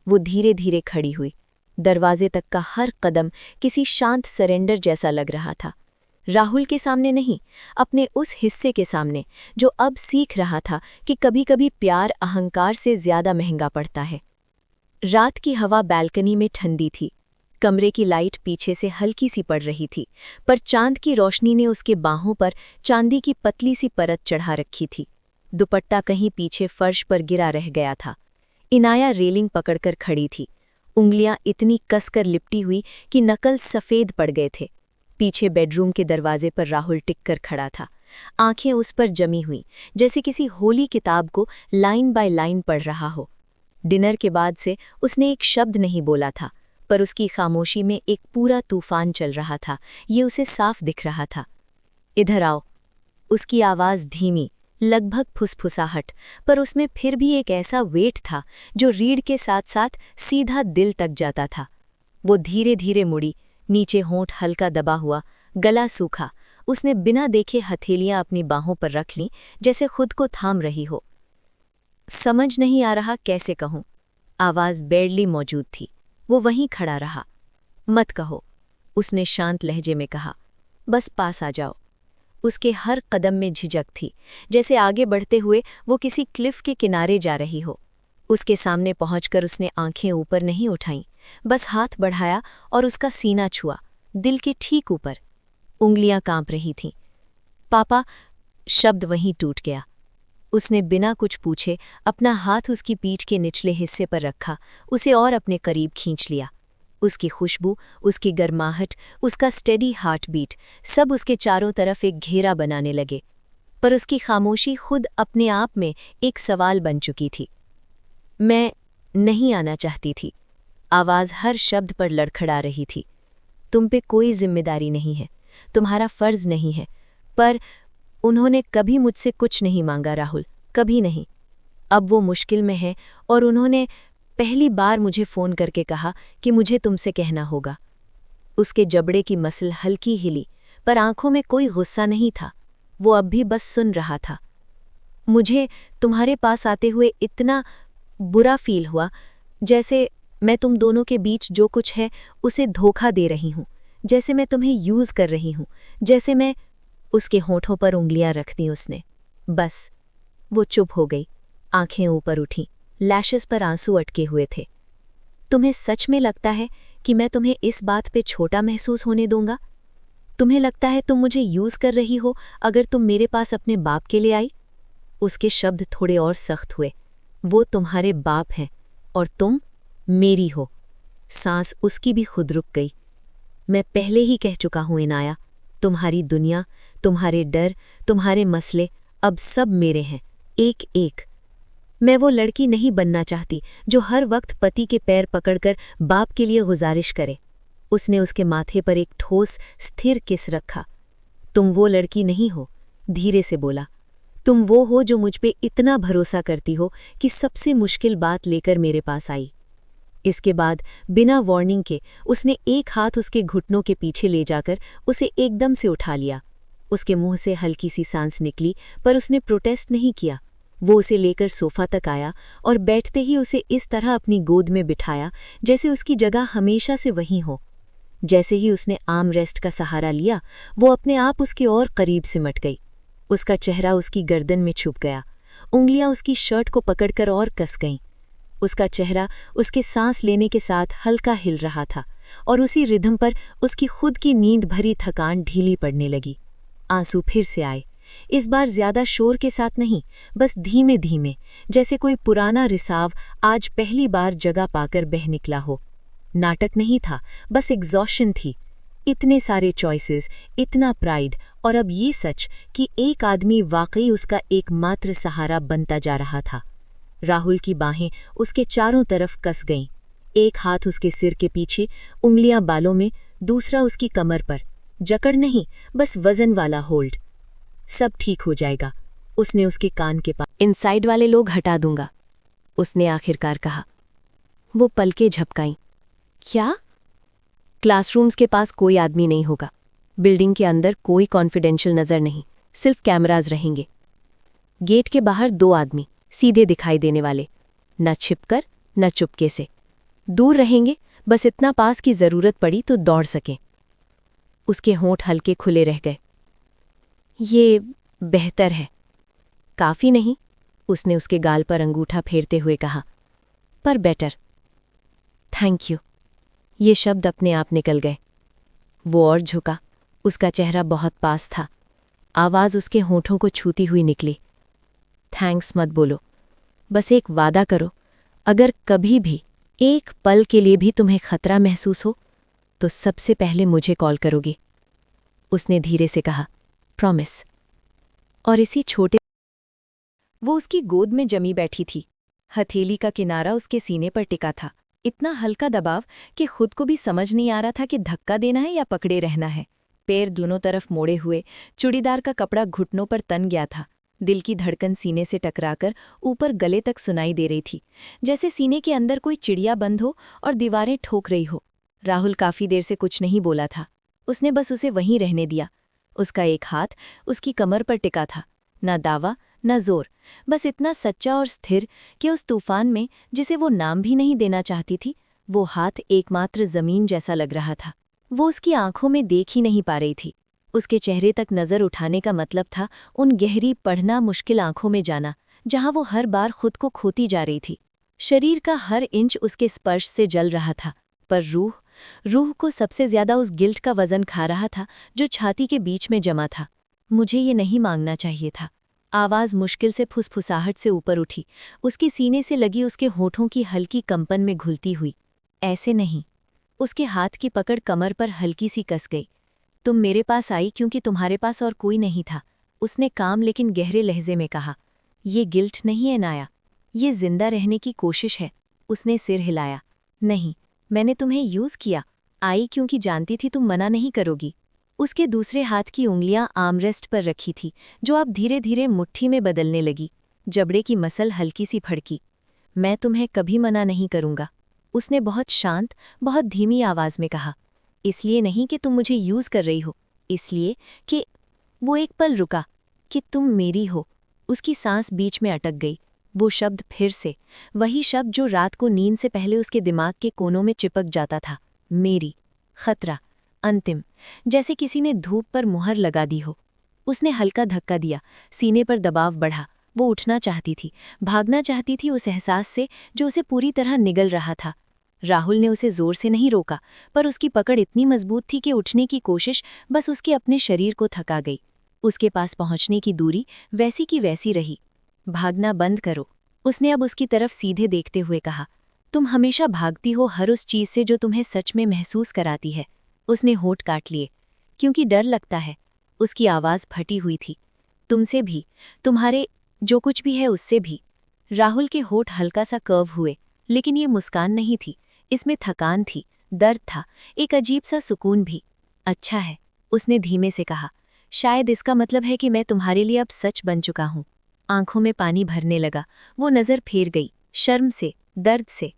वो धीरे धीरे खड़ी हुई। दरवाजे तक का हर कदम किसी शांत सरेंडर जैसा लग रहा था। राहुल के सामने नहीं, अपने उस हिस्से के सामने जो अब सीख रहा था कि कभी-कभी प्यार अहंकार से ज्यादा महंगा पड़ता है। रात की हवा बैल्कनी में ठंडी थी। कमरे की लाइट पीछे से हल्की सी पड़ रही थी, पर चांद की रोशनी ने उसके बाहों पर चांदी की पतली सी परत चढ़ा रखी थी। दुपट्टा कहीं पीछे फर्श पर गिरा रह गया था। इनाया रेलिंग पकड़कर खड़ी थी, उंगलियां इतनी कसकर लिपटी हुई कि नकल सफ़ेद पड़ गए थे। पीछे बेडरूम के दरवाजे पर राहुल टिककर खड़ा था, आंखें उस पर जमी हुई, जैसे किसी होली किताब को लाइन बाय लाइन पढ़ रहा हो। डिनर के बाद से उसने एक शब्द नहीं बोला था, पर उसकी खामोशी में एक पूरा तूफान चल रहा था, ये उसे साफ दिख रहा था। इधर आओ। उसकी आवाज़ धीमी, लगभग फुसफुसाहट, पर उसमें फिर भी एक ऐसा वेट था जो रीढ़ के साथ साथ सीधा दिल तक जाता था। वो धीरे धीरे मुड़ी, नीचे होंठ हल्का दबा हुआ, गला सूखा। उसने बिना देखे हथेलियां अपनी बाहों पर रख लीं, जैसे खुद को थाम रही हो। समझ नहीं आ रहा कैसे कहूं। आवाज़ बैडली मौजूद थी। वो वहीं खड़ा रहा। मत कहो, उसने शांत लहजे में कहा, बस पास आ जाओ। उसके हर कदम में झिझक थी, जैसे आगे बढ़ते हुए वो किसी क्लिफ के किनारे जा रही हो। उसके सामने पहुंचकर उसने आंखें ऊपर नहीं उठाईं, बस हाथ बढ़ाया और उसका सीना छुआ, दिल के ठीक ऊपर। उंगलियां कांप रही थीं। पापा, शब्द वहीं टूट गया। उसने बिना कुछ पूछे अपना हाथ उसकी पीठ के निचले हिस्से पर रखा, उसे और अपने करीब खींच लिया। उसकी खुशबू, उसकी गर्माहट, उसका स्टेडी हार्ट बीट, सब उसके चारों तरफ एक घेरा बनाने लगे। पर उसकी खामोशी खुद अपने आप में एक सवाल बन चुकी थी। मैं नहीं आना चाहती थी। आवाज़ हर शब्द पर लड़खड़ा रही थी। तुम पे कोई जिम्मेदारी नहीं है, तुम्हारा फर्ज नहीं है। पर उन्होंने कभी मुझसे कुछ नहीं मांगा राहुल, कभी नहीं। अब वो मुश्किल में है और उन्होंने पहली बार मुझे फ़ोन करके कहा कि मुझे तुमसे कहना होगा। उसके जबड़े की मसल हल्की हिली, पर आंखों में कोई गुस्सा नहीं था। वो अब भी बस सुन रहा था। मुझे तुम्हारे पास आते हुए इतना बुरा फील हुआ, जैसे मैं तुम दोनों के बीच जो कुछ है उसे धोखा दे रही हूँ, जैसे मैं तुम्हें यूज़ कर रही हूँ, जैसे मैं। उसके होठों पर उंगलियां रख दी उसने। बस। वो चुप हो गई, आंखें ऊपर उठीं, लैशेस पर आंसू अटके हुए थे। तुम्हें सच में लगता है कि मैं तुम्हें इस बात पे छोटा महसूस होने दूंगा? तुम्हें लगता है तुम मुझे यूज़ कर रही हो अगर तुम मेरे पास अपने बाप के लिए आई? उसके शब्द थोड़े और सख्त हुए। वो तुम्हारे बाप हैं और तुम मेरी हो। सांस उसकी भी खुद रुक गई। मैं पहले ही कह चुका हूं इनाया, तुम्हारी दुनिया, तुम्हारे डर, तुम्हारे मसले अब सब मेरे हैं, एक एक। मैं वो लड़की नहीं बनना चाहती जो हर वक्त पति के पैर पकड़कर बाप के लिए गुजारिश करे। उसने उसके माथे पर एक ठोस स्थिर किस रखा। तुम वो लड़की नहीं हो, धीरे से बोला। तुम वो हो जो मुझ पे इतना भरोसा करती हो कि सबसे मुश्किल बात लेकर मेरे पास आई। इसके बाद बिना वार्निंग के उसने एक हाथ उसके घुटनों के पीछे ले जाकर उसे एकदम से उठा लिया। उसके मुंह से हल्की सी सांस निकली, पर उसने प्रोटेस्ट नहीं किया। वो उसे लेकर सोफा तक आया और बैठते ही उसे इस तरह अपनी गोद में बिठाया जैसे उसकी जगह हमेशा से वहीं हो। जैसे ही उसने आर्म रेस्ट का सहारा लिया, वो अपने आप उसके और करीब सिमट गई। उसका चेहरा उसकी गर्दन में छुप गया, उंगलियां उसकी शर्ट को पकड़कर और कस गईं। उसका चेहरा उसके सांस लेने के साथ हल्का हिल रहा था और उसी रिदम पर उसकी खुद की नींद भरी थकान ढीली पड़ने लगी। आंसू फिर से आए, इस बार ज्यादा शोर के साथ नहीं, बस धीमे धीमे, जैसे कोई पुराना रिसाव आज पहली बार जगह पाकर बह निकला हो। नाटक नहीं था, बस एग्जॉशन थी। इतने सारे चॉइसेस, इतना प्राइड, और अब ये सच कि एक आदमी वाकई उसका एकमात्र सहारा बनता जा रहा था। राहुल की बाहें उसके चारों तरफ कस गईं। एक हाथ उसके सिर के पीछे, उंगलियां बालों में, दूसरा उसकी कमर पर। जकड़ नहीं, बस वजन वाला होल्ड। सब ठीक हो जाएगा, उसने उसके कान के पास। इनसाइड वाले लोग हटा दूंगा, उसने आखिरकार कहा। वो पलकें झपकाईं। क्या? क्लासरूम्स के पास कोई आदमी नहीं होगा, बिल्डिंग के अंदर कोई कॉन्फिडेंशियल नज़र नहीं, सिर्फ कैमराज रहेंगे। गेट के बाहर 2 आदमी, सीधे दिखाई देने वाले, न छिपकर न चुपके से। दूर रहेंगे, बस इतना पास की जरूरत पड़ी तो दौड़ सकें। उसके होंठ हल्के खुले रह गए। ये बेहतर है। काफी नहीं, उसने उसके गाल पर अंगूठा फेरते हुए कहा, पर बेटर। Thank you. ये शब्द अपने आप निकल गए। वो और झुका, उसका चेहरा बहुत पास था। आवाज़ उसके होठों को छूती हुई निकली। थैंक्स मत बोलो, बस एक वादा करो, अगर कभी भी एक पल के लिए भी तुम्हें खतरा महसूस हो तो सबसे पहले मुझे कॉल करोगी। उसने धीरे से कहा, प्रॉमिस। और इसी छोटे वो उसकी गोद में जमी बैठी थी। हथेली का किनारा उसके सीने पर टिका था, इतना हल्का दबाव कि खुद को भी समझ नहीं आ रहा था कि धक्का देना है या पकड़े रहना है। पैर दोनों तरफ मोड़े हुए, चूड़ीदार का कपड़ा घुटनों पर तन गया था। दिल की धड़कन सीने से टकराकर ऊपर गले तक सुनाई दे रही थी, जैसे सीने के अंदर कोई चिड़िया बंद हो और दीवारें ठोक रही हो। राहुल काफी देर से कुछ नहीं बोला था। उसने बस उसे वहीं रहने दिया। उसका एक हाथ उसकी कमर पर टिका था, न दावा न जोर, बस इतना सच्चा और स्थिर कि उस तूफान में, जिसे वो नाम भी नहीं देना चाहती थी, वो हाथ एकमात्र जमीन जैसा लग रहा था। वो उसकी आंखों में देख ही नहीं पा रही थी। उसके चेहरे तक नजर उठाने का मतलब था उन गहरी, पढ़ना मुश्किल आंखों में जाना, जहां वो हर बार खुद को खोती जा रही थी। शरीर का हर इंच उसके स्पर्श से जल रहा था, पर रूह को सबसे ज्यादा उस गिल्ट का वजन खा रहा था जो छाती के बीच में जमा था। मुझे ये नहीं मांगना चाहिए था। आवाज मुश्किल से फुसफुसाहट से ऊपर उठी, उसके सीने से लगी उसके होठों की हल्की कंपन में घुलती हुई। ऐसे नहीं। उसके हाथ की पकड़ कमर पर हल्की सी कस गई। तुम मेरे पास आई क्योंकि तुम्हारे पास और कोई नहीं था, उसने काम लेकिन गहरे लहजे में कहा। ये गिल्ट नहीं है नाया, ये जिंदा रहने की कोशिश है। उसने सिर हिलाया। नहीं, मैंने तुम्हें यूज किया। आई क्योंकि जानती थी तुम मना नहीं करोगी। उसके दूसरे हाथ की उंगलियां आर्मरेस्ट पर रखी थी, जो अब धीरे धीरे मुट्ठी में बदलने लगी। जबड़े की मसल हल्की सी फड़की। मैं तुम्हें कभी मना नहीं करूंगा, उसने बहुत शांत, बहुत धीमी आवाज में कहा। इसलिए नहीं कि तुम मुझे यूज कर रही हो, इसलिए कि वो एक पल रुका। कि तुम मेरी हो। उसकी सांस बीच में अटक गई। वो शब्द फिर से, वही शब्द जो रात को नींद से पहले उसके दिमाग के कोनों में चिपक जाता था। मेरी। खतरा। अंतिम। जैसे किसी ने धूप पर मुहर लगा दी हो। उसने हल्का धक्का दिया, सीने पर दबाव बढ़ा। वो उठना चाहती थी, भागना चाहती थी उस एहसास से जो उसे पूरी तरह निगल रहा था। राहुल ने उसे जोर से नहीं रोका, पर उसकी पकड़ इतनी मजबूत थी कि उठने की कोशिश बस उसके अपने शरीर को थका गई। उसके पास पहुंचने की दूरी वैसी की वैसी रही। भागना बंद करो, उसने अब उसकी तरफ सीधे देखते हुए कहा। तुम हमेशा भागती हो हर उस चीज से जो तुम्हें सच में महसूस कराती है। उसने होठ काट लिए। क्योंकि डर लगता है। उसकी आवाज फटी हुई थी। तुमसे भी, तुम्हारे जो कुछ भी है उससे भी। राहुल के होठ हल्का सा कर्व हुए, लेकिन ये मुस्कान नहीं थी, इसमें थकान थी, दर्द था, एक अजीब सा सुकून भी। अच्छा है, उसने धीमे से कहा। शायद इसका मतलब है कि मैं तुम्हारे लिए अब सच बन चुका हूं। आंखों में पानी भरने लगा। वो नजर फेर गई, शर्म से, दर्द से।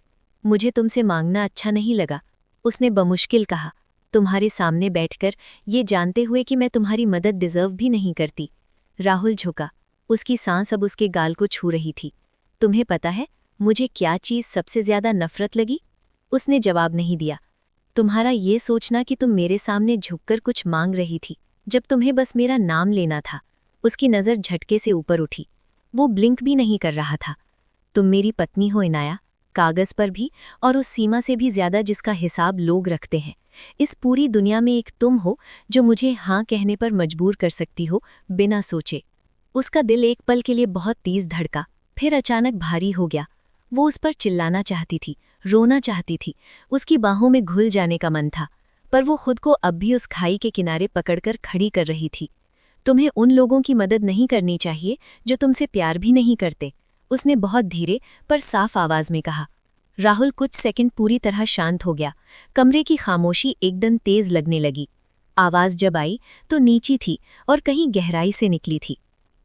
मुझे तुमसे मांगना अच्छा नहीं लगा, उसने बमुश्किल कहा। तुम्हारे सामने बैठकर, ये जानते हुए कि मैं तुम्हारी मदद डिजर्व भी नहीं करती। राहुल झुका। उसकी सांस अब उसके गाल को छू रही थी। तुम्हें पता है मुझे क्या चीज सबसे ज्यादा नफरत लगी? उसने जवाब नहीं दिया। तुम्हारा ये सोचना कि तुम मेरे सामने झुककर कुछ मांग रही थी, जब तुम्हें बस मेरा नाम लेना था। उसकी नज़र झटके से ऊपर उठी। वो ब्लिंक भी नहीं कर रहा था। तुम मेरी पत्नी हो इनाया, कागज पर भी, और उस सीमा से भी ज्यादा जिसका हिसाब लोग रखते हैं। इस पूरी दुनिया में एक तुम हो जो मुझे हाँ कहने पर मजबूर कर सकती हो, बिना सोचे। उसका दिल एक पल के लिए बहुत तेज धड़का, फिर अचानक भारी हो गया। वो उस पर चिल्लाना चाहती थी, रोना चाहती थी, उसकी बाहों में घुल जाने का मन था, पर वो खुद को अब भी उस खाई के किनारे पकड़कर खड़ी कर रही थी। तुम्हें उन लोगों की मदद नहीं करनी चाहिए जो तुमसे प्यार भी नहीं करते, उसने बहुत धीरे पर साफ आवाज में कहा। राहुल कुछ सेकंड पूरी तरह शांत हो गया। कमरे की खामोशी एकदम तेज लगने लगी। आवाज जब आई तो नीची थी और कहीं गहराई से निकली थी।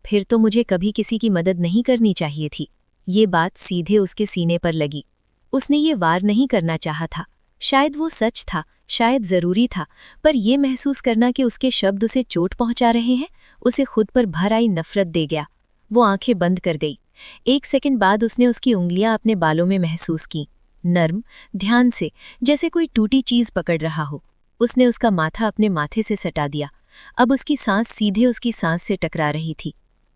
फिर तो मुझे कभी किसी की मदद नहीं करनी चाहिए थी। ये बात सीधे उसके सीने पर लगी। उसने ये वार नहीं करना चाहा था। शायद वो सच था, शायद जरूरी था, पर यह महसूस करना कि उसके शब्द उसे चोट पहुंचा रहे हैं, उसे खुद पर भर आई नफरत दे गया। वो आंखें बंद कर गई। एक सेकंड बाद उसने उसकी उंगलियां अपने बालों में महसूस की, नर्म, ध्यान से, जैसे कोई टूटी चीज पकड़ रहा हो। उसने उसका माथा अपने माथे से सटा दिया। अब उसकी सांस सीधे उसकी सांस से टकरा रही थी।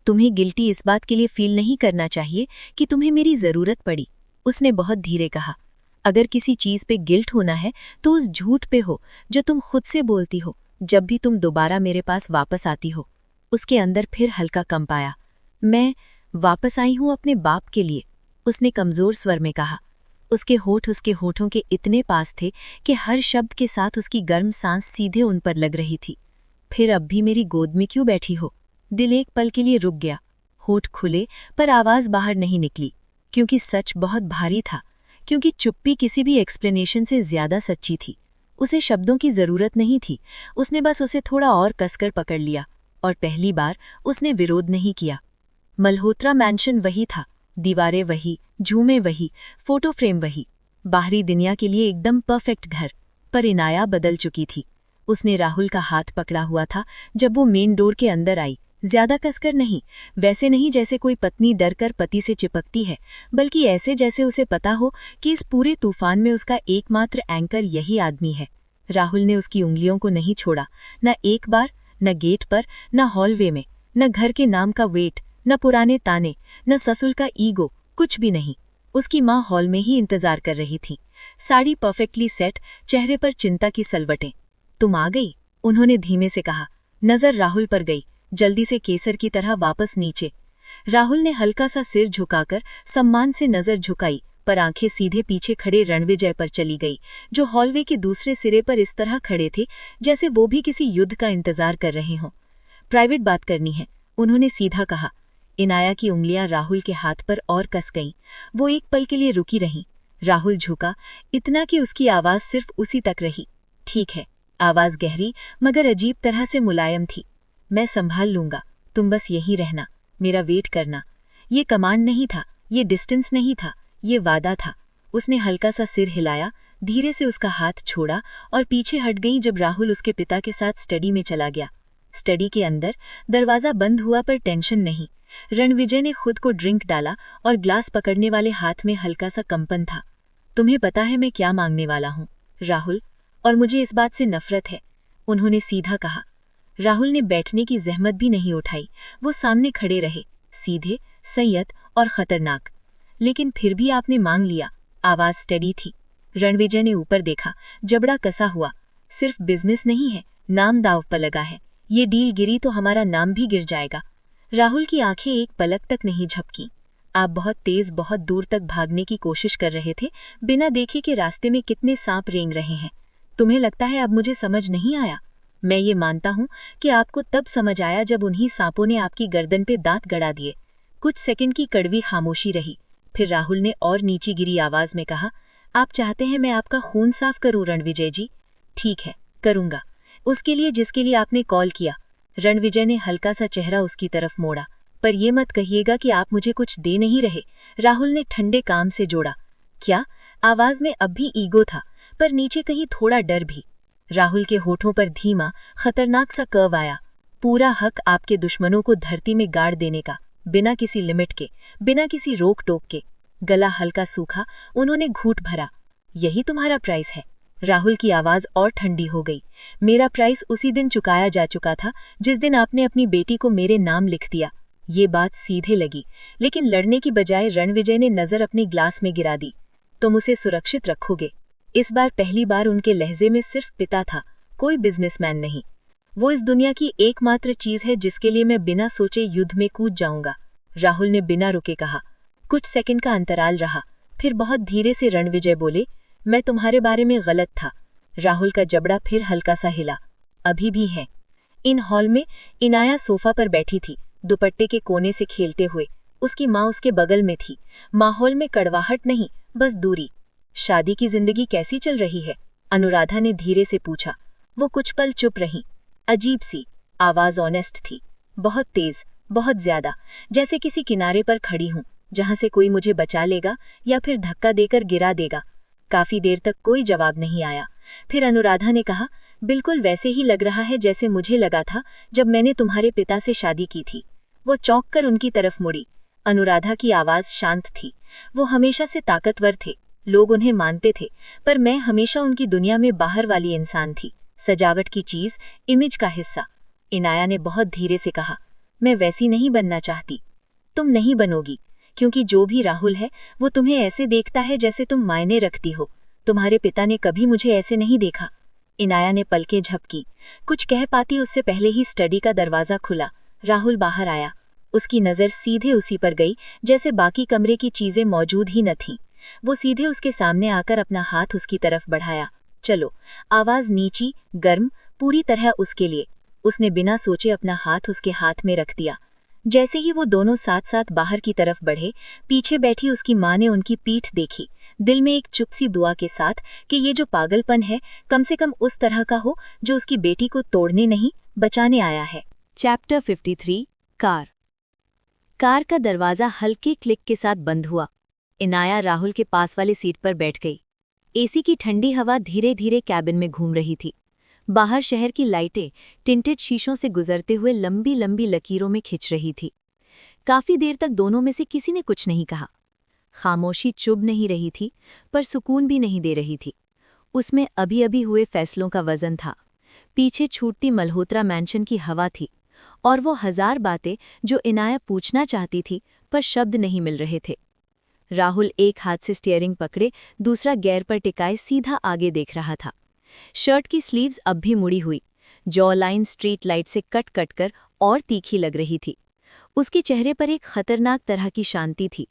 तुम्हें गिल्टी इस बात के लिए फील नहीं करना चाहिए कि तुम्हें मेरी जरूरत पड़ी, उसने बहुत धीरे कहा। अगर किसी चीज पे गिल्ट होना है तो उस झूठ पे हो जो तुम खुद से बोलती हो जब भी तुम दोबारा मेरे पास वापस आती हो। उसके अंदर फिर हल्का कंप आया। मैं वापस आई हूं अपने बाप के लिए, उसने कमजोर स्वर में कहा। उसके होठ उसके होठों के इतने पास थे कि हर शब्द के साथ उसकी गर्म सांस सीधे उन पर लग रही थी। फिर अब भी मेरी गोद में क्यों बैठी हो? दिल एक पल के लिए रुक गया। होठ खुले पर आवाज बाहर नहीं निकली, क्योंकि सच बहुत भारी था, क्योंकि चुप्पी किसी भी एक्सप्लेनेशन से ज्यादा सच्ची थी। उसे शब्दों की जरूरत नहीं थी, उसने बस उसे थोड़ा और कसकर पकड़ लिया, और पहली बार उसने विरोध नहीं किया। मल्होत्रा मैंशन वही था, दीवारें वही, झूमे वही, फोटो फ्रेम वही, बाहरी दुनिया के लिए एकदम परफेक्ट घर। पर इनाया बदल चुकी थी। उसने राहुल का हाथ पकड़ा हुआ था जब वो मेन डोर के अंदर आई। ज्यादा कसकर नहीं, वैसे नहीं जैसे कोई पत्नी डरकर पति से चिपकती है, बल्कि ऐसे जैसे उसे पता हो कि इस पूरे तूफान में उसका एकमात्र एंकर यही आदमी है। राहुल ने उसकी उंगलियों को नहीं छोड़ा, न एक बार, न गेट पर, न हॉलवे में, न घर के नाम का वेट, न पुराने ताने, न ससुर का ईगो, कुछ भी नहीं। उसकी माँ हॉल में ही इंतजार कर रही थी, साड़ी परफेक्टली सेट, चेहरे पर चिंता की सलवटें। तुम आ गई, उन्होंने धीमे से कहा। नजर राहुल पर गई, जल्दी से केसर की तरह वापस नीचे। राहुल ने हल्का सा सिर झुकाकर सम्मान से नजर झुकाई, पर आंखें सीधे पीछे खड़े रणविजय पर चली गई, जो हॉलवे के दूसरे सिरे पर इस तरह खड़े थे जैसे वो भी किसी युद्ध का इंतजार कर रहे हों। प्राइवेट बात करनी है, उन्होंने सीधा कहा। इनाया की उंगलियां राहुल के हाथ पर और कस गईं। वो एक पल के लिए रुकी रहीं। राहुल झुका, इतना कि उसकी आवाज सिर्फ उसी तक रही। ठीक है। आवाज गहरी मगर अजीब तरह से मुलायम थी। मैं संभाल लूंगा, तुम बस यहीं रहना, मेरा वेट करना। ये कमांड नहीं था, ये डिस्टेंस नहीं था, ये वादा था। उसने हल्का सा सिर हिलाया, धीरे से उसका हाथ छोड़ा और पीछे हट गई जब राहुल उसके पिता के साथ स्टडी में चला गया। स्टडी के अंदर दरवाजा बंद हुआ पर टेंशन नहीं। रणविजय ने खुद को ड्रिंक डाला और ग्लास पकड़ने वाले हाथ में हल्का सा कंपन था। तुम्हें पता है मैं क्या मांगने वाला हूँ, राहुल, और मुझे इस बात से नफरत है, उन्होंने सीधा कहा। राहुल ने बैठने की जहमत भी नहीं उठाई। वो सामने खड़े रहे, सीधे, संयत और खतरनाक। लेकिन फिर भी आपने मांग लिया। आवाज स्टडी थी। रणविजय ने ऊपर देखा, जबड़ा कसा हुआ। सिर्फ बिजनेस नहीं है, नाम दांव पर लगा है। ये डील गिरी तो हमारा नाम भी गिर जाएगा। राहुल की आंखें एक पलक तक नहीं झपकी। आप बहुत तेज, बहुत दूर तक भागने की कोशिश कर रहे थे, बिना देखे कि रास्ते में कितने सांप रेंग रहे हैं। तुम्हें लगता है अब मुझे समझ नहीं आया? मैं ये मानता हूँ कि आपको तब समझ आया जब उन्हीं सांपों ने आपकी गर्दन पे दांत गड़ा दिए। कुछ सेकंड की कड़वी खामोशी रही, फिर राहुल ने और नीची गिरी आवाज में कहा, आप चाहते हैं मैं आपका खून साफ करूं रणविजय जी? ठीक है, करूंगा, उसके लिए जिसके लिए आपने कॉल किया। रणविजय ने हल्का सा चेहरा उसकी तरफ मोड़ा। पर ये मत कहिएगा कि आप मुझे कुछ दे नहीं रहे, राहुल ने ठंडे काम से जोड़ा। क्या? आवाज में अब भी ईगो था, पर नीचे कहीं थोड़ा डर भी। राहुल के होठों पर धीमा, खतरनाक सा कर्व आया। पूरा हक आपके दुश्मनों को धरती में गाड़ देने का, बिना किसी लिमिट के, बिना किसी रोक टोक के। गला हल्का सूखा, उन्होंने घूंट भरा। यही तुम्हारा प्राइस है? राहुल की आवाज और ठंडी हो गई। मेरा प्राइस उसी दिन चुकाया जा चुका था जिस दिन आपने अपनी बेटी को मेरे नाम लिख दिया। ये बात सीधे लगी, लेकिन लड़ने की बजाय रणविजय ने नजर अपनी ग्लास में गिरा दी। तुम उसे सुरक्षित रखोगे? इस बार पहली बार उनके लहजे में सिर्फ पिता था, कोई बिजनेसमैन नहीं। वो इस दुनिया की एकमात्र चीज है जिसके लिए मैं बिना सोचे युद्ध में कूद जाऊंगा, राहुल ने बिना रुके कहा। कुछ सेकंड का अंतराल रहा, फिर बहुत धीरे से रणविजय बोले, मैं तुम्हारे बारे में गलत था। राहुल का जबड़ा फिर हल्का सा हिला। अभी भी है। इन हॉल में इनाया सोफा पर बैठी थी, दुपट्टे के कोने से खेलते हुए। उसकी माँ उसके बगल में थी। माहौल में कड़वाहट नहीं, बस दूरी। शादी की जिंदगी कैसी चल रही है? अनुराधा ने धीरे से पूछा। वो कुछ पल चुप रही। अजीब सी आवाज ऑनेस्ट थी, बहुत तेज, बहुत ज्यादा, जैसे किसी किनारे पर खड़ी हूं जहां से कोई मुझे बचा लेगा या फिर धक्का देकर गिरा देगा। काफी देर तक कोई जवाब नहीं आया। फिर अनुराधा ने कहा, बिल्कुल वैसे ही लग रहा है जैसे मुझे लगा था जब मैंने तुम्हारे पिता से शादी की थी। वो चौंक कर उनकी तरफ मुड़ी। अनुराधा की आवाज शांत थी। वो हमेशा से ताकतवर थे, लोग उन्हें मानते थे, पर मैं हमेशा उनकी दुनिया में बाहर वाली इंसान थी, सजावट की चीज, इमेज का हिस्सा। इनाया ने बहुत धीरे से कहा, मैं वैसी नहीं बनना चाहती। तुम नहीं बनोगी, क्योंकि जो भी राहुल है वो तुम्हें ऐसे देखता है जैसे तुम मायने रखती हो, तुम्हारे पिता ने कभी मुझे ऐसे नहीं देखा। इनाया ने पलकें झपकी। कुछ कह पाती उससे पहले ही स्टडी का दरवाजा खुला। राहुल बाहर आया। उसकी नज़र सीधे उसी पर गई जैसे बाकी कमरे की चीजें मौजूद ही न थीं। वो सीधे उसके सामने आकर अपना हाथ उसकी तरफ बढ़ाया। चलो। आवाज नीची, गर्म, पूरी तरह उसके लिए। उसने बिना सोचे अपना हाथ उसके हाथ में रख दिया। जैसे ही वो दोनों साथ साथ बाहर की तरफ बढ़े, पीछे बैठी उसकी माँ ने उनकी पीठ देखी, दिल में एक चुप सी दुआ के साथ कि ये जो पागलपन है कम से कम उस तरह का हो जो उसकी बेटी को तोड़ने नहीं, बचाने आया है। Chapter 53 car. कार का दरवाजा हल्के क्लिक के साथ बंद हुआ। इनाया राहुल के पास वाली सीट पर बैठ गई। एसी की ठंडी हवा धीरे धीरे कैबिन में घूम रही थी। बाहर शहर की लाइटें टिंटेड शीशों से गुजरते हुए लंबी लंबी लकीरों में खिंच रही थी। काफी देर तक दोनों में से किसी ने कुछ नहीं कहा। खामोशी चुभ नहीं रही थी, पर सुकून भी नहीं दे रही थी। उसमें अभी अभी हुए फैसलों का वजन था। पीछे छूटती मल्होत्रा मैंशन की हवा थी, और वो 1000 बातें जो इनाया पूछना चाहती थी, पर शब्द नहीं मिल रहे थे। राहुल एक हाथ से स्टीयरिंग पकड़े, दूसरा गियर पर टिकाए सीधा आगे देख रहा था। शर्ट की स्लीव्स अब भी मुड़ी हुई, जॉ लाइन स्ट्रीट लाइट से कट कट कर और तीखी लग रही थी। उसके चेहरे पर एक खतरनाक तरह की शांति थी,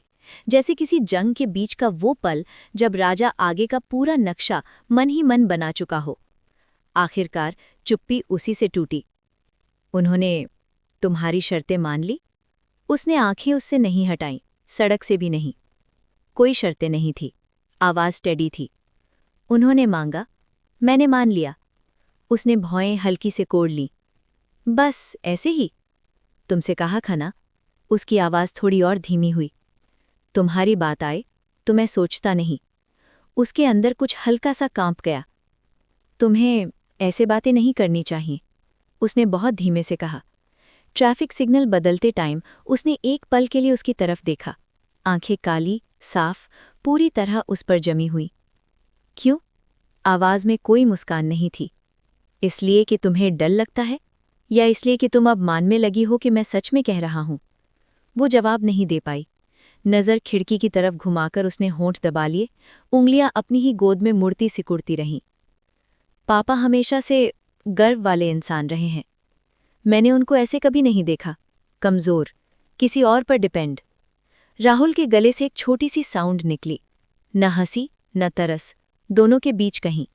जैसे किसी जंग के बीच का वो पल जब राजा आगे का पूरा नक्शा मन ही मन बना चुका हो। आखिरकार चुप्पी उसी से टूटी। उन्होंने तुम्हारी शर्तें मान ली? उसने आंखें उससे नहीं हटाईं, सड़क से भी नहीं। कोई शर्तें नहीं थी, आवाज़ टेढ़ी थी। उन्होंने मांगा, मैंने मान लिया। उसने भौएं हल्की से कोड़ लीं। बस ऐसे ही? तुमसे कहा खाना। उसकी आवाज़ थोड़ी और धीमी हुई। तुम्हारी बात आए तो मैं सोचता नहीं। उसके अंदर कुछ हल्का सा कांप गया। तुम्हें ऐसे बातें नहीं करनी चाहिए, उसने बहुत धीमे से कहा। ट्रैफिक सिग्नल बदलते टाइम उसने एक पल के लिए उसकी तरफ देखा। आंखें काली, साफ, पूरी तरह उस पर जमी हुई। क्यों? आवाज में कोई मुस्कान नहीं थी। इसलिए कि तुम्हें डर लगता है, या इसलिए कि तुम अब मानने लगी हो कि मैं सच में कह रहा हूं? वो जवाब नहीं दे पाई। नज़र खिड़की की तरफ घुमाकर उसने होंठ दबा लिए, उंगलियां अपनी ही गोद में मुड़ती सिकुड़ती रहीं। पापा हमेशा से गर्व वाले इंसान रहे हैं। मैंने उनको ऐसे कभी नहीं देखा, कमज़ोर, किसी और पर डिपेंड। राहुल के गले से एक छोटी सी साउंड निकली, न हंसी न तरस, दोनों के बीच कहीं।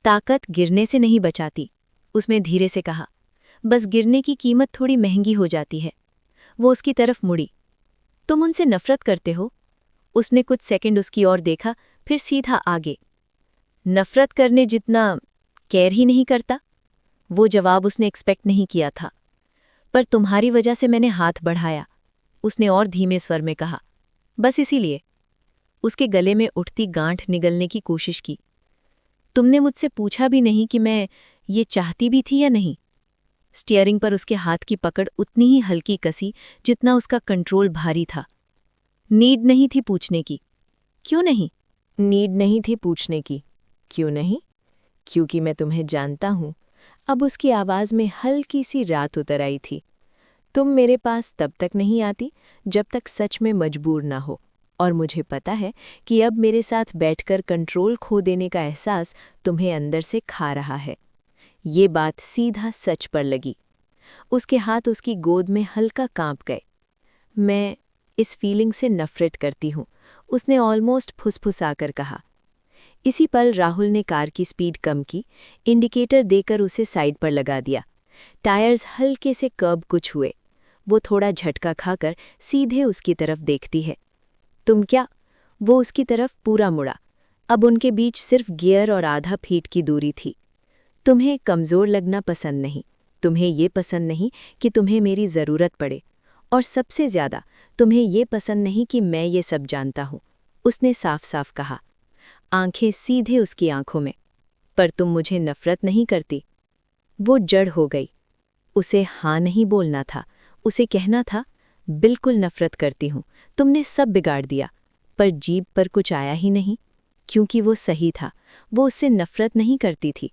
ताकत गिरने से नहीं बचाती, उसमें धीरे से कहा। बस गिरने की कीमत थोड़ी महंगी हो जाती है। वो उसकी तरफ मुड़ी। तुम उनसे नफरत करते हो? उसने कुछ सेकंड उसकी ओर देखा, फिर सीधा आगे। नफरत करने जितना केयर ही नहीं करता। वो जवाब उसने एक्सपेक्ट नहीं किया था। पर तुम्हारी वजह से मैंने हाथ बढ़ाया, उसने और धीमे स्वर में कहा। बस इसीलिए। उसके गले में उठती गांठ निगलने की कोशिश की। तुमने मुझसे पूछा भी नहीं कि मैं ये चाहती भी थी या नहीं। स्टीयरिंग पर उसके हाथ की पकड़ उतनी ही हल्की कसी जितना उसका कंट्रोल भारी था। नीड नहीं थी पूछने की। क्यों नहीं? नीड नहीं थी पूछने की। क्यों नहीं? क्योंकि मैं तुम्हें जानता हूं। अब उसकी आवाज़ में हल्की सी रात उतर आई थी। तुम मेरे पास तब तक नहीं आती जब तक सच में मजबूर ना हो, और मुझे पता है कि अब मेरे साथ बैठकर कंट्रोल खो देने का एहसास तुम्हें अंदर से खा रहा है। ये बात सीधा सच पर लगी। उसके हाथ उसकी गोद में हल्का कांप गए। मैं इस फीलिंग से नफरत करती हूँ, उसने ऑलमोस्ट फुसफुसाकर कहा। इसी पल राहुल ने कार की स्पीड कम की, इंडिकेटर देकर उसे साइड पर लगा दिया। टायर्स हल्के से कर्ब कुछ हुए। वो थोड़ा झटका खाकर सीधे उसकी तरफ देखती है। तुम क्या? वो उसकी तरफ पूरा मुड़ा। अब उनके बीच सिर्फ गियर और आधा फीट की दूरी थी। तुम्हें कमज़ोर लगना पसंद नहीं। तुम्हें ये पसंद नहीं कि तुम्हें मेरी ज़रूरत पड़े। और सबसे ज़्यादा तुम्हें ये पसंद नहीं कि मैं ये सब जानता हूँ, उसने साफ साफ कहा, आंखें सीधे उसकी आंखों में। पर तुम मुझे नफरत नहीं करती? वो जड़ हो गई। उसे हाँ नहीं बोलना था, उसे कहना था, बिल्कुल नफरत करती हूँ, तुमने सब बिगाड़ दिया। पर जीभ पर कुछ आया ही नहीं, क्योंकि वो सही था। वो उससे नफरत नहीं करती थी,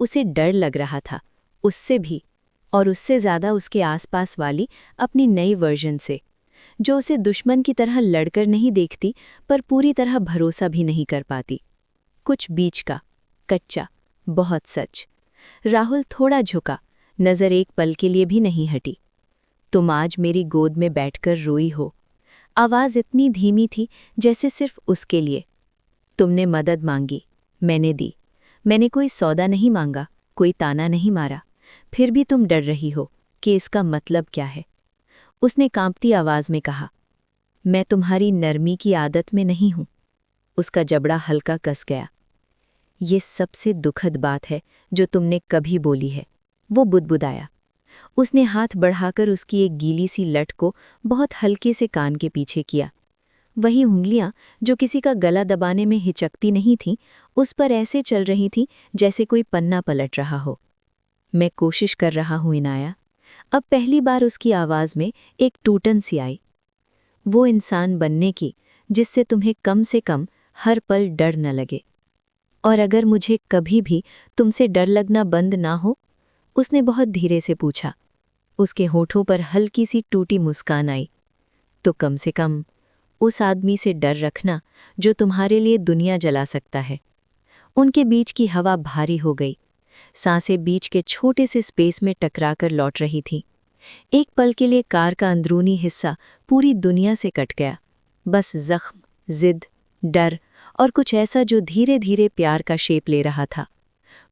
उसे डर लग रहा था, उससे भी, और उससे ज़्यादा उसके आसपास वाली अपनी नई वर्जन से, जो उसे दुश्मन की तरह लड़कर नहीं देखती पर पूरी तरह भरोसा भी नहीं कर पाती। कुछ बीच का, कच्चा, बहुत सच। राहुल थोड़ा झुका, नज़र एक पल के लिए भी नहीं हटी। तुम आज मेरी गोद में बैठकर रोई हो। आवाज़ इतनी धीमी थी जैसे सिर्फ उसके लिए। तुमने मदद मांगी, मैंने दी। मैंने कोई सौदा नहीं मांगा, कोई ताना नहीं मारा। फिर भी तुम डर रही हो कि इसका मतलब क्या है। उसने कांपती आवाज़ में कहा, मैं तुम्हारी नरमी की आदत में नहीं हूं। उसका जबड़ा हल्का कस गया। ये सबसे दुखद बात है जो तुमने कभी बोली है, वो बुदबुदाया। उसने हाथ बढ़ाकर उसकी एक गीली सी लट को बहुत हल्के से कान के पीछे किया। वही उंगलियां जो किसी का गला दबाने में हिचकती नहीं थीं, उस पर ऐसे चल रही थीं जैसे कोई पन्ना पलट रहा हो। मैं कोशिश कर रहा हूं इनाया। अब पहली बार उसकी आवाज़ में एक टूटन सी आई। वो इंसान बनने की जिससे तुम्हें कम से कम हर पल डर न लगे। और अगर मुझे कभी भी तुमसे डर लगना बंद ना हो, उसने बहुत धीरे से पूछा। उसके होठों पर हल्की सी टूटी मुस्कान आई, तो कम से कम उस आदमी से डर रखना जो तुम्हारे लिए दुनिया जला सकता है। उनके बीच की हवा भारी हो गई। सांसें बीच के छोटे से स्पेस में टकराकर लौट रही थीं। एक पल के लिए कार का अंदरूनी हिस्सा पूरी दुनिया से कट गया। बस जख्म, जिद, डर और कुछ ऐसा जो धीरे धीरे प्यार का शेप ले रहा था।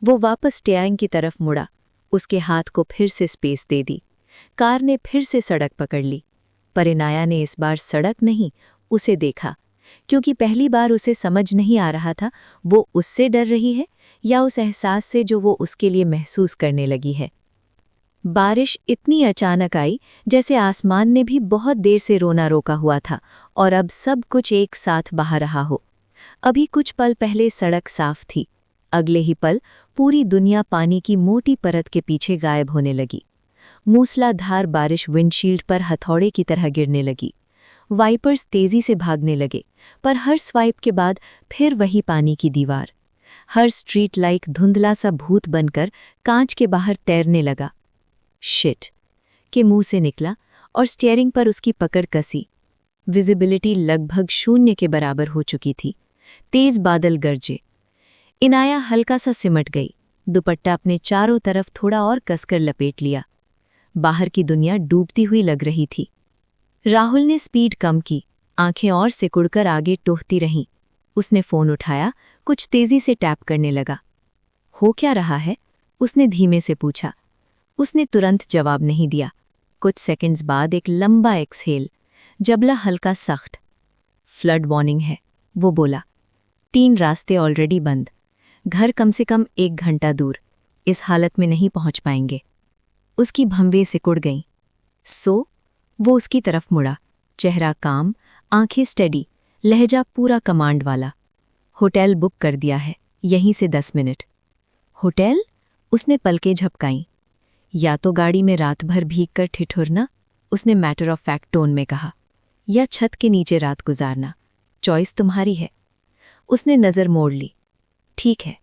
वो वापस स्टीयरिंग की तरफ मुड़ा, उसके हाथ को फिर से स्पेस दे दी। कार ने फिर से सड़क पकड़ ली, पर इनाया ने इस बार सड़क नहीं, उसे देखा, क्योंकि पहली बार उसे समझ नहीं आ रहा था वो उससे डर रही है या उस एहसास से जो वो उसके लिए महसूस करने लगी है। बारिश इतनी अचानक आई जैसे आसमान ने भी बहुत देर से रोना रोका हुआ था और अब सब कुछ एक साथ बहा रहा हो। अभी कुछ पल पहले सड़क साफ थी, अगले ही पल पूरी दुनिया पानी की मोटी परत के पीछे गायब होने लगी। मूसलाधार बारिश विंडशील्ड पर हथौड़े की तरह गिरने लगी। वाइपर्स तेजी से भागने लगे, पर हर स्वाइप के बाद फिर वही पानी की दीवार। हर स्ट्रीट लाइट धुंधला सा भूत बनकर कांच के बाहर तैरने लगा। शिट के मुंह से निकला और स्टीयरिंग पर उसकी पकड़ कसी। विजिबिलिटी लगभग शून्य के बराबर हो चुकी थी। तेज बादल गरजे। इनाया हल्का सा सिमट गई, दुपट्टा अपने चारों तरफ थोड़ा और कसकर लपेट लिया। बाहर की दुनिया डूबती हुई लग रही थी। राहुल ने स्पीड कम की, आंखें और सिकुड़कर आगे टोहती रहीं। उसने फ़ोन उठाया, कुछ तेजी से टैप करने लगा। हो क्या रहा है? उसने धीमे से पूछा। उसने तुरंत जवाब नहीं दिया। कुछ सेकंड्स बाद एक लंबा एक्सहेल, जबला हल्का सख्त। फ्लड वार्निंग है, वो बोला। 3 रास्ते ऑलरेडी बंद। घर कम से कम 1 घंटा दूर। इस हालत में नहीं पहुंच पाएंगे। उसकी भंवें सिकुड़ गईं। वो उसकी तरफ मुड़ा, चेहरा काम, आंखें स्टेडी, लहजा पूरा कमांड वाला। होटल बुक कर दिया है, यहीं से 10 मिनट। होटल? उसने पलकें झपकाईं। या तो गाड़ी में रात भर भीग कर ठिठुरना, उसने मैटर ऑफ फैक्ट टोन में कहा, या छत के नीचे रात गुजारना। चॉइस तुम्हारी है। उसने नज़र मोड़ ली। ठीक है।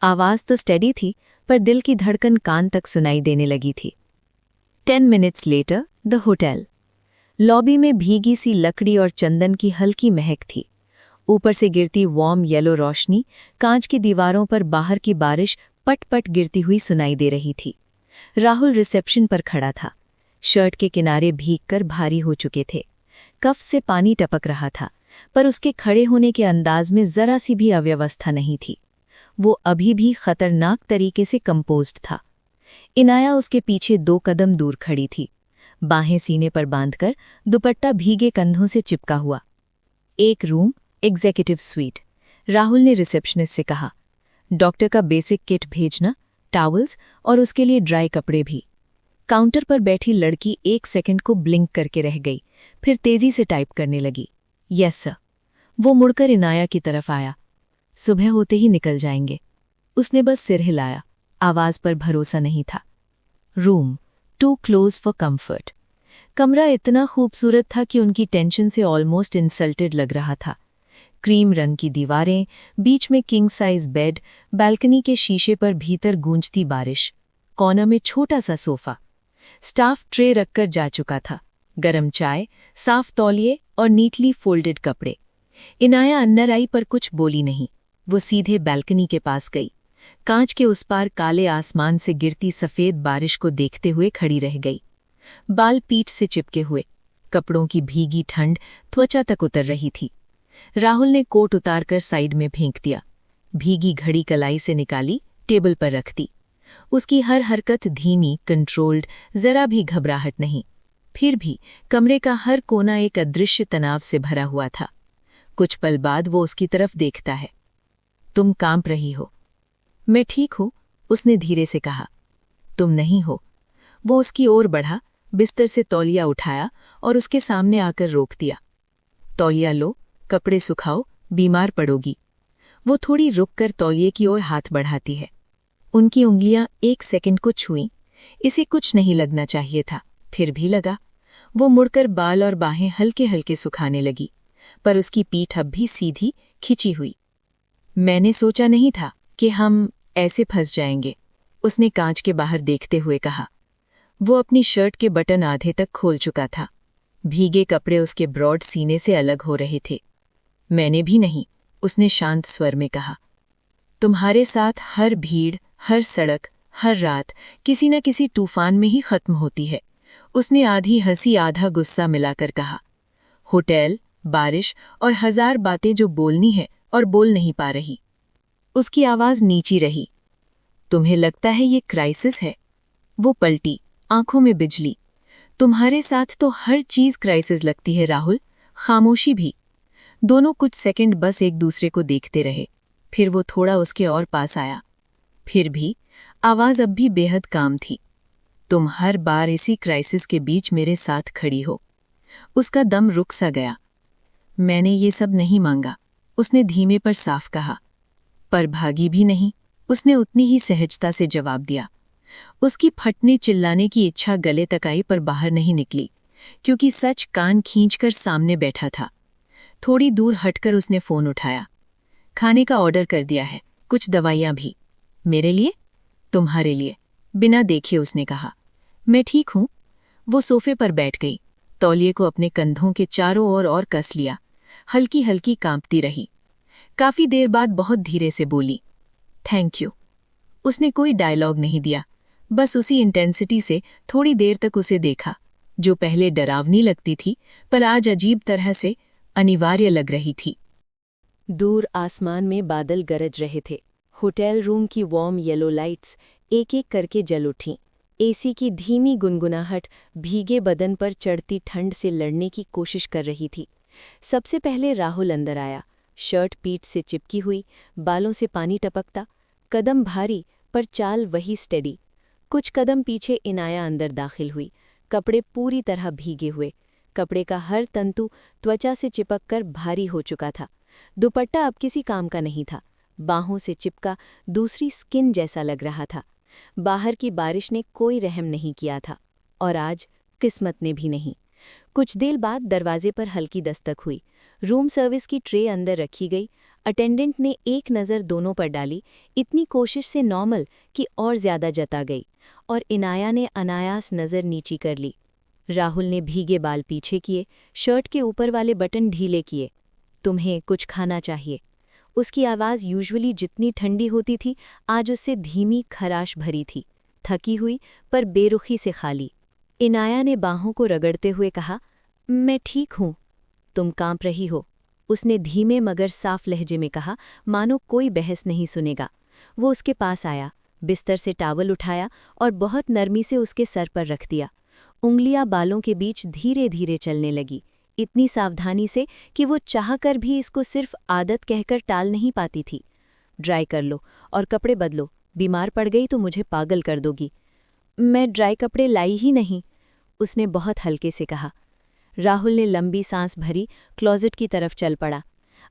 आवाज़ तो स्टेडी थी, पर दिल की धड़कन कान तक सुनाई देने लगी थी। 10 minutes later, the hotel. Lobby में भीगी सी लकड़ी और चंदन की हल्की महक थी। ऊपर से गिरती वार्म येलो रोशनी कांच की दीवारों पर बाहर की बारिश पट पट गिरती हुई सुनाई दे रही थी। राहुल रिसेप्शन पर खड़ा था। शर्ट के किनारे भीगकर भारी हो चुके थे। कफ से पानी टपक रहा था, पर उसके खड़े होने के अंदाज में जरा सी भी अव्यवस्था नहीं थी। वो अभी भी खतरनाक तरीके से कंपोज्ड था। इनाया उसके पीछे 2 कदम दूर खड़ी थी, बाहें सीने पर बांधकर, दुपट्टा भीगे कंधों से चिपका हुआ। एक रूम, एग्जीक्यूटिव स्वीट। राहुल ने रिसेप्शनिस्ट से कहा, डॉक्टर का बेसिक किट भेजना, टॉवल्स और उसके लिए ड्राई कपड़े भी। काउंटर पर बैठी लड़की 1 सेकंड को ब्लिंक करके रह गई, फिर तेजी से टाइप करने लगी। Yes sir. वो मुड़कर इनाया की तरफ आया। सुबह होते ही निकल जाएंगे। उसने बस सिर हिलाया, आवाज पर भरोसा नहीं था। Room, too close for comfort. कमरा इतना खूबसूरत था कि उनकी टेंशन से ऑलमोस्ट इंसल्टेड लग रहा था। क्रीम रंग की दीवारें, बीच में किंग साइज बेड, बालकनी के शीशे पर भीतर गूंजती बारिश, कॉर्नर में छोटा सा सोफा। स्टाफ ट्रे रखकर जा चुका था, गरम चाय, साफ तौलिए और नीटली फोल्डेड कपड़े। इनाया अंदर आई पर कुछ बोली नहीं। वो सीधे बैल्कनी के पास गई। कांच के उस पार काले आसमान से गिरती सफेद बारिश को देखते हुए खड़ी रह गई। बाल पीठ से चिपके हुए, कपड़ों की भीगी ठंड त्वचा तक उतर रही थी। राहुल ने कोट उतारकर साइड में फेंक दिया। भीगी घड़ी कलाई से निकाली, टेबल पर रख दी। उसकी हर हरकत धीमी, कंट्रोल्ड, जरा भी घबराहट नहीं। फिर भी कमरे का हर कोना एक अदृश्य तनाव से भरा हुआ था। कुछ पल बाद वो उसकी तरफ देखता है। तुम कांप रही हो। मैं ठीक हूं, उसने धीरे से कहा। तुम नहीं हो। वो उसकी ओर बढ़ा, बिस्तर से तौलिया उठाया और उसके सामने आकर रोक दिया। तौलिया लो, कपड़े सुखाओ, बीमार पड़ोगी। वो थोड़ी रुककर तौलिए की ओर हाथ बढ़ाती है। उनकी उंगलियां 1 सेकंड को छुईं। इसे कुछ नहीं लगना चाहिए था, फिर भी लगा। वो मुड़कर बाल और बाहें हल्के हल्के सुखाने लगी, पर उसकी पीठ अब भी सीधी, खिंची हुई। मैंने सोचा नहीं था कि हम ऐसे फंस जाएंगे, उसने कांच के बाहर देखते हुए कहा। वो अपनी शर्ट के बटन आधे तक खोल चुका था। भीगे कपड़े उसके ब्रॉड सीने से अलग हो रहे थे। मैंने भी नहीं, उसने शांत स्वर में कहा। तुम्हारे साथ हर भीड़, हर सड़क, हर रात किसी न किसी तूफान में ही खत्म होती है, उसने आधी हंसी आधा गुस्सा मिलाकर कहा। होटल, बारिश और 1000 बातें जो बोलनी है और बोल नहीं पा रही। उसकी आवाज नीची रही। तुम्हें लगता है ये क्राइसिस है? वो पलटी, आंखों में बिजली। तुम्हारे साथ तो हर चीज क्राइसिस लगती है राहुल, खामोशी भी। दोनों कुछ सेकंड बस एक दूसरे को देखते रहे, फिर वो थोड़ा उसके और पास आया। फिर भी आवाज अब भी बेहद काम थी। तुम हर बार इसी क्राइसिस के बीच मेरे साथ खड़ी हो। उसका दम रुक सा गया। मैंने ये सब नहीं मांगा, उसने धीमे पर साफ कहा। पर भागी भी नहीं, उसने उतनी ही सहजता से जवाब दिया। उसकी फटने चिल्लाने की इच्छा गले तक आई पर बाहर नहीं निकली, क्योंकि सच कान खींचकर सामने बैठा था। थोड़ी दूर हटकर उसने फोन उठाया। खाने का ऑर्डर कर दिया है, कुछ दवाइयां भी। मेरे लिए? तुम्हारे लिए, बिना देखे उसने कहा। मैं ठीक हूं। वो सोफे पर बैठ गई, तौलिए को अपने कंधों के चारों ओर और कस लिया। हल्की हल्की कांपती रही। काफी देर बाद बहुत धीरे से बोली, थैंक यू। उसने कोई डायलॉग नहीं दिया, बस उसी इंटेंसिटी से थोड़ी देर तक उसे देखा, जो पहले डरावनी लगती थी पर आज अजीब तरह से अनिवार्य लग रही थी। दूर आसमान में बादल गरज रहे थे। होटल रूम की वार्म येलो लाइट्स एक एक करके जल उठीं। एसी की धीमी गुनगुनाहट भीगे बदन पर चढ़ती ठंड से लड़ने की कोशिश कर रही थी। सबसे पहले राहुल अंदर आया, शर्ट पीठ से चिपकी हुई, बालों से पानी टपकता, कदम भारी पर चाल वही स्टेडी। कुछ कदम पीछे इनाया अंदर दाखिल हुई, कपड़े पूरी तरह भीगे हुए। कपड़े का हर तंतु त्वचा से चिपककर भारी हो चुका था। दुपट्टा अब किसी काम का नहीं था, बाहों से चिपका दूसरी स्किन जैसा लग रहा था। बाहर की बारिश ने कोई रहम नहीं किया था, और आज किस्मत ने भी नहीं। कुछ देर बाद दरवाजे पर हल्की दस्तक हुई। रूम सर्विस की ट्रे अंदर रखी गई। अटेंडेंट ने एक नज़र दोनों पर डाली, इतनी कोशिश से नॉर्मल कि और ज़्यादा जता गई, और इनाया ने अनायास नज़र नीची कर ली। राहुल ने भीगे बाल पीछे किए, शर्ट के ऊपर वाले बटन ढीले किए। तुम्हें कुछ खाना चाहिए? उसकी आवाज़ यूजुअली जितनी ठंडी होती थी, आज उससे धीमी खराश भरी थी, थकी हुई पर बेरुखी से खाली। इनाया ने बाहों को रगड़ते हुए कहा, मैं ठीक हूँ। तुम कांप रही हो, उसने धीमे मगर साफ लहजे में कहा, मानो कोई बहस नहीं सुनेगा। वो उसके पास आया, बिस्तर से टावल उठाया और बहुत नरमी से उसके सर पर रख दिया। उंगलियां बालों के बीच धीरे धीरे चलने लगी, इतनी सावधानी से कि वो चाहकर भी इसको सिर्फ आदत कहकर टाल नहीं पाती थी। ड्राई कर लो और कपड़े बदलो, बीमार पड़ गई तो मुझे पागल कर दोगी। मैं ड्राई कपड़े लाई ही नहीं, उसने बहुत हल्के से कहा। राहुल ने लंबी सांस भरी, क्लोजेट की तरफ चल पड़ा।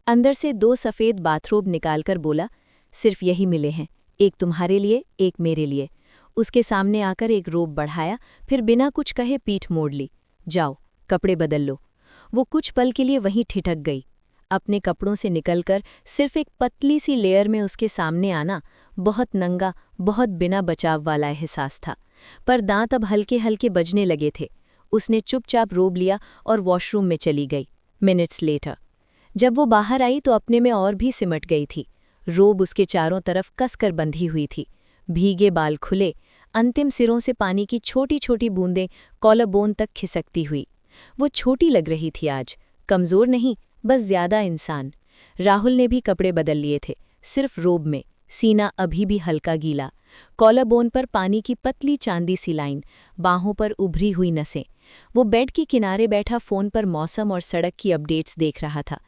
अंदर से 2 सफ़ेद बाथरोब निकालकर बोला, सिर्फ यही मिले हैं, एक तुम्हारे लिए, एक मेरे लिए। उसके सामने आकर एक रोब बढ़ाया, फिर बिना कुछ कहे पीठ मोड़ ली। जाओ, कपड़े बदल लो। वो कुछ पल के लिए वहीं ठिठक गई। अपने कपड़ों से निकलकर सिर्फ एक पतली सी लेयर में उसके सामने आना बहुत नंगा, बहुत बिना बचाव वाला एहसास था, पर दांत अब हल्के हल्के बजने लगे थे। उसने चुपचाप रोब लिया और वॉशरूम में चली गई। मिनट्स लेटर जब वो बाहर आई तो अपने में और भी सिमट गई थी। रोब उसके चारों तरफ कसकर बंधी हुई थी। भीगे बाल खुले, अंतिम सिरों से पानी की छोटी छोटी बूंदें कॉलरबोन तक खिसकती हुई। वो छोटी लग रही थी आज, कमज़ोर नहीं, बस ज़्यादा इंसान। राहुल ने भी कपड़े बदल लिए थे, सिर्फ रोब में, सीना अभी भी हल्का गीला, कॉलरबोन पर पानी की पतली चांदी सी लाइन, बाहों पर उभरी हुई नसें। वो बेड के किनारे बैठा फ़ोन पर मौसम और सड़क की अपडेट्स देख रहा था।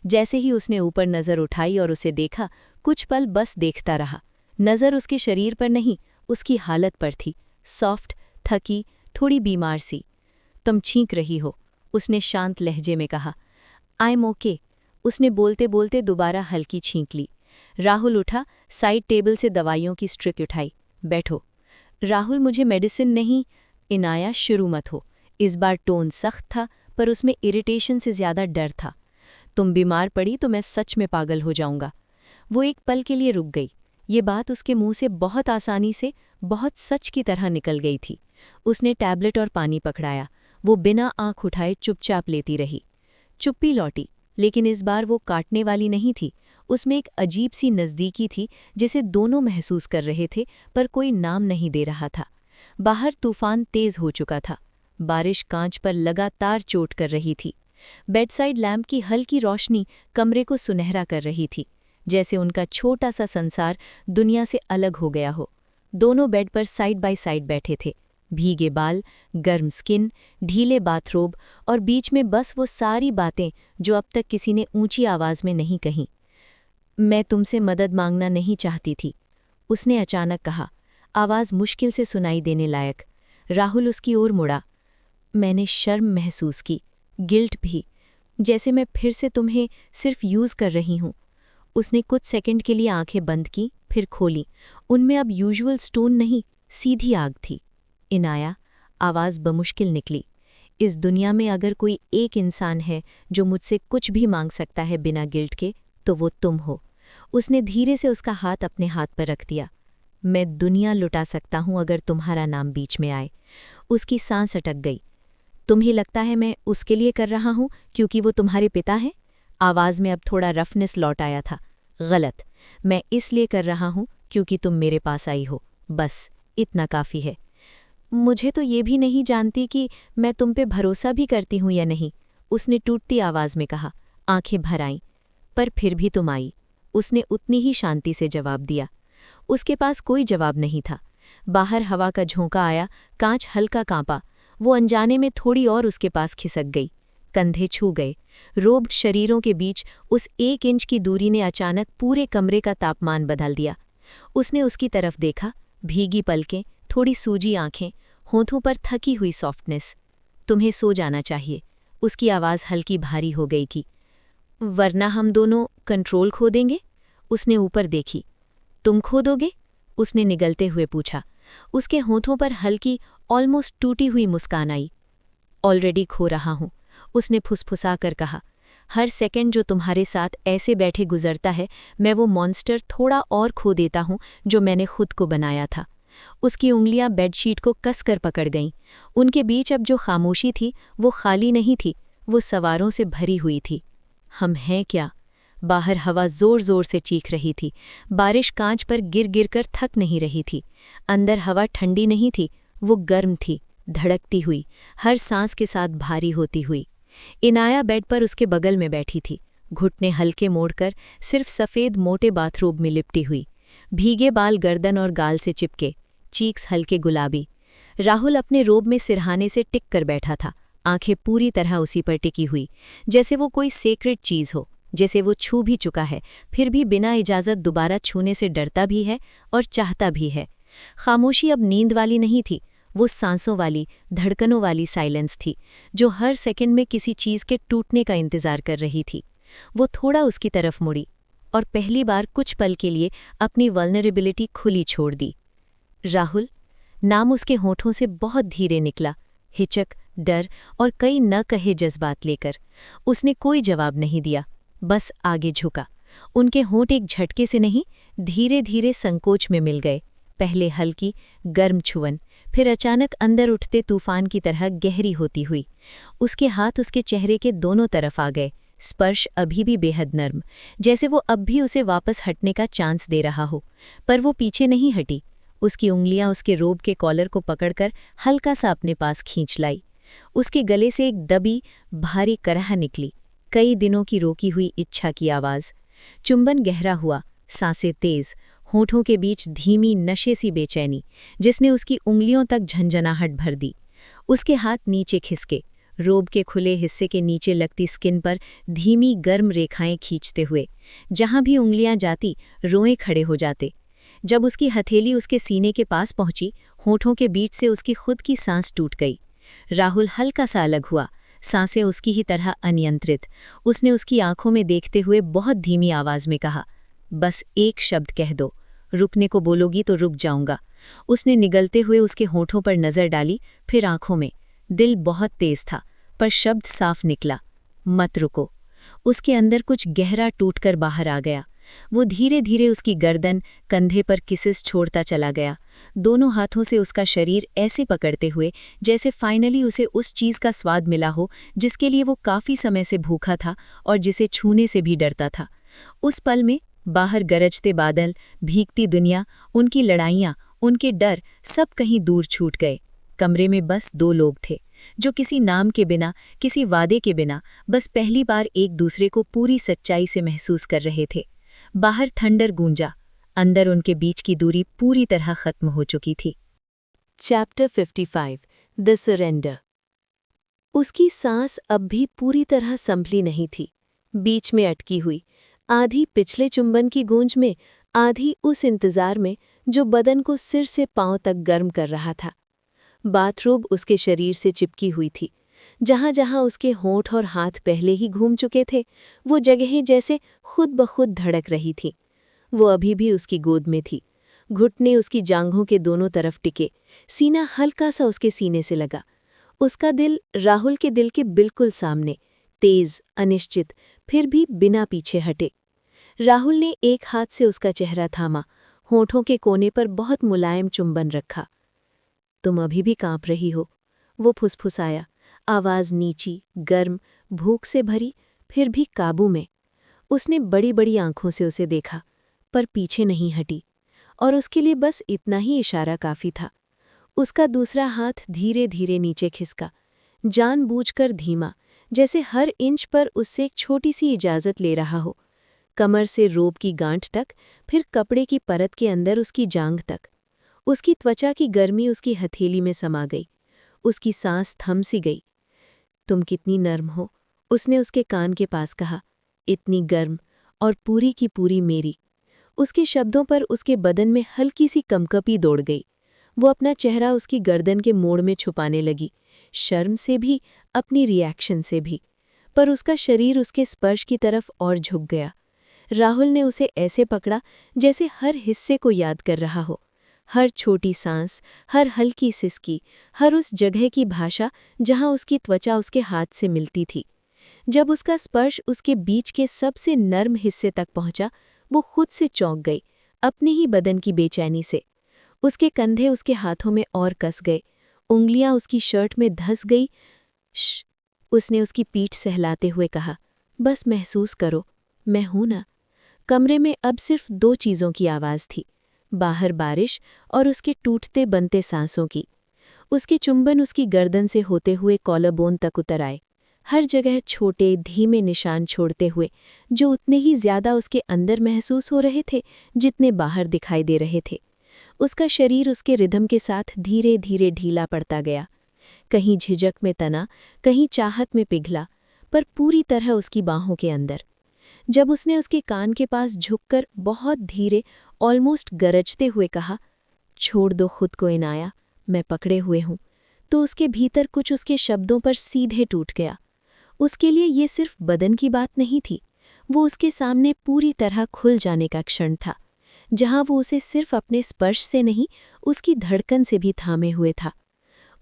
जैसे ही उसने ऊपर नज़र उठाई और उसे देखा, कुछ पल बस देखता रहा। नज़र उसके शरीर पर नहीं, उसकी हालत पर थी, सॉफ्ट, थकी, थोड़ी बीमार सी। तुम छींक रही हो, उसने शांत लहजे में कहा। आई एम ओके, उसने बोलते बोलते दोबारा हल्की छींक ली। राहुल उठा, साइड टेबल से दवाइयों की स्ट्रिक उठाई। बैठो। राहुल, मुझे मेडिसिन नहीं। इनाया, शुरू मत हो। इस बार टोन सख्त था, पर उसमें इरिटेशन से ज़्यादा डर था। तुम बीमार पड़ी तो मैं सच में पागल हो जाऊंगा। वो एक पल के लिए रुक गई। ये बात उसके मुंह से बहुत आसानी से, बहुत सच की तरह निकल गई थी। उसने टैबलेट और पानी पकड़ाया। वो बिना आंख उठाए चुपचाप लेती रही। चुप्पी लौटी, लेकिन इस बार वो काटने वाली नहीं थी। उसमें एक अजीब सी नज़दीकी थी जिसे दोनों महसूस कर रहे थे, पर कोई नाम नहीं दे रहा था। बाहर तूफान तेज हो चुका था। बारिश कांच पर लगातार चोट कर रही थी। बेडसाइड लैंप की हल्की रोशनी कमरे को सुनहरा कर रही थी, जैसे उनका छोटा सा संसार दुनिया से अलग हो गया हो। दोनों बेड पर साइड बाय साइड बैठे थे, भीगे बाल, गर्म स्किन, ढीले बाथरोब, और बीच में बस वो सारी बातें जो अब तक किसी ने ऊंची आवाज़ में नहीं कहीं। मैं तुमसे मदद मांगना नहीं चाहती थी, उसने अचानक कहा, आवाज़ मुश्किल से सुनाई देने लायक। राहुल उसकी ओर मुड़ा। मैंने शर्म महसूस की, गिल्ट भी, जैसे मैं फिर से तुम्हें सिर्फ यूज़ कर रही हूँ। उसने कुछ सेकंड के लिए आंखें बंद की, फिर खोली। उनमें अब यूजुअल स्टोन नहीं, सीधी आग थी। इनाया, आवाज़ बमुश्किल निकली, इस दुनिया में अगर कोई एक इंसान है जो मुझसे कुछ भी मांग सकता है बिना गिल्ट के, तो वो तुम हो। उसने धीरे से उसका हाथ अपने हाथ पर रख दिया। मैं दुनिया लुटा सकता हूँ अगर तुम्हारा नाम बीच में आए। उसकी सांस अटक गई। तुम्हें लगता है मैं उसके लिए कर रहा हूँ क्योंकि वो तुम्हारे पिता हैं? आवाज़ में अब थोड़ा रफनेस लौट आया था। गलत, मैं इसलिए कर रहा हूँ क्योंकि तुम मेरे पास आई हो, बस इतना काफ़ी है। मुझे तो ये भी नहीं जानती कि मैं तुम पे भरोसा भी करती हूँ या नहीं, उसने टूटती आवाज़ में कहा। आंखें भर आईं। पर फिर भी तुम आई, उसने उतनी ही शांति से जवाब दिया। उसके पास कोई जवाब नहीं था। बाहर हवा का झोंका आया, कांच हल्का कांपा। वो अनजाने में थोड़ी और उसके पास खिसक गई, कंधे छू गए। रोब्ड शरीरों के बीच उस 1 इंच की दूरी ने अचानक पूरे कमरे का तापमान बदल दिया। उसने उसकी तरफ देखा, भीगी पलकें, थोड़ी सूजी आंखें, होंठों पर थकी हुई सॉफ्टनेस। तुम्हें सो जाना चाहिए, उसकी आवाज़ हल्की भारी हो गई की। वरना हम दोनों कंट्रोल खो देंगे, उसने ऊपर देखी। तुम खो दोगे? उसने निगलते हुए पूछा। उसके होंठों पर हल्की, ऑलमोस्ट टूटी हुई मुस्कान आई। ऑलरेडी खो रहा हूँ, उसने फुसफुसा कर कहा। हर सेकंड जो तुम्हारे साथ ऐसे बैठे गुजरता है, मैं वो मॉन्स्टर थोड़ा और खो देता हूँ जो मैंने खुद को बनाया था। उसकी उंगलियां बेडशीट को कसकर पकड़ गईं। उनके बीच अब जो खामोशी थी, वो खाली नहीं थी, वो सवारों से भरी हुई थी। हम हैं क्या? बाहर हवा जोर जोर से चीख रही थी। बारिश कांच पर गिर गिर कर थक नहीं रही थी। अंदर हवा ठंडी नहीं थी, वो गर्म थी, धड़कती हुई, हर सांस के साथ भारी होती हुई। इनाया बेड पर उसके बगल में बैठी थी, घुटने हल्के मोड़कर, सिर्फ सफ़ेद मोटे बाथरोब में लिपटी हुई। भीगे बाल गर्दन और गाल से चिपके, चीक्स हल्के गुलाबी। राहुल अपने रोब में सिरहाने से टिक कर बैठा था, आंखें पूरी तरह उसी पर टिकी हुई, जैसे वो कोई सेक्रेट चीज़ हो, जैसे वो छू भी चुका है, फिर भी बिना इजाज़त दोबारा छूने से डरता भी है और चाहता भी है। खामोशी अब नींद वाली नहीं थी, वो सांसों वाली, धड़कनों वाली साइलेंस थी, जो हर सेकंड में किसी चीज़ के टूटने का इंतज़ार कर रही थी। वो थोड़ा उसकी तरफ मुड़ी और पहली बार कुछ पल के लिए अपनी वल्नरेबिलिटी खुली छोड़ दी। राहुल, नाम उसके होठों से बहुत धीरे निकला, हिचक, डर और कई न कहे जज्बात लेकर। उसने कोई जवाब नहीं दिया, बस आगे झुका। उनके होंठ एक झटके से नहीं, धीरे धीरे संकोच में मिल गए। पहले हल्की, गर्म छुअन, फिर अचानक अंदर उठते तूफान की तरह गहरी होती हुई। उसके हाथ उसके चेहरे के दोनों तरफ आ गए, स्पर्श अभी भी बेहद नर्म, जैसे वो अब भी उसे वापस हटने का चांस दे रहा हो। पर वो पीछे नहीं हटी। उसकी उंगलियां उसके रोब के कॉलर को पकड़कर हल्का सा अपने पास खींच लाई। उसके गले से एक दबी, भारी करह निकली, कई दिनों की रोकी हुई इच्छा की आवाज। चुंबन गहरा हुआ, सांसें तेज, होठों के बीच धीमी नशे सी बेचैनी, जिसने उसकी उंगलियों तक झंझनाहट भर दी। उसके हाथ नीचे खिसके, रोब के खुले हिस्से के नीचे लगती स्किन पर धीमी गर्म रेखाएं खींचते हुए। जहां भी उंगलियां जाती, रोए खड़े हो जाते। जब उसकी हथेली उसके सीने के पास पहुंची, होठों के बीच से उसकी खुद की सांस टूट गई। राहुल हल्का सा अलग हुआ, सांसें उसकी ही तरह अनियंत्रित। उसने उसकी आंखों में देखते हुए बहुत धीमी आवाज में कहा, बस एक शब्द कह दो, रुकने को बोलोगी तो रुक जाऊंगा। उसने निगलते हुए उसके होठों पर नजर डाली, फिर आंखों में। दिल बहुत तेज था, पर शब्द साफ निकला, मत रुको। उसके अंदर कुछ गहरा टूटकर बाहर आ गया। वो धीरे धीरे उसकी गर्दन, कंधे पर किसेस छोड़ता चला गया, दोनों हाथों से उसका शरीर ऐसे पकड़ते हुए जैसे फाइनली उसे उस चीज का स्वाद मिला हो जिसके लिए वो काफी समय से भूखा था और जिसे छूने से भी डरता था। उस पल में बाहर गरजते बादल, भीगती दुनिया, उनकी लड़ाइयाँ, उनके डर, सब कहीं दूर छूट गए। कमरे में बस दो लोग थे, जो किसी नाम के बिना, किसी वादे के बिना, बस पहली बार एक दूसरे को पूरी सच्चाई से महसूस कर रहे थे। बाहर थंडर गूंजा, अंदर उनके बीच की दूरी पूरी तरह खत्म हो चुकी थी। Chapter 55 the surrender. उसकी सांस अब भी पूरी तरह संभली नहीं थी, बीच में अटकी हुई, आधी पिछले चुंबन की गूंज में, आधी उस इंतजार में जो बदन को सिर से पांव तक गर्म कर रहा था। बाथरोब उसके शरीर से चिपकी हुई थी। जहां जहां उसके होंठ और हाथ पहले ही घूम चुके थे, वो जगहें जैसे खुद ब खुद धड़क रही थीं। वो अभी भी उसकी गोद में थी, घुटने उसकी जांघों के दोनों तरफ टिके, सीना हल्का सा उसके सीने से लगा। उसका दिल राहुल के दिल के बिल्कुल सामने, तेज, अनिश्चित, फिर भी बिना पीछे हटे। राहुल ने एक हाथ से उसका चेहरा थामा, होठों के कोने पर बहुत मुलायम चुंबन रखा। तुम अभी भी कांप रही हो, वो फुसफुसाया, आवाज नीची, गर्म, भूख से भरी, फिर भी काबू में। उसने बड़ी बड़ी आंखों से उसे देखा, पर पीछे नहीं हटी, और उसके लिए बस इतना ही इशारा काफी था। उसका दूसरा हाथ धीरे धीरे नीचे खिसका, जानबूझकर धीमा, जैसे हर इंच पर उससे एक छोटी सी इजाजत ले रहा हो। कमर से रोब की गांठ तक, फिर कपड़े की परत के अंदर उसकी जांघ तक। उसकी त्वचा की गर्मी उसकी हथेली में समा गई, उसकी सांस थम सी गई। तुम कितनी नर्म हो, उसने उसके कान के पास कहा, इतनी गर्म, और पूरी की पूरी मेरी। उसके शब्दों पर उसके बदन में हल्की सी कंपकपी दौड़ गई। वो अपना चेहरा उसकी गर्दन के मोड़ में छुपाने लगी, शर्म से भी, अपनी रिएक्शन से भी। पर उसका शरीर उसके स्पर्श की तरफ और झुक गया। राहुल ने उसे ऐसे पकड़ा जैसे हर हिस्से को याद कर रहा हो, हर छोटी सांस, हर हल्की सिसकी, हर उस जगह की भाषा जहां उसकी त्वचा उसके हाथ से मिलती थी। जब उसका स्पर्श उसके बीच के सबसे नर्म हिस्से तक पहुंचा, वो खुद से चौंक गई, अपने ही बदन की बेचैनी से। उसके कंधे उसके हाथों में और कस गए, उंगलियां उसकी शर्ट में धस गई। श्श, उसने उसकी पीठ सहलाते हुए कहा, बस महसूस करो, मैं हूं ना। कमरे में अब सिर्फ दो चीज़ों की आवाज़ थी, बाहर बारिश और उसके टूटते बनते सांसों की। उसके चुंबन उसकी गर्दन से होते हुए कॉलरबोन तक उतर आए, हर जगह छोटे धीमे निशान छोड़ते हुए, जो उतने ही ज्यादा उसके अंदर महसूस हो रहे थे जितने बाहर दिखाई दे रहे थे। उसका शरीर उसके रिदम के साथ धीरे धीरे ढीला पड़ता गया, कहीं झिझक में तना, कहीं चाहत में पिघला, पर पूरी तरह उसकी बाहों के अंदर। जब उसने उसके कान के पास झुककर बहुत धीरे, ऑलमोस्ट गरजते हुए कहा, छोड़ दो खुद को इनाया, मैं पकड़े हुए हूं, तो उसके भीतर कुछ उसके शब्दों पर सीधे टूट गया। उसके लिए ये सिर्फ बदन की बात नहीं थी, वो उसके सामने पूरी तरह खुल जाने का क्षण था, जहां वो उसे सिर्फ अपने स्पर्श से नहीं, उसकी धड़कन से भी थामे हुए था।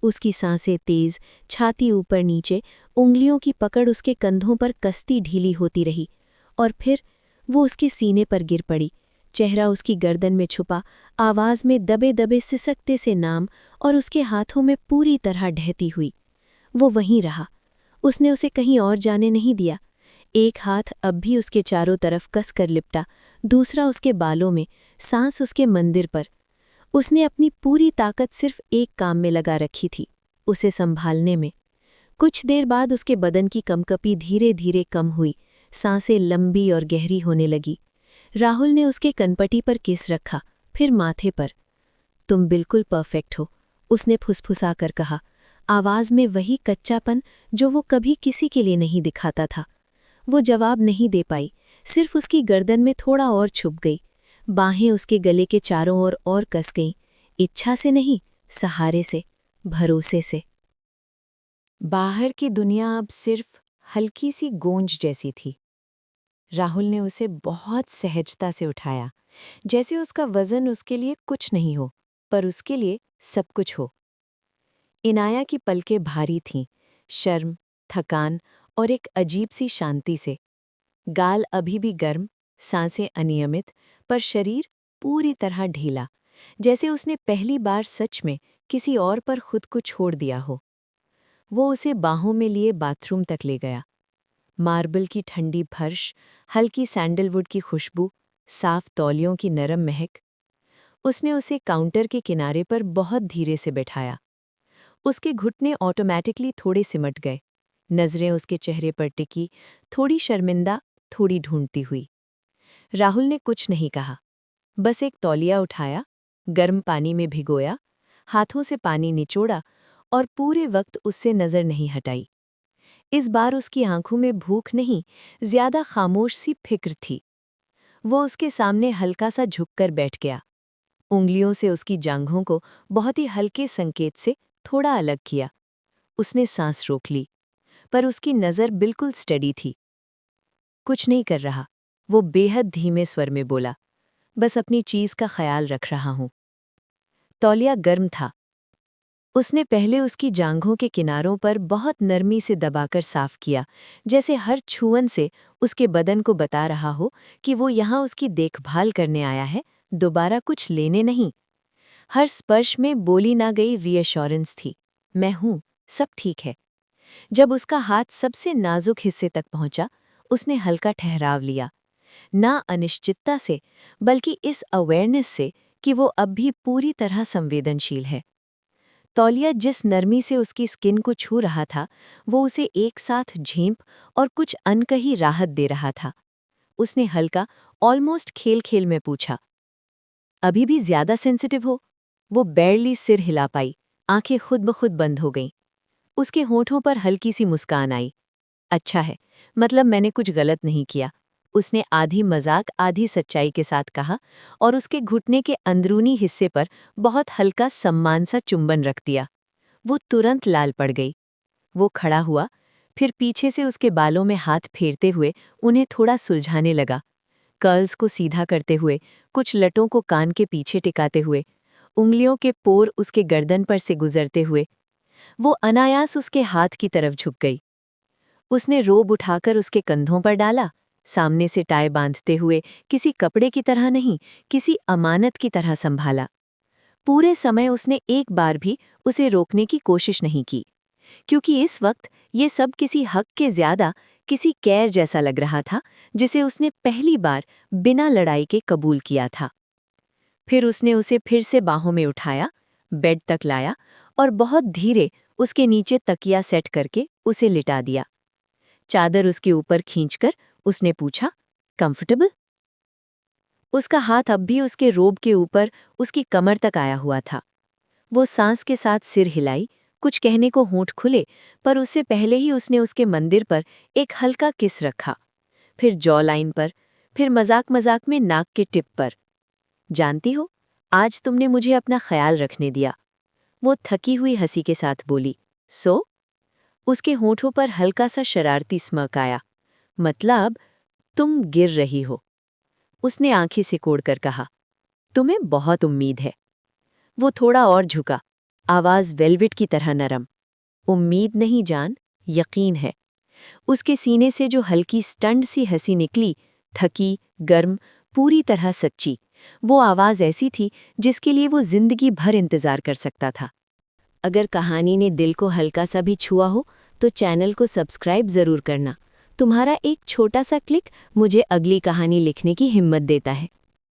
उसकी सांसें तेज, छाती ऊपर नीचे, उंगलियों की पकड़ उसके कंधों पर कसती ढीली होती रही, और फिर वो उसके सीने पर गिर पड़ी, चेहरा उसकी गर्दन में छुपा, आवाज में दबे दबे सिसकते से नाम, और उसके हाथों में पूरी तरह ढहती हुई। वो वहीं रहा, उसने उसे कहीं और जाने नहीं दिया। एक हाथ अब भी उसके चारों तरफ कस कर लिपटा, दूसरा उसके बालों में, सांस उसके मंदिर पर। उसने अपनी पूरी ताकत सिर्फ एक काम में लगा रखी थी, उसे संभालने में। कुछ देर बाद उसके बदन की कंपकपी धीरे धीरे कम हुई, सांसें लंबी और गहरी होने लगी। राहुल ने उसके कनपटी पर किस रखा, फिर माथे पर। तुम बिल्कुल परफेक्ट हो, उसने फुसफुसा कर कहा, आवाज में वही कच्चापन जो वो कभी किसी के लिए नहीं दिखाता था। वो जवाब नहीं दे पाई, सिर्फ उसकी गर्दन में थोड़ा और छुप गई। बाहें उसके गले के चारों ओर और कस गईं, इच्छा से नहीं, सहारे से, भरोसे से। बाहर की दुनिया अब सिर्फ हल्की सी गूंज जैसी थी। राहुल ने उसे बहुत सहजता से उठाया, जैसे उसका वजन उसके लिए कुछ नहीं हो, पर उसके लिए सब कुछ हो। इनाया की पलकें भारी थीं, शर्म, थकान और एक अजीब सी शांति से। गाल अभी भी गर्म, सांसें अनियमित, पर शरीर पूरी तरह ढीला, जैसे उसने पहली बार सच में किसी और पर खुद को छोड़ दिया हो। वो उसे बाहों में लिए बाथरूम तक ले गया। मार्बल की ठंडी फर्श, हल्की सैंडलवुड की खुशबू, साफ तौलियों की नरम महक। उसने उसे काउंटर के किनारे पर बहुत धीरे से बैठाया। उसके घुटने ऑटोमैटिकली थोड़े सिमट गए, नजरें उसके चेहरे पर टिकी, थोड़ी शर्मिंदा, थोड़ी ढूंढती हुई। राहुल ने कुछ नहीं कहा, बस एक तौलिया उठाया, गर्म पानी में भिगोया, हाथों से पानी निचोड़ा और पूरे वक्त उससे नजर नहीं हटाई। इस बार उसकी आंखों में भूख नहीं, ज्यादा खामोश सी फिक्र थी। वो उसके सामने हल्का सा झुककर बैठ गया, उंगलियों से उसकी जांघों को बहुत ही हल्के संकेत से थोड़ा अलग किया। उसने सांस रोक ली, पर उसकी नज़र बिल्कुल स्टेडी थी। कुछ नहीं कर रहा, वो बेहद धीमे स्वर में बोला, बस अपनी चीज का ख्याल रख रहा हूं। तौलिया गर्म था। उसने पहले उसकी जांघों के किनारों पर बहुत नरमी से दबाकर साफ किया, जैसे हर छुअन से उसके बदन को बता रहा हो कि वो यहाँ उसकी देखभाल करने आया है, दोबारा कुछ लेने नहीं। हर स्पर्श में बोली ना गई रीअश्योरेंस थी, मैं हूं, सब ठीक है। जब उसका हाथ सबसे नाजुक हिस्से तक पहुंचा, उसने हल्का ठहराव लिया, ना अनिश्चितता से, बल्कि इस अवेयरनेस से कि वो अब भी पूरी तरह संवेदनशील है। तौलिया जिस नरमी से उसकी स्किन को छू रहा था, वो उसे एक साथ झेंप और कुछ अनकही राहत दे रहा था। उसने हल्का, ऑलमोस्ट खेल-खेल में पूछा, अभी भी ज्यादा सेंसिटिव हो? वो बैरली सिर हिला पाई, आंखें खुद ब खुद बंद हो गईं। उसके होठों पर हल्की सी मुस्कान आई। अच्छा है, मतलब मैंने कुछ गलत नहीं किया, उसने आधी मजाक आधी सच्चाई के साथ कहा और उसके घुटने के अंदरूनी हिस्से पर बहुत हल्का सम्मान सा चुंबन रख दिया। वो तुरंत लाल पड़ गई। वो खड़ा हुआ, फिर पीछे से उसके बालों में हाथ फेरते हुए उन्हें थोड़ा सुलझाने लगा, कर्ल्स को सीधा करते हुए, कुछ लटों को कान के पीछे टिकाते हुए, उंगलियों के पोर उसके गर्दन पर से गुजरते हुए। वो अनायास उसके हाथ की तरफ झुक गई। उसने रोब उठाकर उसके कंधों पर डाला, सामने से टाई बांधते हुए, किसी कपड़े की तरह नहीं, किसी अमानत की तरह संभाला। पूरे समय उसने एक बार भी उसे रोकने की कोशिश नहीं की, क्योंकि इस वक्त ये सब किसी हक के ज्यादा किसी कैर जैसा लग रहा था, जिसे उसने पहली बार बिना लड़ाई के कबूल किया था। फिर उसने उसे फिर से बाहों में उठाया, बेड तक लाया और बहुत धीरे उसके नीचे तकिया सेट करके उसे लिटा दिया। चादर उसके ऊपर खींचकर उसने पूछा, कंफर्टेबल? उसका हाथ अब भी उसके रोब के ऊपर उसकी कमर तक आया हुआ था। वो सांस के साथ सिर हिलाई, कुछ कहने को होंठ खुले, पर उससे पहले ही उसने उसके मंदिर पर एक हल्का किस रखा, फिर जॉ लाइन पर, फिर मजाक मजाक में नाक के टिप पर। जानती हो, आज तुमने मुझे अपना ख्याल रखने दिया। वो थकी हुई हंसी के साथ बोली, सो? उसके होठों पर हल्का सा शरारती स्मर्क आया। मतलब, तुम गिर रही हो। उसने आंखें सिकोड़कर कहा, तुम्हें बहुत उम्मीद है। वो थोड़ा और झुका, आवाज वेलवेट की तरह नरम। उम्मीद नहीं जान, यकीन है। उसके सीने से जो हल्की स्टंड सी हंसी निकली, थकी, गर्म, पूरी तरह सच्ची, वो आवाज ऐसी थी जिसके लिए वो जिंदगी भर इंतजार कर सकता था। अगर कहानी ने दिल को हल्का सा भी छुआ हो तो चैनल को सब्सक्राइब जरूर करना। तुम्हारा एक छोटा सा क्लिक मुझे अगली कहानी लिखने की हिम्मत देता है।